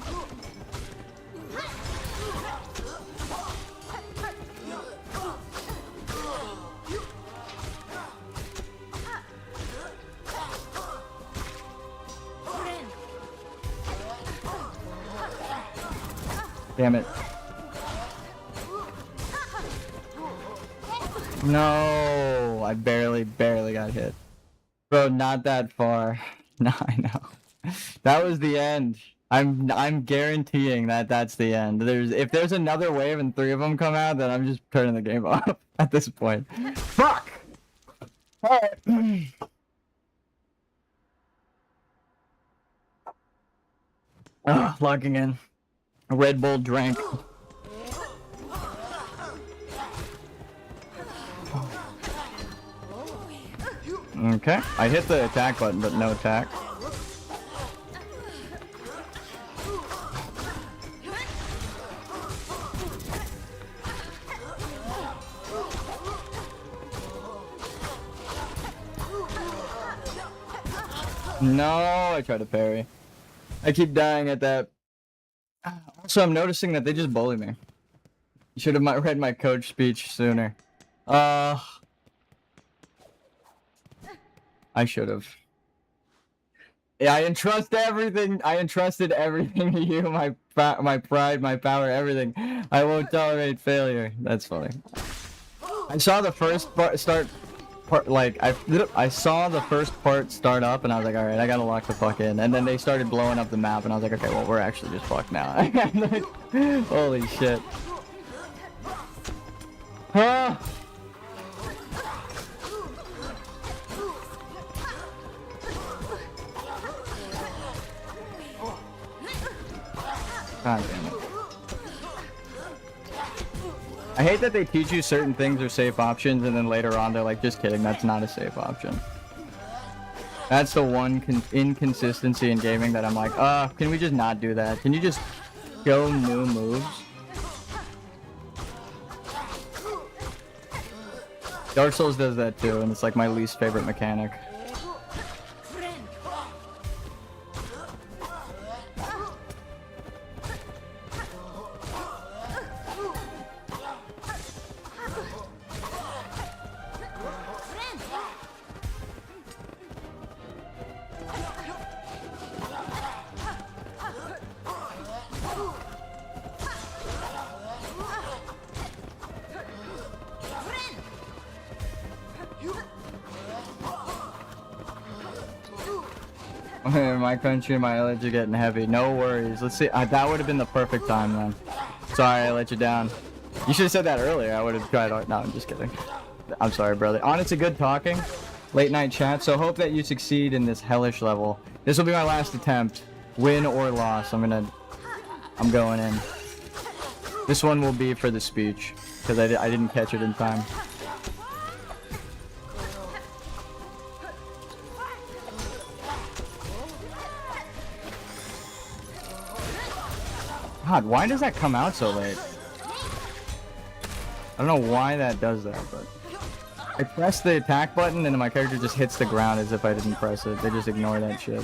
Damn it. No, I barely got hit. Bro, not that far. No, I know. That was the end. I'm guaranteeing that that's the end. If there's another wave and 3 of them come out, then I'm just turning the game off at this point. Fuck! Alright. Logging in. A Red Bull drank. Okay, I hit the attack button, but no attack. No, I tried to parry. I keep dying at that. Also, I'm noticing that they just bully me. You should have read my coach speech sooner. I should have. Yeah, I entrust everything. I entrusted everything to you. My pride, my power, everything. I won't tolerate failure. That's funny. I saw the first part I saw the first part start up, and I was like, all right, I gotta lock the fuck in. And then they started blowing up the map, and I was like, okay, well, we're actually just fucked now. Holy shit. Ah. God damn it. I hate that they teach you certain things are safe options and then later on they're like, just kidding, that's not a safe option. That's the one inconsistency in gaming that I'm like, can we just not do that? Can you just show new moves? Dark Souls does that too, and it's like my least favorite mechanic. My country, my village are getting heavy. No worries. Let's see. That would have been the perfect time then. Sorry, I let you down. You should have said that earlier. I would have tried. No, I'm just kidding. I'm sorry, brother. Honestly, good talking. Late night chat. So hope that you succeed in this hellish level. This will be my last attempt. Win or loss. I'm going in. This one will be for the speech because I didn't catch it in time. God, why does that come out so late? I don't know why that does that, but... I press the attack button and my character just hits the ground as if I didn't press it. They just ignore that shit.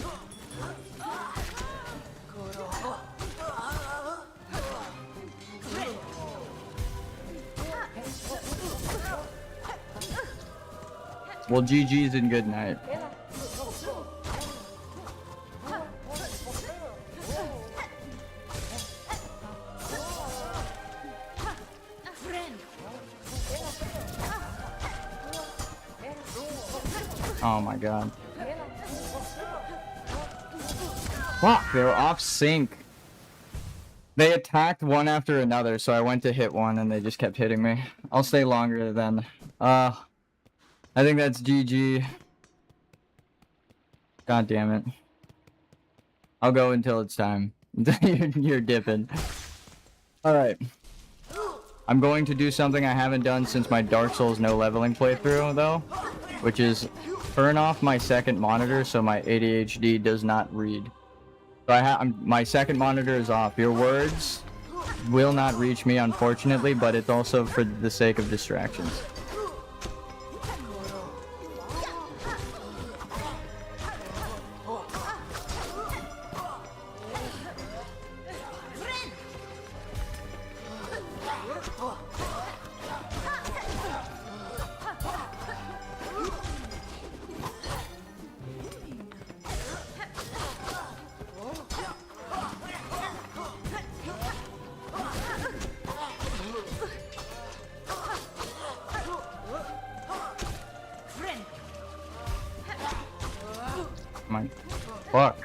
Well, GG's and good night. Oh my god. Fuck, they were off sync. They attacked one after another, so I went to hit one and they just kept hitting me. I'll stay longer then. I think that's GG. God damn it. I'll go until it's time. You're dipping. Alright. I'm going to do something I haven't done since my Dark Souls no leveling playthrough, though, which is turn off my second monitor so my ADHD does not read. So my second monitor is off. Your words will not reach me, unfortunately, but it's also for the sake of distractions. My fuck.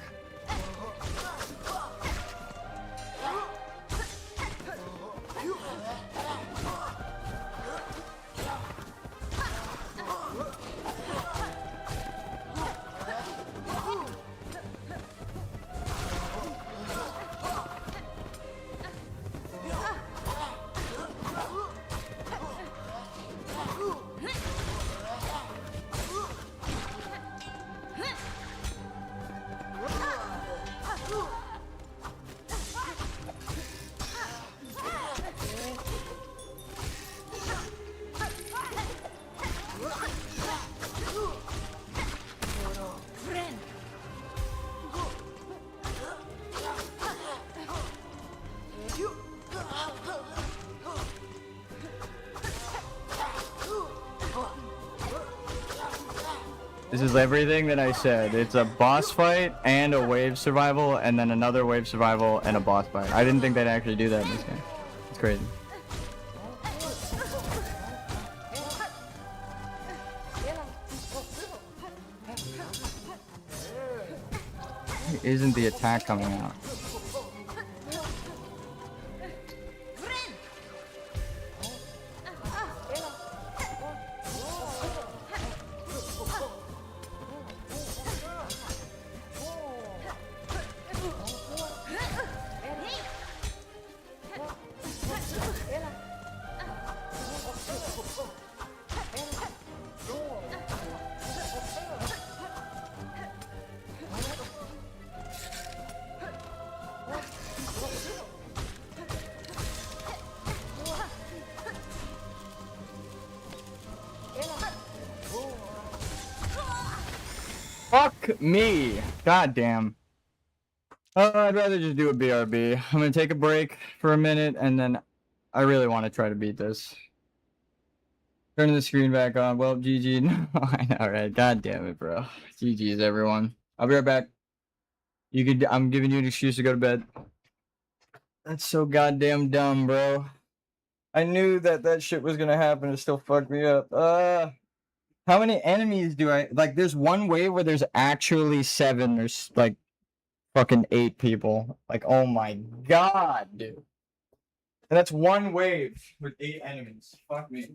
This is everything that I said. It's a boss fight and a wave survival and then another wave survival and a boss fight. I didn't think they'd actually do that in this game. It's crazy. Why isn't the attack coming out? Fuck me. God damn. I'd rather just do a BRB. I'm gonna take a break for a minute, and then I really want to try to beat this. Turning the screen back on. Well, GG. No, I know, right? God damn it, bro. GG's, everyone. I'll be right back. I'm giving you an excuse to go to bed. That's so goddamn dumb, bro. I knew that shit was gonna happen. It still fucked me up. How many enemies do I like? There's one wave where there's actually 7. There's like fucking 8 people. Like, oh my god, dude. And that's one wave with 8 enemies. Fuck me.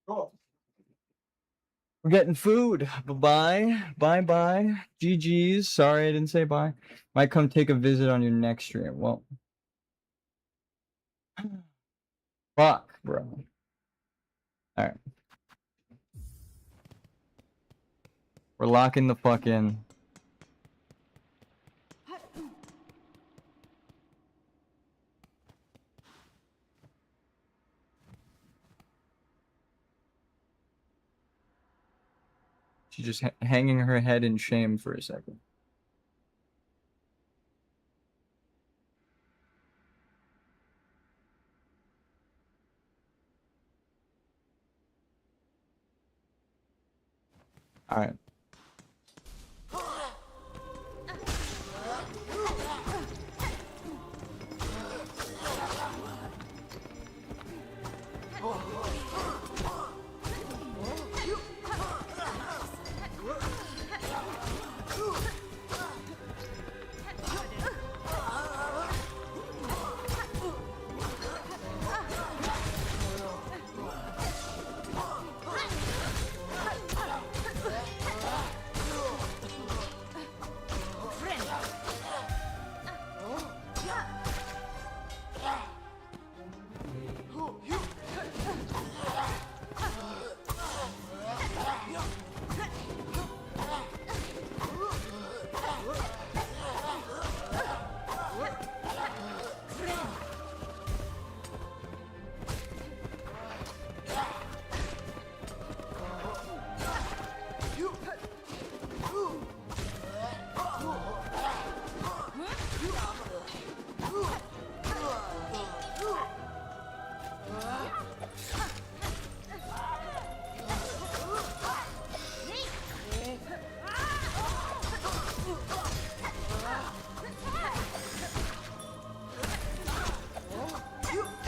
Cool. We're getting food. Bye-bye. Bye-bye. GG's. Sorry I didn't say bye. Might come take a visit on your next stream. Well. Fuck, bro. Alright. We're locking the fuck in. She's just hanging her head in shame for a second. All right.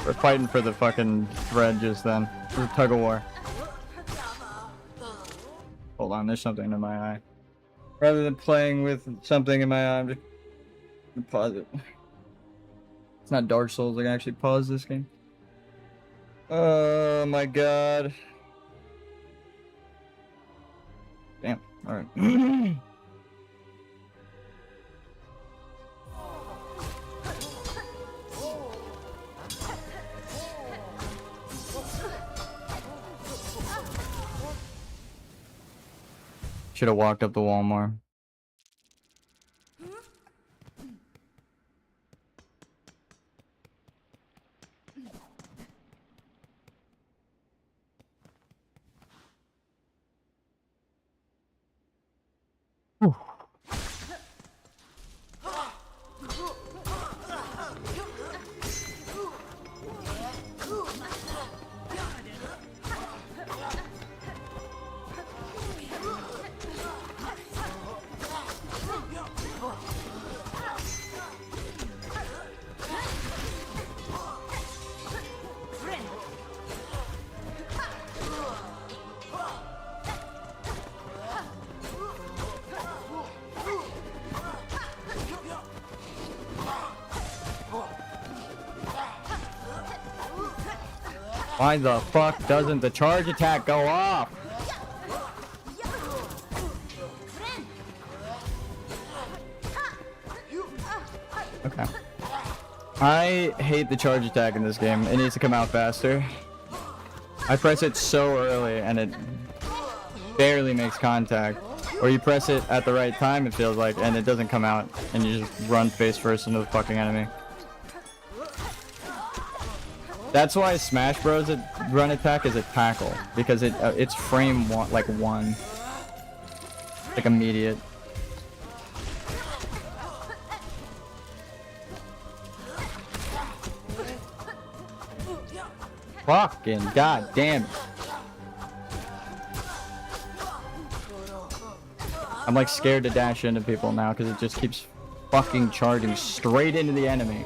We're fighting for the fucking thread just then. It's a tug of war. Hold on, there's something in my eye. Rather than playing with something in my eye, I'm just gonna pause it. It's not Dark Souls, I can actually pause this game. Oh my god. Damn, alright. Should have walked up the wall more. Whew. Why the fuck doesn't the charge attack go off? Okay. I hate the charge attack in this game. It needs to come out faster. I press it so early and it barely makes contact. Or you press it at the right time, it feels like, and it doesn't come out, and you just run face first into the fucking enemy. That's why Smash Bros. Run attack is a tackle, because it's frame one, like immediate. Fucking goddamn it. I'm like scared to dash into people now because it just keeps fucking charging straight into the enemy.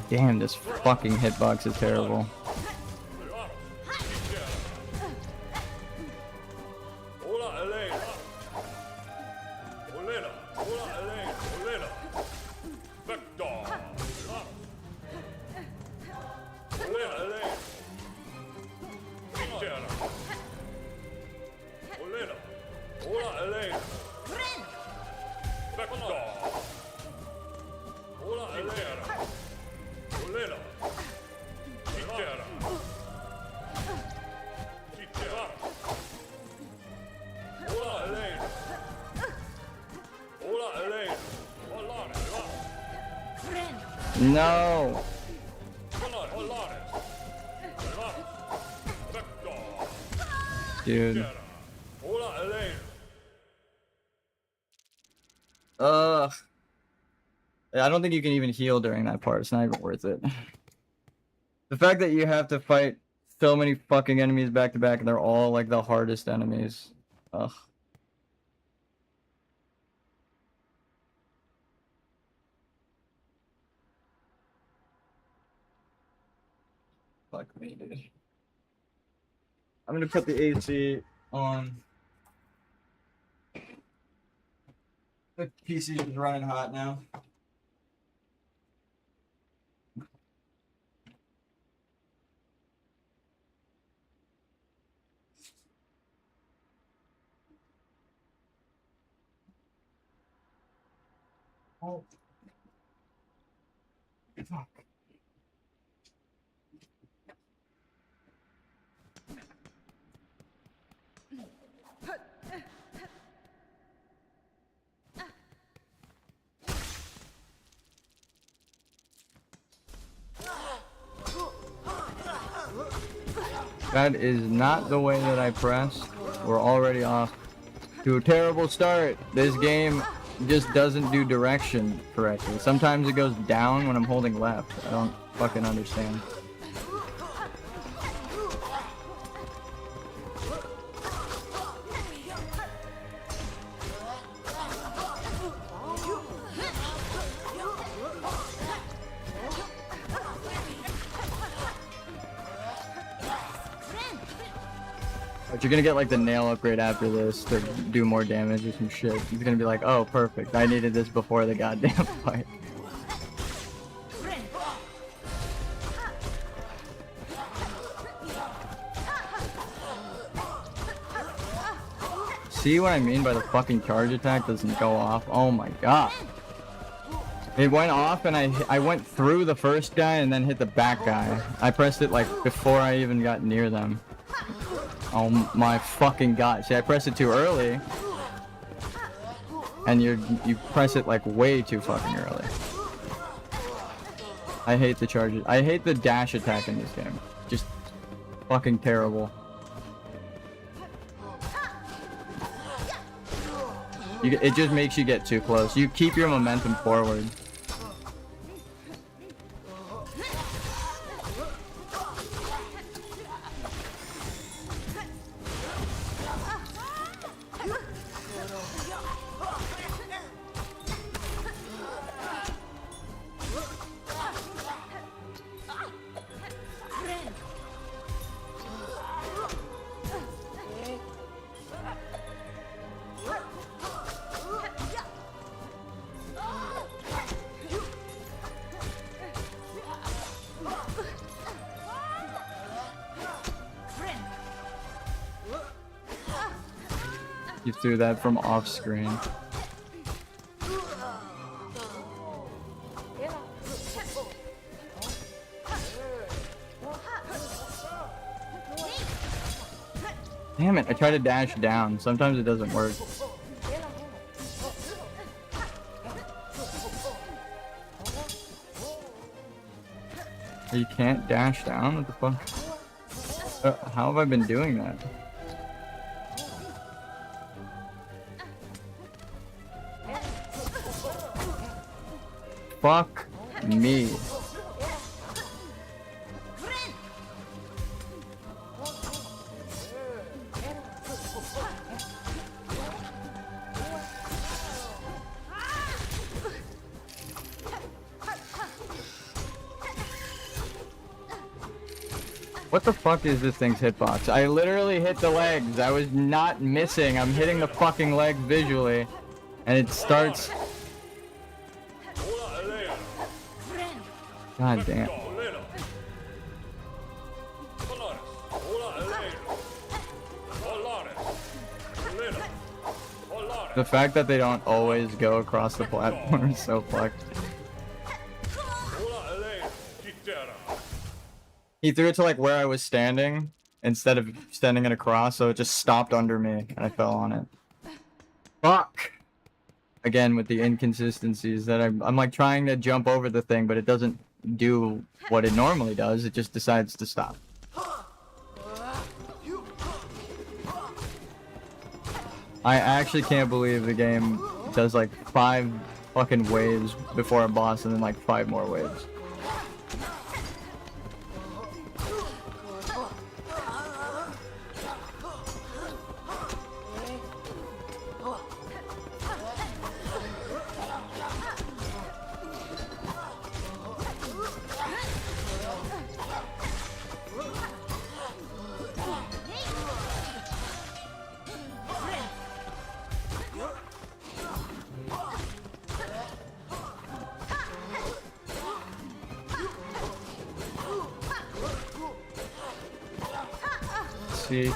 Damn, this fucking hitbox is terrible. No. Dude. Ugh. I don't think you can even heal during that part. It's not even worth it. The fact that you have to fight so many fucking enemies back to back and they're all like the hardest enemies. Ugh. Fuck me, dude. I'm gonna put the AC on. The PC is running hot now. Oh. Fuck. That is not the way that I pressed. We're already off to a terrible start. This game just doesn't do direction correctly. Sometimes it goes down when I'm holding left. I don't fucking understand. But you're gonna get like the nail upgrade after this to do more damage or some shit. He's gonna be like, oh, perfect. I needed this before the goddamn fight. See what I mean by the fucking charge attack doesn't go off? Oh my god. It went off and I went through the first guy and then hit the back guy. I pressed it like before I even got near them. Oh my fucking god. See, I pressed it too early. And you press it like way too fucking early. I hate the charges. I hate the dash attack in this game. Just fucking terrible. It just makes you get too close. You keep your momentum forward. You threw that from off screen. Damn it, I try to dash down. Sometimes it doesn't work. You can't dash down? What the fuck? How have I been doing that? Fuck me. What the fuck is this thing's hitbox? I literally hit the legs. I was not missing. I'm hitting the fucking legs visually. And it starts... God damn. The fact that they don't always go across the platform is so fucked. He threw it to like where I was standing instead of sending it across, so it just stopped under me and I fell on it. Fuck! again with the inconsistencies that I'm like trying to jump over the thing, but it doesn't do what it normally does. It just decides to stop. I actually can't believe the game does like 5 fucking waves before a boss and then like 5 more waves. See.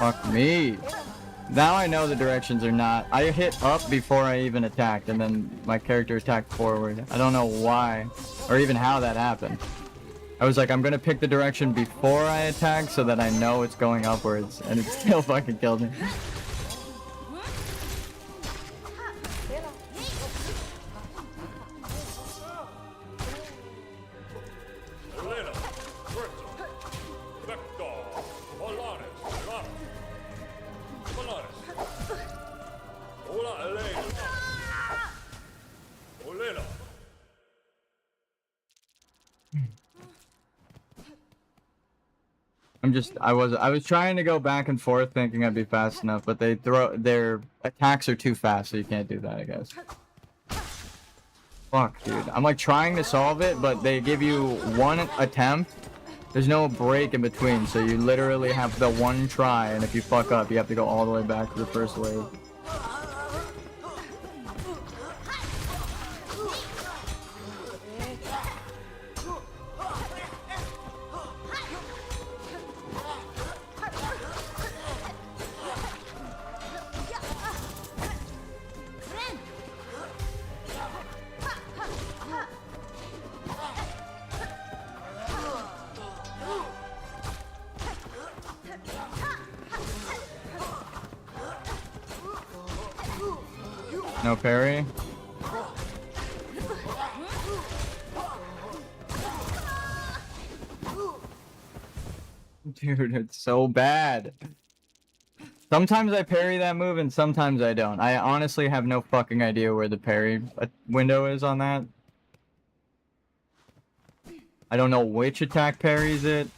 Fuck me. Now I know the directions are not. I hit up before I even attacked, and then my character attacked forward. I don't know why, or even how that happened. I was like, I'm gonna pick the direction before I attack so that I know it's going upwards, and it still fucking killed me. I was trying to go back and forth thinking I'd be fast enough, but their attacks are too fast, so you can't do that, I guess. Fuck, dude. I'm like trying to solve it, but they give you one attempt. There's no break in between, so you literally have the one try, and if you fuck up, you have to go all the way back to the first wave. No parry? Dude, it's so bad. Sometimes I parry that move and sometimes I don't. I honestly have no fucking idea where the parry window is on that. I don't know which attack parries it.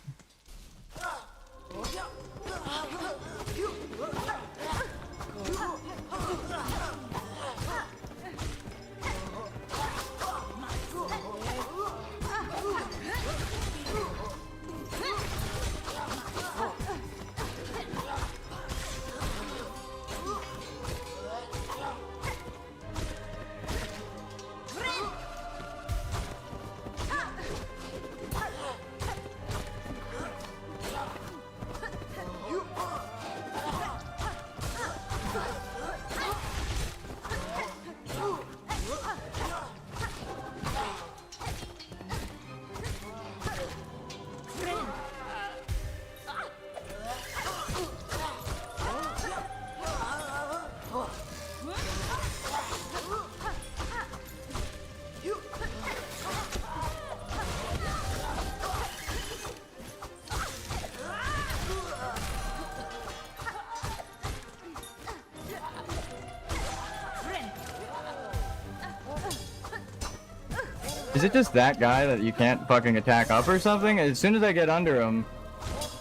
Is it just that guy that you can't fucking attack up or something? As soon as I get under him,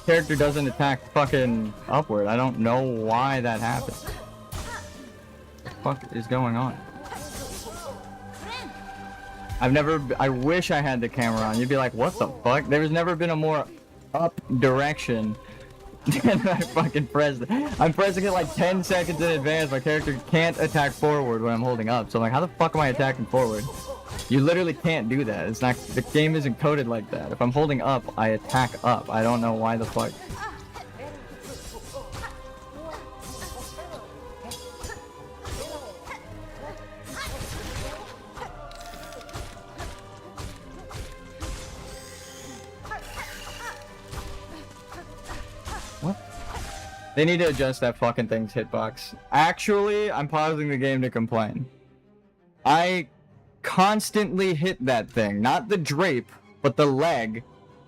character doesn't attack fucking upward. I don't know why that happened. What the fuck is going on? I wish I had the camera on. You'd be like, what the fuck? There's never been a more up direction And I fucking pressed it. I'm pressing it like 10 seconds in advance. My character can't attack forward when I'm holding up. So I'm like, how the fuck am I attacking forward? You literally can't do that. It's not, the game isn't coded like that. If I'm holding up, I attack up. I don't know why the fuck. What? They need to adjust that fucking thing's hitbox. Actually, I'm pausing the game to complain. I constantly hit that thing. Not the drape, but the leg.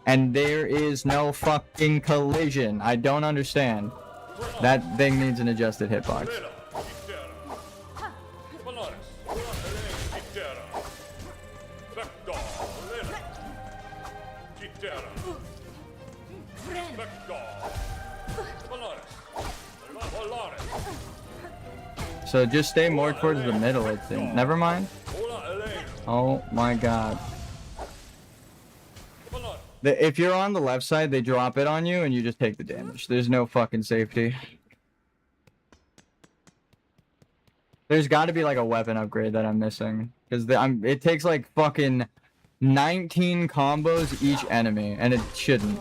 And there is no fucking collision. I don't understand. That thing needs an adjusted hitbox. So just stay more towards the middle, it seems. Never mind. Oh my god. If you're on the left side, they drop it on you and you just take the damage. There's no fucking safety. There's got to be like a weapon upgrade that I'm missing. Because it takes like fucking 19 combos each enemy, and it shouldn't.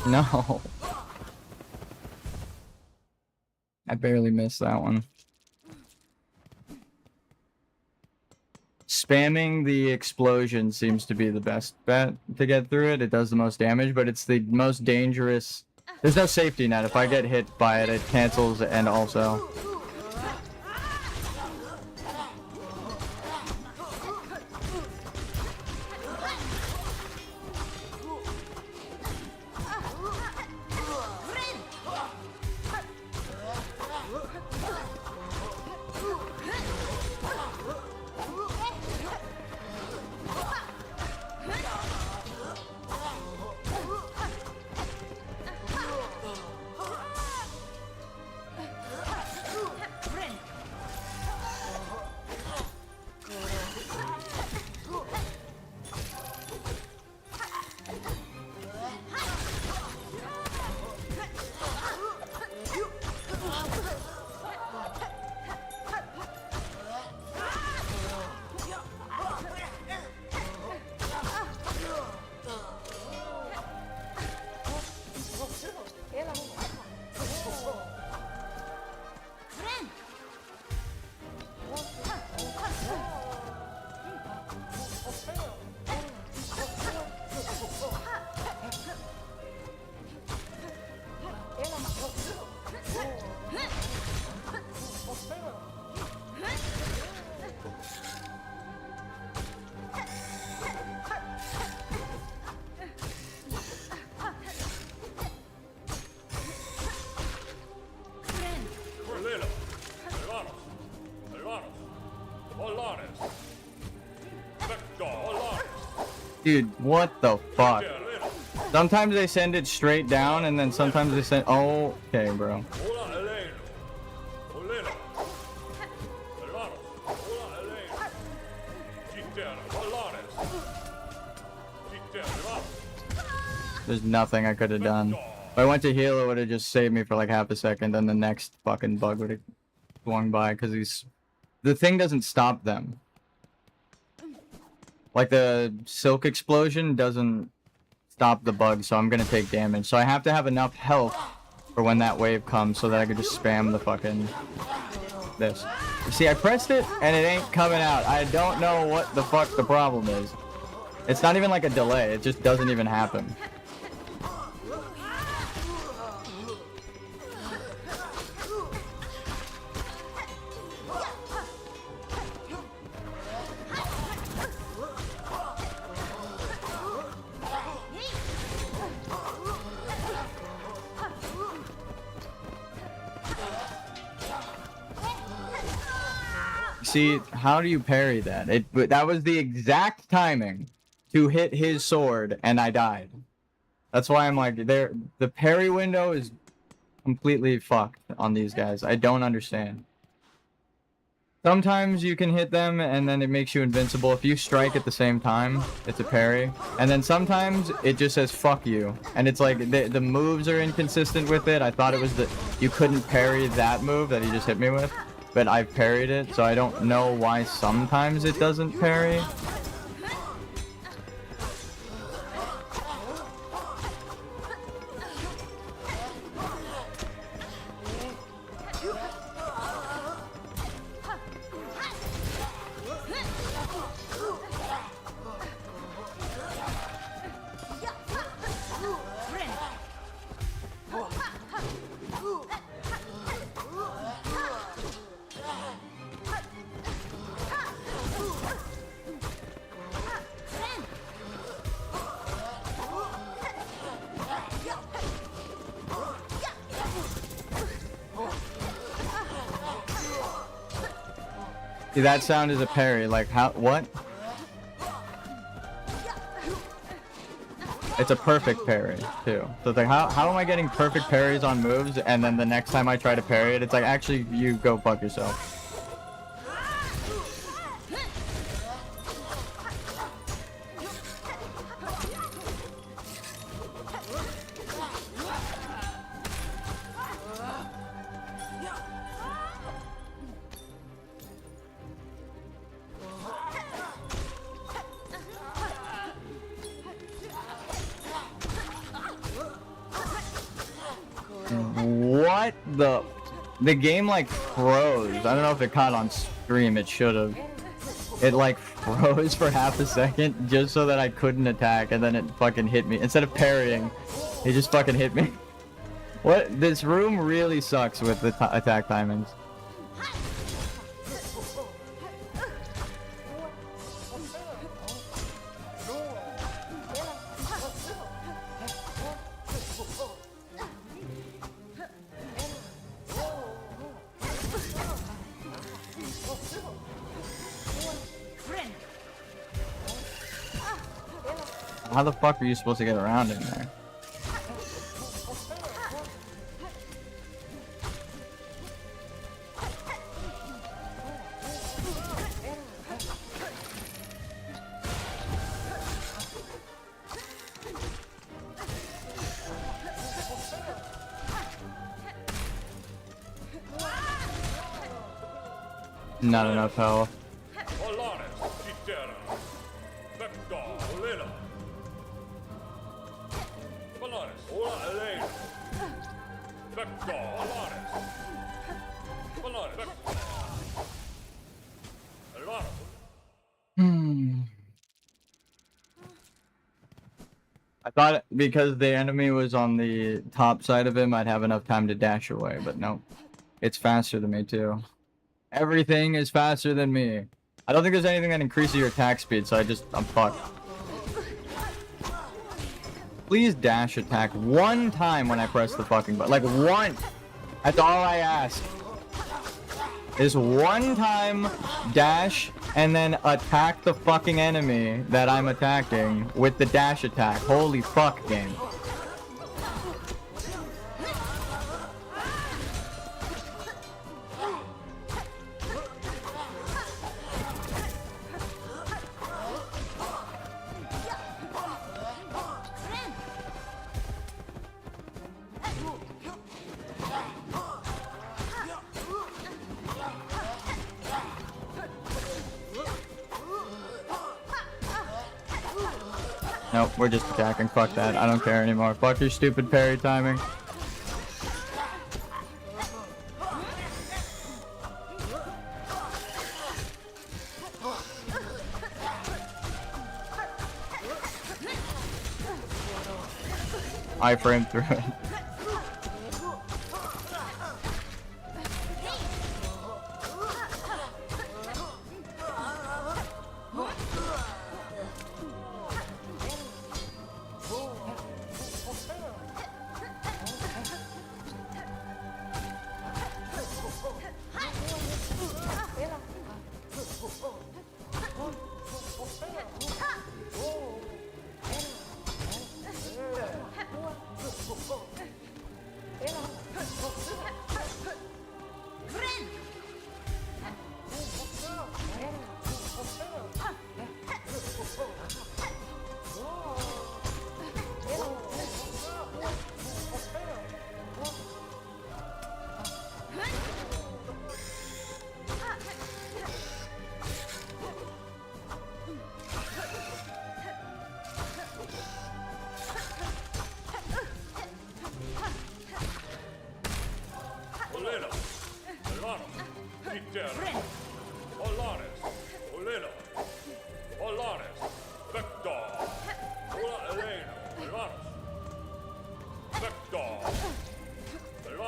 No. I barely missed that one. Spamming the explosion seems to be the best bet to get through it. It does the most damage, but it's the most dangerous. There's no safety net. If I get hit by it, it cancels and also. Dude, what the fuck? Sometimes they send it straight down, and then sometimes they send. Oh, okay, bro. There's nothing I could have done. If I went to heal, it would have just saved me for like half a second, then the next fucking bug would have swung by, because the thing doesn't stop them. Like the silk explosion doesn't stop the bug, so I'm gonna take damage. So I have to have enough health for when that wave comes so that I could just spam the fucking this. You see, I pressed it and it ain't coming out. I don't know what the fuck the problem is. It's not even like a delay, it just doesn't even happen. See, how do you parry that? That was the exact timing to hit his sword, and I died. That's why I'm like, the parry window is completely fucked on these guys. I don't understand. Sometimes you can hit them, and then it makes you invincible. If you strike at the same time, it's a parry. And then sometimes it just says, fuck you. And it's like, the moves are inconsistent with it. I thought it was that you couldn't parry that move that he just hit me with. But I've parried it, so I don't know why sometimes it doesn't parry. See, that sound is a parry. Like, how? What? It's a perfect parry, too. So it's like, how am I getting perfect parries on moves, and then the next time I try to parry it, it's like, actually, you go fuck yourself. What the game like froze. I don't know if it caught on stream. It should have. It like froze for half a second just so that I couldn't attack, and then it fucking hit me. Instead of parrying, it just fucking hit me. What? This room really sucks with the attack timings. How the fuck are you supposed to get around in there? Not enough health. I thought because the enemy was on the top side of him, I'd have enough time to dash away, but no. It's faster than me, too. Everything is faster than me. I don't think there's anything that increases your attack speed, so I'm fucked. Please dash attack one time when I press the fucking button. Like, one! That's all I ask. Is one time dash and then attack the fucking enemy that I'm attacking with the dash attack. Holy fuck, game. Nope, we're just attacking. Fuck that. I don't care anymore. Fuck your stupid parry timing. I framed through it.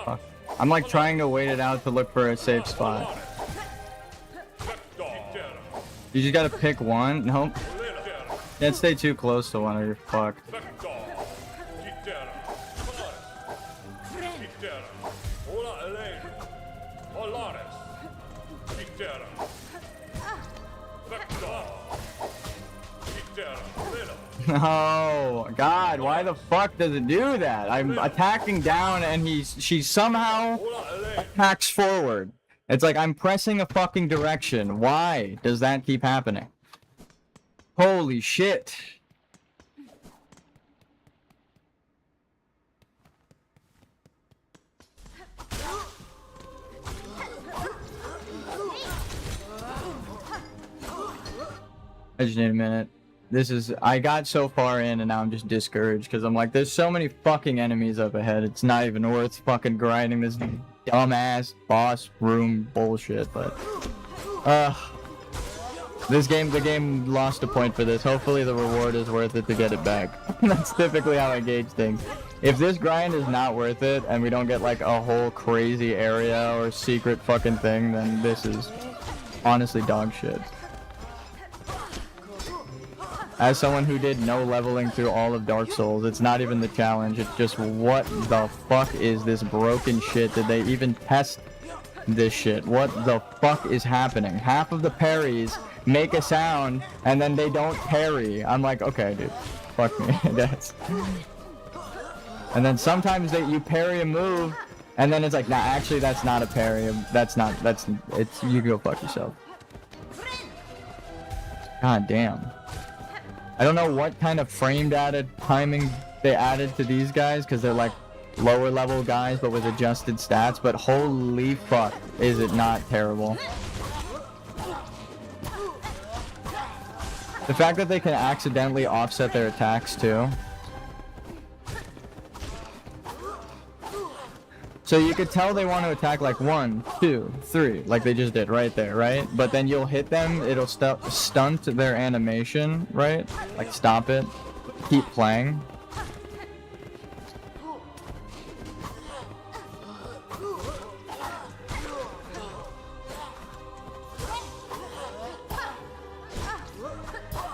Fuck. I'm like trying to wait it out to look for a safe spot. You just gotta pick one. Nope. Can't stay too close to one or you're fucked. No, God, why the fuck does it do that? I'm attacking down and she somehow attacks forward. It's like I'm pressing a fucking direction. Why does that keep happening? Holy shit. I just need a minute. I got so far in and now I'm just discouraged because I'm like, there's so many fucking enemies up ahead. It's not even worth fucking grinding this dumbass boss room bullshit, but the game lost a point for this. Hopefully the reward is worth it to get it back. That's typically how I gauge things. If this grind is not worth it and we don't get like a whole crazy area or secret fucking thing, then this is honestly dog shit. As someone who did no leveling through all of Dark Souls, it's not even the challenge, it's just what the fuck is this broken shit? Did they even test this shit? What the fuck is happening? Half of the parries make a sound and then they don't parry. I'm like, okay dude, fuck me. That's... And then sometimes you parry a move and then it's like, nah, actually that's not a parry. You go fuck yourself. God damn. I don't know what kind of frame data timing they added to these guys because they're like lower level guys but with adjusted stats, but holy fuck is it not terrible. The fact that they can accidentally offset their attacks too. So you could tell they want to attack like 1, 2, 3, like they just did right there, right? But then you'll hit them, it'll stunt their animation, right? Like stop it, keep playing.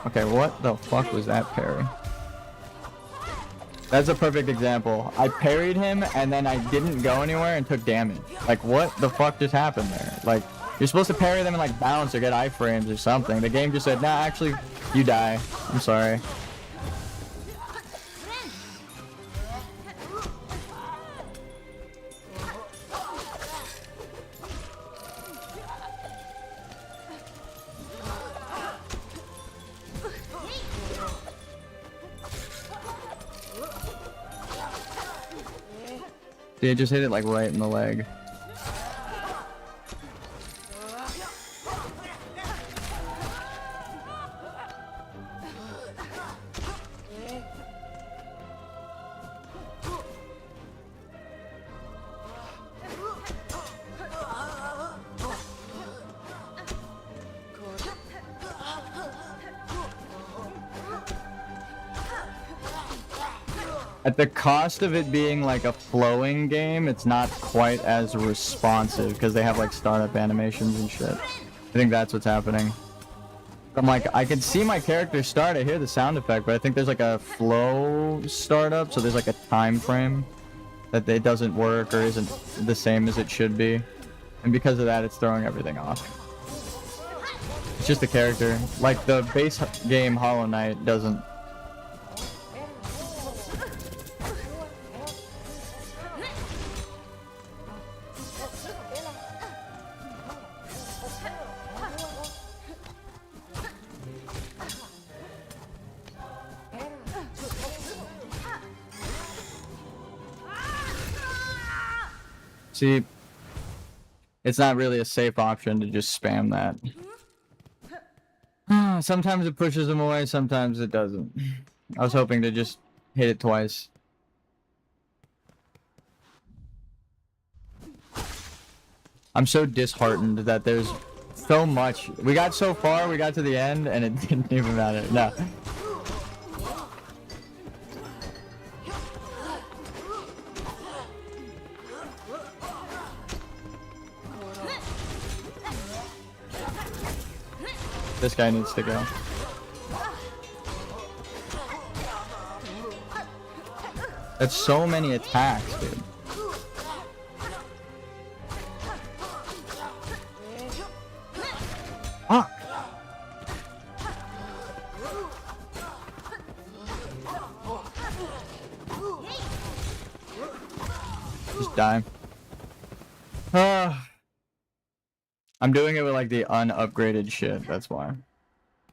Okay, what the fuck was that parry? That's a perfect example. I parried him and then I didn't go anywhere and took damage. Like what the fuck just happened there? Like you're supposed to parry them and like bounce or get iframes or something. The game just said, nah, actually you die. I'm sorry. See, I just hit it like right in the leg. At the cost of it being like a flowing game, it's not quite as responsive because they have like startup animations and shit. I think that's what's happening. I'm like, I can see my character start, I hear the sound effect, but I think there's like a flow startup, so there's like a time frame that it doesn't work or isn't the same as it should be. And because of that, it's throwing everything off. It's just the character. Like the base game Hollow Knight doesn't. See, it's not really a safe option to just spam that. Sometimes it pushes them away, sometimes it doesn't. I was hoping to just hit it twice. I'm so disheartened that there's so much. We got so far, we got to the end, and it didn't even matter. No. This guy needs to go. That's so many attacks, dude. Fuck. Just die. I'm doing it with like the unupgraded shit, that's why.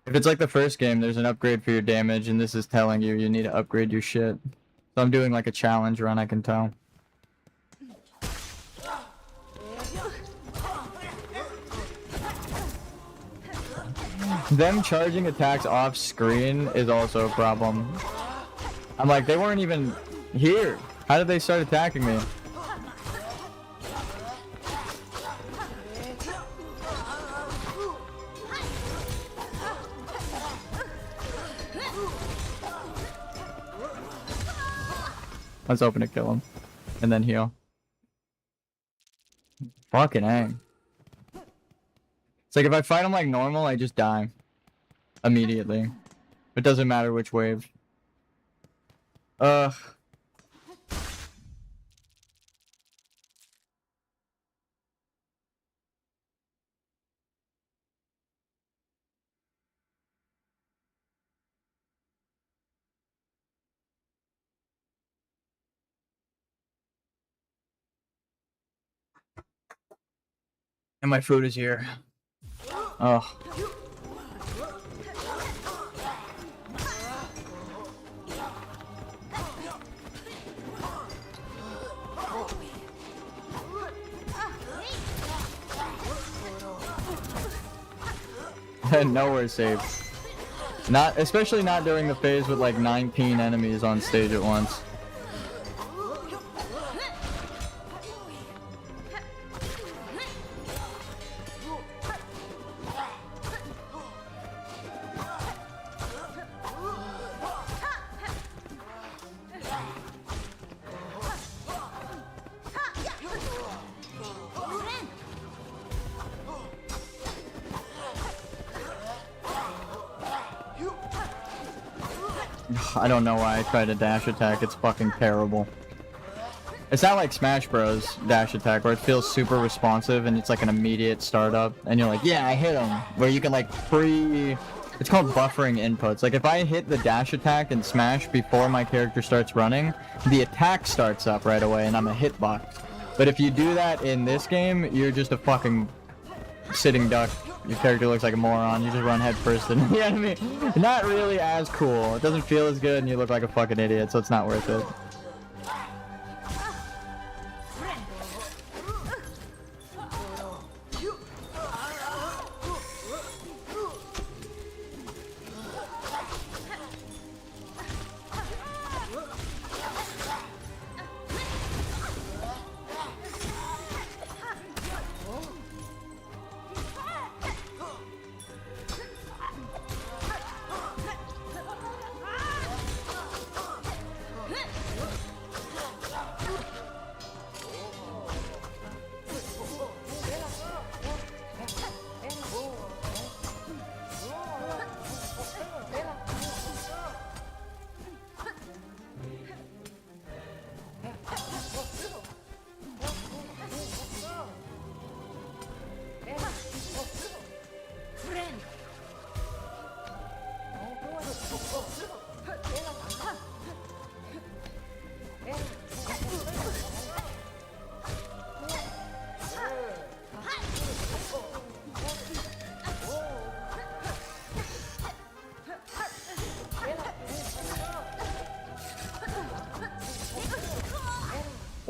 If it's like the first game, there's an upgrade for your damage, and this is telling you need to upgrade your shit. So I'm doing like a challenge run, I can tell. Them charging attacks off screen is also a problem. I'm like, they weren't even here. How did they start attacking me? Let's open to kill him. And then heal. Fucking A. It's like if I fight him like normal, I just die. Immediately. It doesn't matter which wave. Ugh. And my food is here. Oh. Nowhere safe. Not, especially not during the phase with like 19 enemies on stage at once. I don't know why I tried to dash attack, it's fucking terrible. It's not like Smash Bros. Dash attack where it feels super responsive and it's like an immediate startup and you're like, yeah, I hit him. Where you can like it's called buffering inputs. Like if I hit the dash attack in Smash before my character starts running, the attack starts up right away and I'm a hitbox. But if you do that in this game, you're just a fucking sitting duck. Your character looks like a moron. You just run head first into the enemy. Not really as cool. It doesn't feel as good and you look like a fucking idiot, so it's not worth it.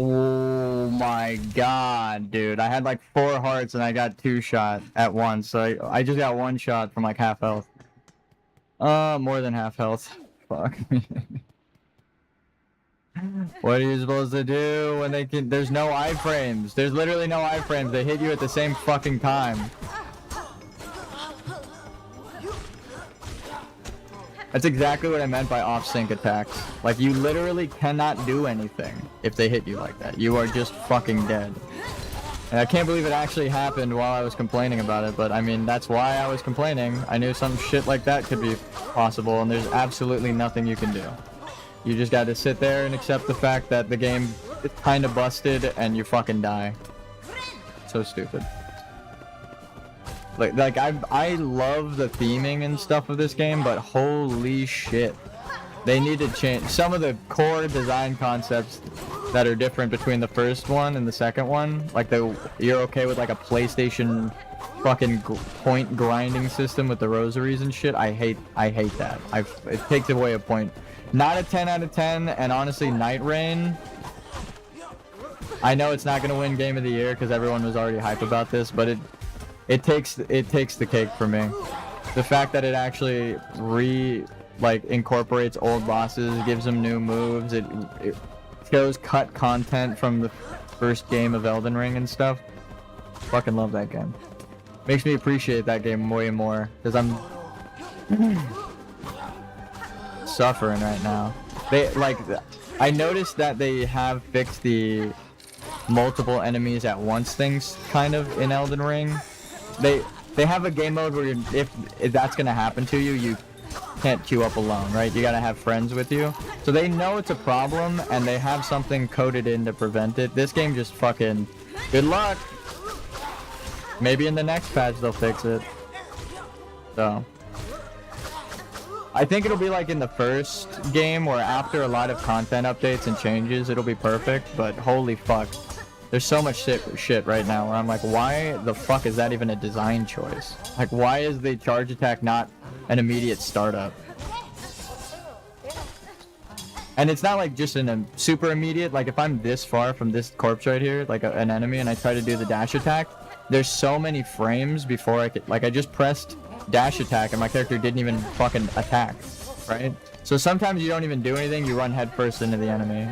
Oh my god, dude. I had like 4 hearts and I got 2 shot at once. So I just got 1 shot from like half health. More than half health. Fuck. What are you supposed to do when they can? There's no iframes. There's literally no iframes. They hit you at the same fucking time. That's exactly what I meant by off-sync attacks. Like, you literally cannot do anything if they hit you like that. You are just fucking dead. And I can't believe it actually happened while I was complaining about it, but I mean, that's why I was complaining. I knew some shit like that could be possible, and there's absolutely nothing you can do. You just gotta sit there and accept the fact that the game is kinda busted and you fucking die. So stupid. Like I love the theming and stuff of this game, but holy shit. They need to change some of the core design concepts that are different between the first one and the second one. Like you're okay with like a PlayStation fucking point grinding system with the rosaries and shit. I hate that. It takes away a point. Not a 10 out of 10, and honestly, Night Rain, I know it's not gonna win Game of the Year because everyone was already hype about this, but it takes the cake for me. The fact that it actually incorporates old bosses, gives them new moves, it shows cut content from the first game of Elden Ring and stuff. Fucking love that game. Makes me appreciate that game way more because I'm suffering right now. I noticed that they have fixed the multiple enemies at once things kind of in Elden Ring. They have a game mode where if that's gonna happen to you, you can't queue up alone, right? You gotta have friends with you. So they know it's a problem and they have something coded in to prevent it. This game just fucking good luck. Maybe in the next patch they'll fix it. So I think it'll be like in the first game where after a lot of content updates and changes it'll be perfect, but holy fuck. There's so much shit right now where I'm like, why the fuck is that even a design choice? Like, why is the charge attack not an immediate startup? And it's not like just a super immediate, like if I'm this far from this corpse right here, like an enemy, and I try to do the dash attack, there's so many frames before I could, like I just pressed dash attack and my character didn't even fucking attack, right? So sometimes you don't even do anything, you run headfirst into the enemy.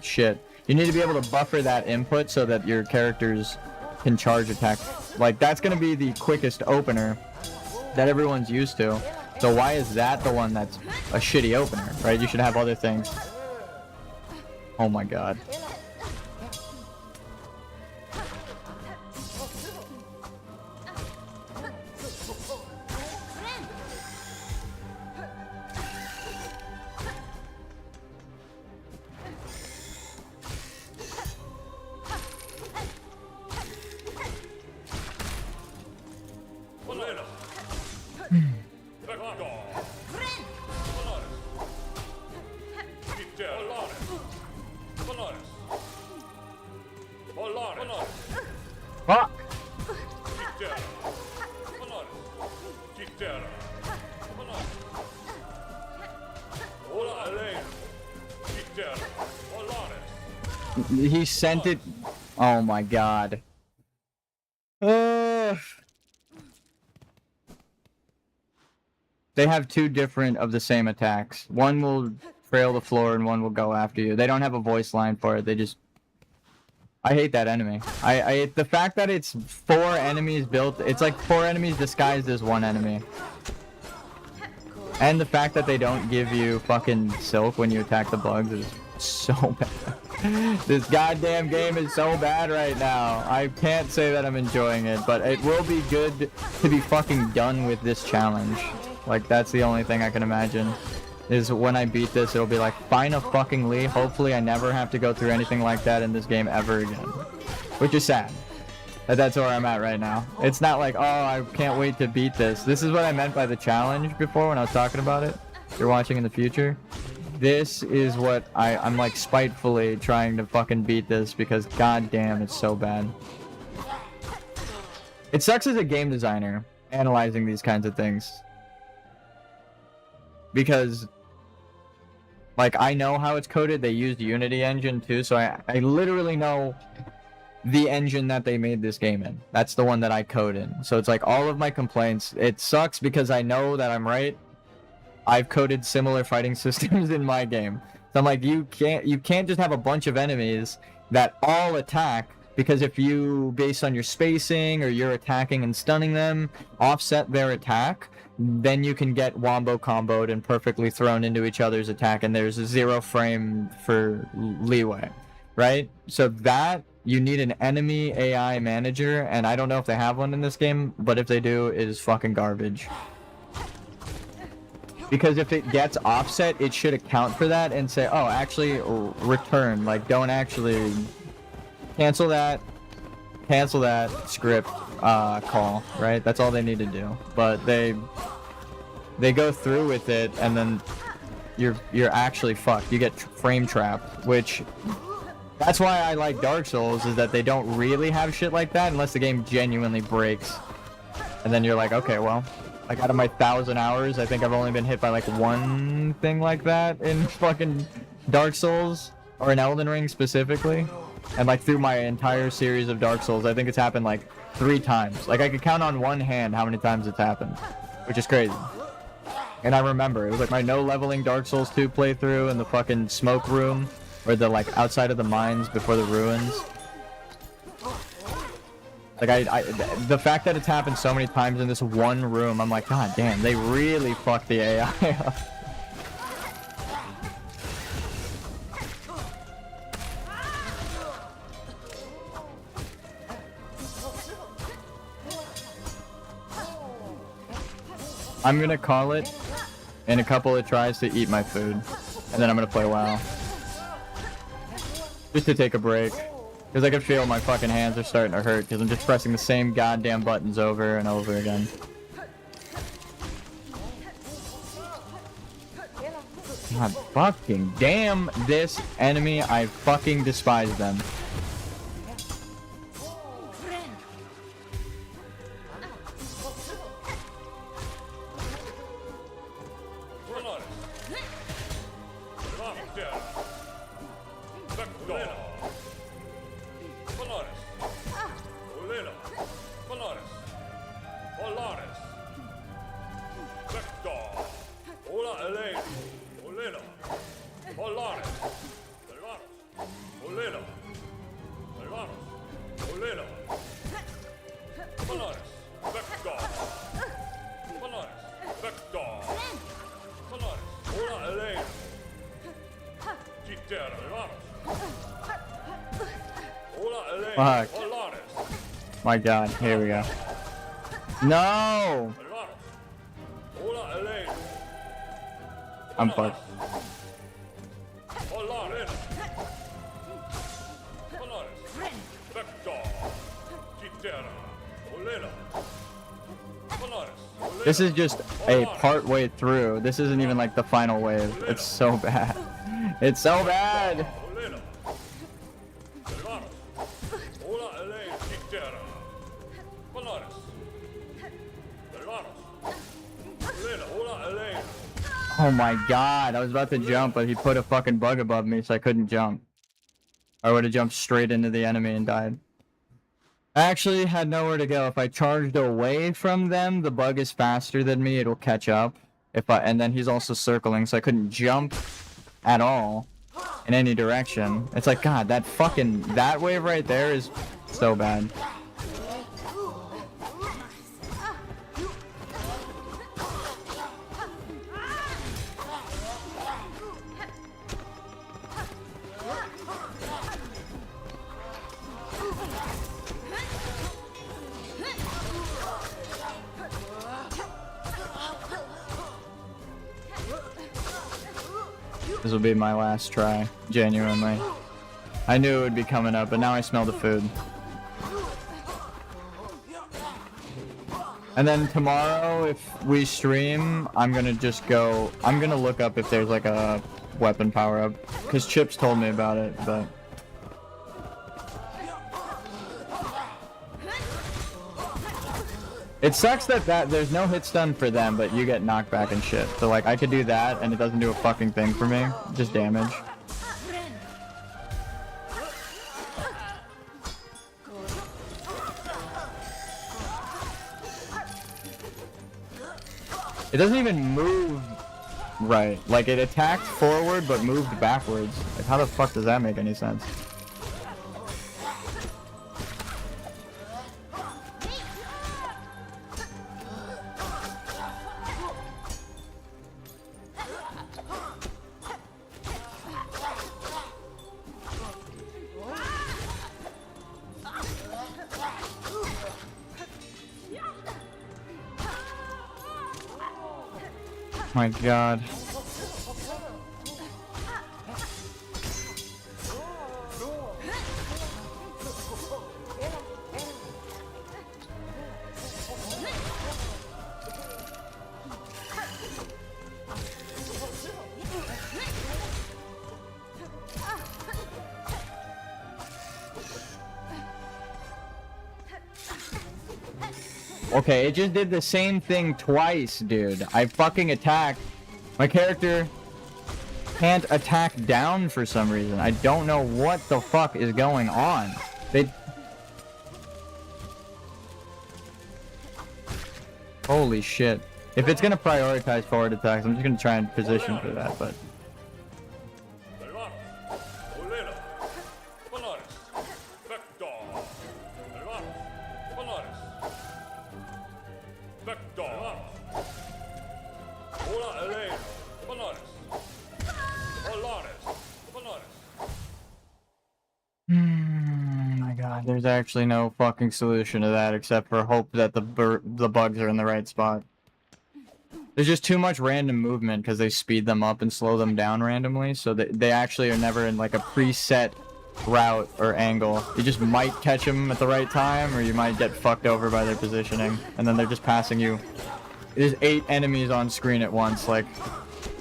Shit. You need to be able to buffer that input so that your characters can charge attack. Like, that's going to be the quickest opener that everyone's used to. So why is that the one that's a shitty opener, right? You should have other things. Oh my god. Fuck! He sent it. Oh my god. They have two different of the same attacks. One will trail the floor and one will go after you. They don't have a voice line for it. They just... I hate that enemy. The fact that it's 4 enemies built... It's like 4 enemies disguised as 1 enemy. And the fact that they don't give you fucking silk when you attack the bugs is so bad. This goddamn game is so bad right now. I can't say that I'm enjoying it, but it will be good to be fucking done with this challenge. Like, that's the only thing I can imagine. Is when I beat this, it'll be like, fine-a-fucking-ly. Hopefully I never have to go through anything like that in this game ever again. Which is sad. That's where I'm at right now. It's not like, oh, I can't wait to beat this. This is what I meant by the challenge before when I was talking about it. If you're watching in the future. This is what I'm like spitefully trying to fucking beat this because goddamn, it's so bad. It sucks as a game designer analyzing these kinds of things. Because, like, I know how it's coded. They used Unity engine too, so I literally know the engine that they made this game in. That's the one that I code in. So it's like all of my complaints. It sucks because I know that I'm right. I've coded similar fighting systems in my game. So I'm like, you can't just have a bunch of enemies that all attack, because if you, based on your spacing or you're attacking and stunning them, offset their attack, then you can get wombo comboed and perfectly thrown into each other's attack, and there's a 0 frame for leeway, right? So that, you need an enemy AI manager, and I don't know if they have one in this game, but if they do, it is fucking garbage. Because if it gets offset, it should account for that and say, oh, actually, return. Like, don't actually cancel that script call, right? That's all they need to do. But they go through with it, and then you're actually fucked. You get frame trapped, which, that's why I like Dark Souls, is that they don't really have shit like that unless the game genuinely breaks. And then you're like, okay, well, like, out of my 1,000 hours, I think I've only been hit by like one thing like that in fucking Dark Souls, or in Elden Ring specifically. And like through my entire series of Dark Souls, I think it's happened like 3 times. Like, I could count on one hand how many times it's happened, which is crazy. And I remember, it was like my no leveling Dark Souls 2 playthrough in the fucking smoke room, or the like outside of the mines before the ruins. Like, the fact that it's happened so many times in this one room, I'm like, god damn, they really fucked the AI up. I'm gonna call it in a couple of tries to eat my food, and then I'm gonna play WoW. Just to take a break. Because I can feel my fucking hands are starting to hurt, because I'm just pressing the same goddamn buttons over and over again. God fucking damn this enemy, I fucking despise them. Fuck. My god, here we go. No! I'm fucked. This is just a part way through. This isn't even like the final wave. It's so bad. It's so bad! Oh my god, I was about to jump, but he put a fucking bug above me, so I couldn't jump. I would have jumped straight into the enemy and died. I actually had nowhere to go. If I charged away from them, the bug is faster than me, it'll catch up. And then he's also circling, so I couldn't jump at all in any direction. It's like, god, that wave right there is so bad. This will be my last try, genuinely. I knew it would be coming up, but now I smell the food. And then tomorrow, if we stream, I'm gonna look up if there's like a weapon power-up. Because Chips told me about it, but... It sucks that there's no hit stun for them, but you get knocked back and shit. So like, I could do that, and it doesn't do a fucking thing for me. Just damage. It doesn't even move Right. Like, it attacked forward, but moved backwards. Like, how the fuck does that make any sense? My god. Okay, it just did the same thing twice, dude. I fucking attacked. My character can't attack down for some reason. I don't know what the fuck is going on. They... Holy shit. If it's gonna prioritize forward attacks, I'm just gonna try and position for that, but... my god, there's actually no fucking solution to that except for hope that the bugs are in the right spot. There's just too much random movement because they speed them up and slow them down randomly, so they actually are never in like a preset route or angle. You just might catch them at the right time, or you might get fucked over by their positioning, and then they're just passing you. There's 8 enemies on screen at once, like,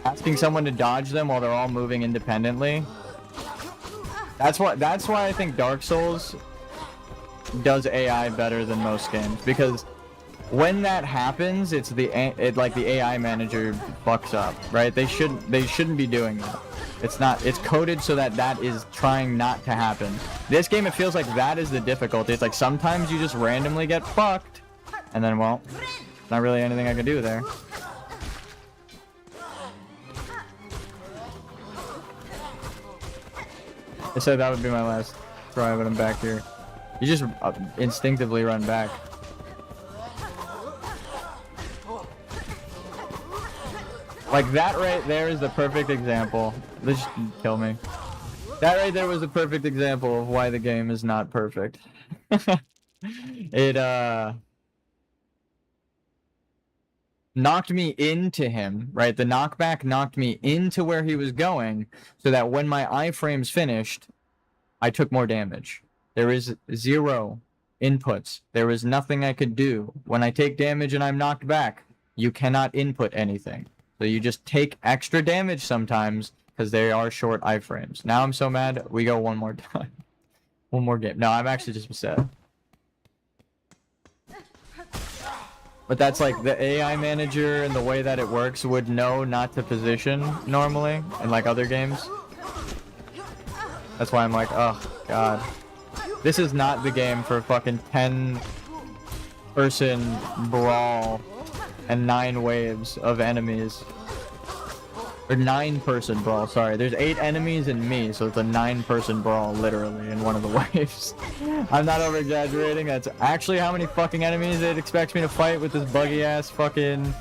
asking someone to dodge them while they're all moving independently. That's why I think Dark Souls does AI better than most games, because when that happens, it's like the AI manager fucks up, right? They shouldn't be doing that. It's coded so that is trying not to happen. This game, it feels like that is the difficulty. It's like sometimes you just randomly get fucked, and then, well, not really anything I can do there. I said that would be my last try, but I'm back here. You just instinctively run back. Like, that right there is the perfect example. This just kill me. That right there was the perfect example of why the game is not perfect. It, knocked me into him, right? The knockback knocked me into where he was going, so that when my iframes finished, I took more damage. There is 0 inputs. There is nothing I could do. When I take damage and I'm knocked back, you cannot input anything. So you just take extra damage sometimes, because they are short iframes. Now I'm so mad, we go one more time. One more game. No, I'm actually just upset. But that's like the AI manager and the way that it works would know not to position normally in like other games. That's why I'm like, oh god. This is not the game for fucking 10-person brawl and 9 waves of enemies. Or 9-person brawl, sorry. There's 8 enemies and me, so it's a 9-person brawl, literally, in one of the waves. I'm not over-exaggerating. That's actually how many fucking enemies it expects me to fight with this buggy-ass fucking...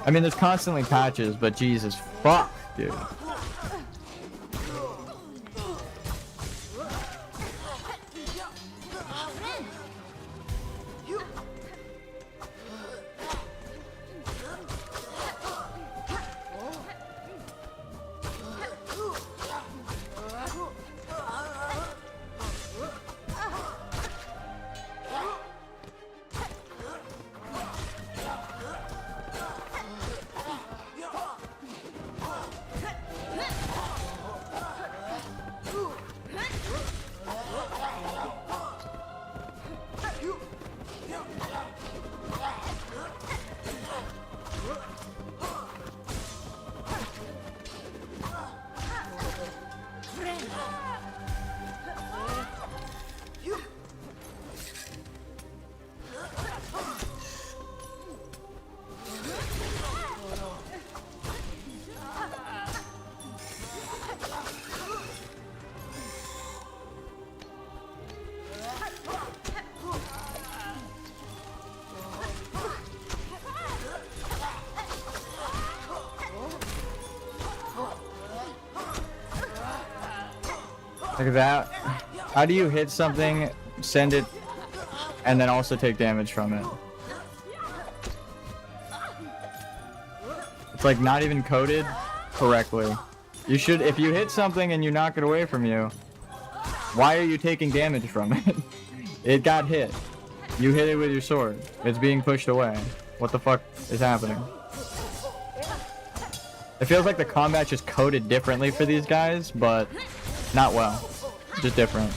I mean, there's constantly patches, but Jesus fuck, dude. Like that. How do you hit something, send it, and then also take damage from it? It's like not even coded correctly. You should, if you hit something and you knock it away from you, why are you taking damage from it? It got hit. You hit it with your sword. It's being pushed away. What the fuck is happening? It feels like the combat just coded differently for these guys, but not well. Just different.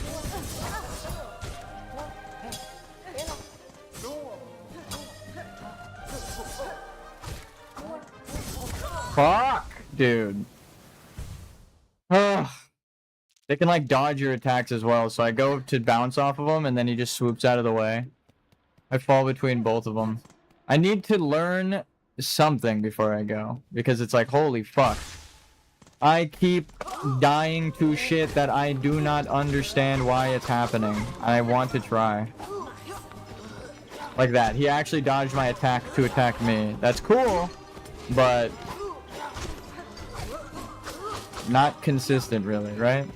Fuck, dude. Ugh. They can like dodge your attacks as well, so I go to bounce off of him and then he just swoops out of the way. I fall between both of them. I need to learn something before I go, because it's like, holy fuck. I keep dying to shit that I do not understand why it's happening. I want to try. Like that. He actually dodged my attack to attack me. That's cool, but not consistent really, right?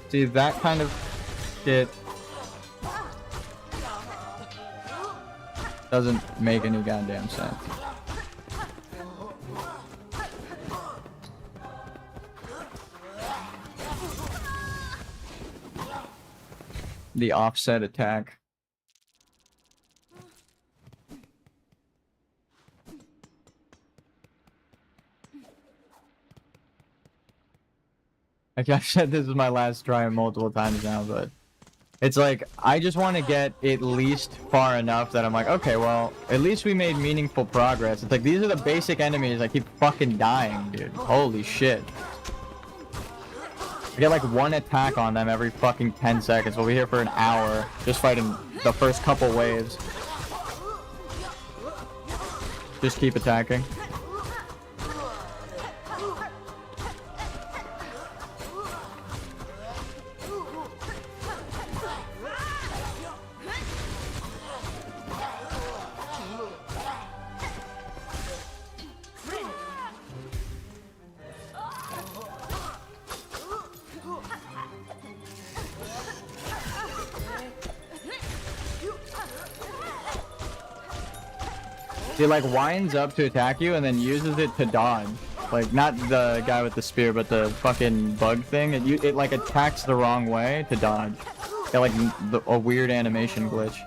See, that kind of shit doesn't make any goddamn sense. The offset attack. Like I've said, this is my last try multiple times now, but it's like, I just want to get at least far enough that I'm like, okay, well, at least we made meaningful progress. It's like, these are the basic enemies. I keep fucking dying, dude. Holy shit. I get like one attack on them every fucking 10 seconds. We'll be here for an hour just fighting the first couple waves. Just keep attacking. He like winds up to attack you and then uses it to dodge. Like not the guy with the spear, but the fucking bug thing. It like attacks the wrong way to dodge. Got like a weird animation glitch.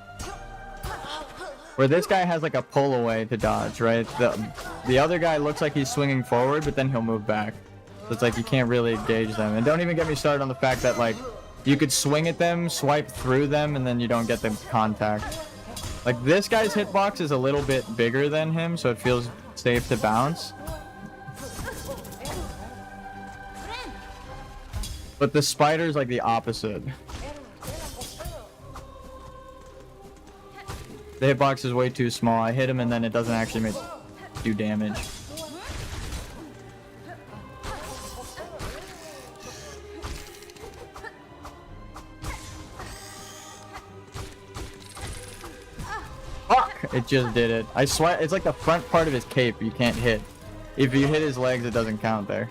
Where this guy has like a pull away to dodge, right? The other guy looks like he's swinging forward, but then he'll move back. So it's like you can't really gauge them. And don't even get me started on the fact that like you could swing at them, swipe through them, and then you don't get them contact. Like, this guy's hitbox is a little bit bigger than him, so it feels safe to bounce. But the spider's like the opposite. The hitbox is way too small. I hit him and then it doesn't actually do damage. It just did it. I swear, it's like the front part of his cape you can't hit. If you hit his legs, it doesn't count there.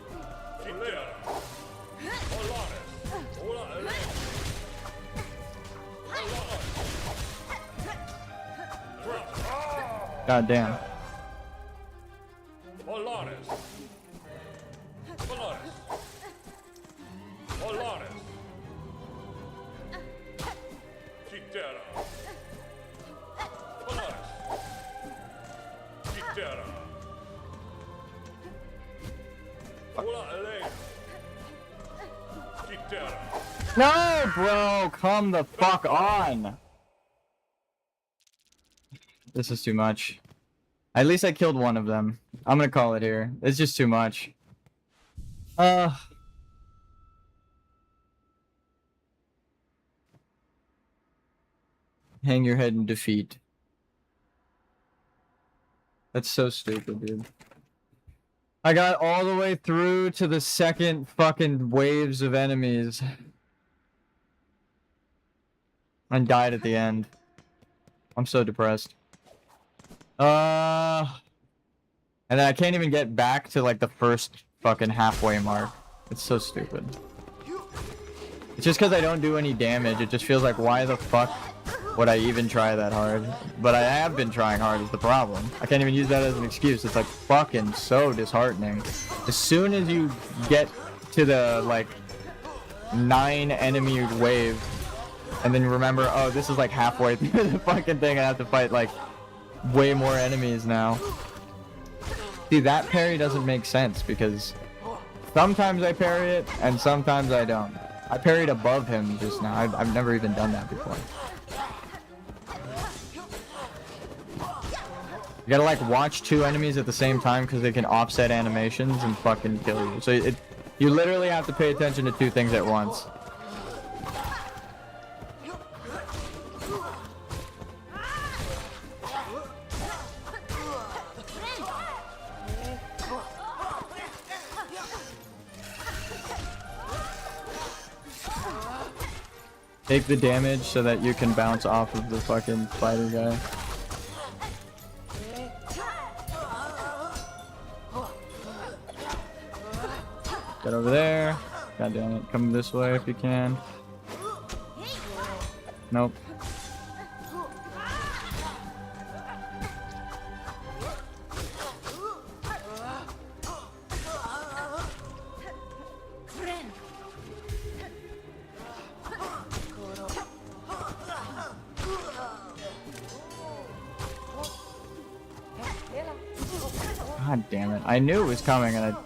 God damn. No, bro, come the fuck on. This is too much. At least I killed one of them. I'm gonna call it here. It's just too much. Hang your head in defeat. That's so stupid, dude. I got all the way through to the second fucking waves of enemies. And died at the end. I'm so depressed. And then I can't even get back to like the first fucking halfway mark. It's so stupid. It's just because I don't do any damage. It just feels like, why the fuck would I even try that hard? But I have been trying hard is the problem. I can't even use that as an excuse. It's like fucking so disheartening. As soon as you get to the like 9 enemy wave, and then you remember, oh, this is like halfway through the fucking thing. I have to fight like way more enemies now. See, that parry doesn't make sense because sometimes I parry it and sometimes I don't. I parried above him just now. I've never even done that before. You gotta like watch 2 enemies at the same time because they can offset animations and fucking kill you. So you literally have to pay attention to 2 things at once. Take the damage so that you can bounce off of the fucking fighter guy. Get over there. God damn it. Come this way if you can. Nope. God damn it. I knew it was coming and I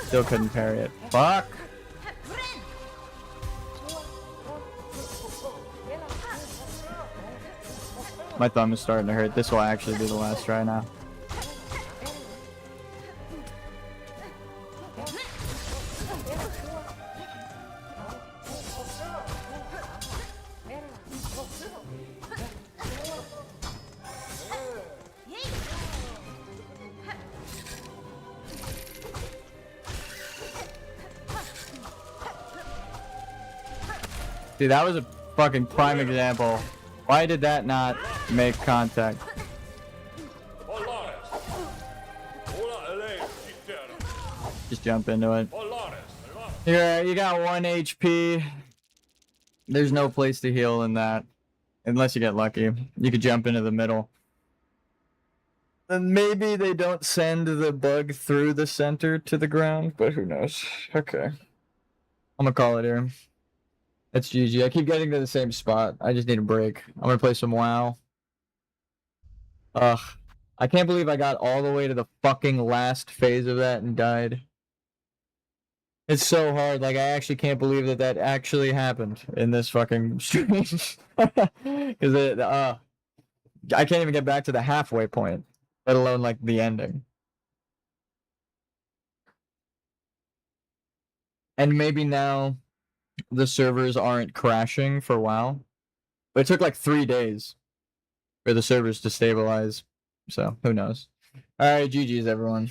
still couldn't parry it. Fuck! My thumb is starting to hurt. This will actually be the last try now. See, that was a fucking prime example. Why did that not make contact? Just jump into it. Here, you got 1 HP. There's no place to heal in that. Unless you get lucky. You could jump into the middle. And maybe they don't send the bug through the center to the ground, but who knows. Okay. I'm gonna call it here. That's GG. I keep getting to the same spot. I just need a break. I'm gonna play some WoW. Ugh. I can't believe I got all the way to the fucking last phase of that and died. It's so hard. Like, I actually can't believe that that actually happened in this fucking stream. Because I can't even get back to the halfway point, let alone, like, the ending. And maybe now the servers aren't crashing for WoW. But it took like 3 days for the servers to stabilize. So, who knows? Alright, GG's everyone.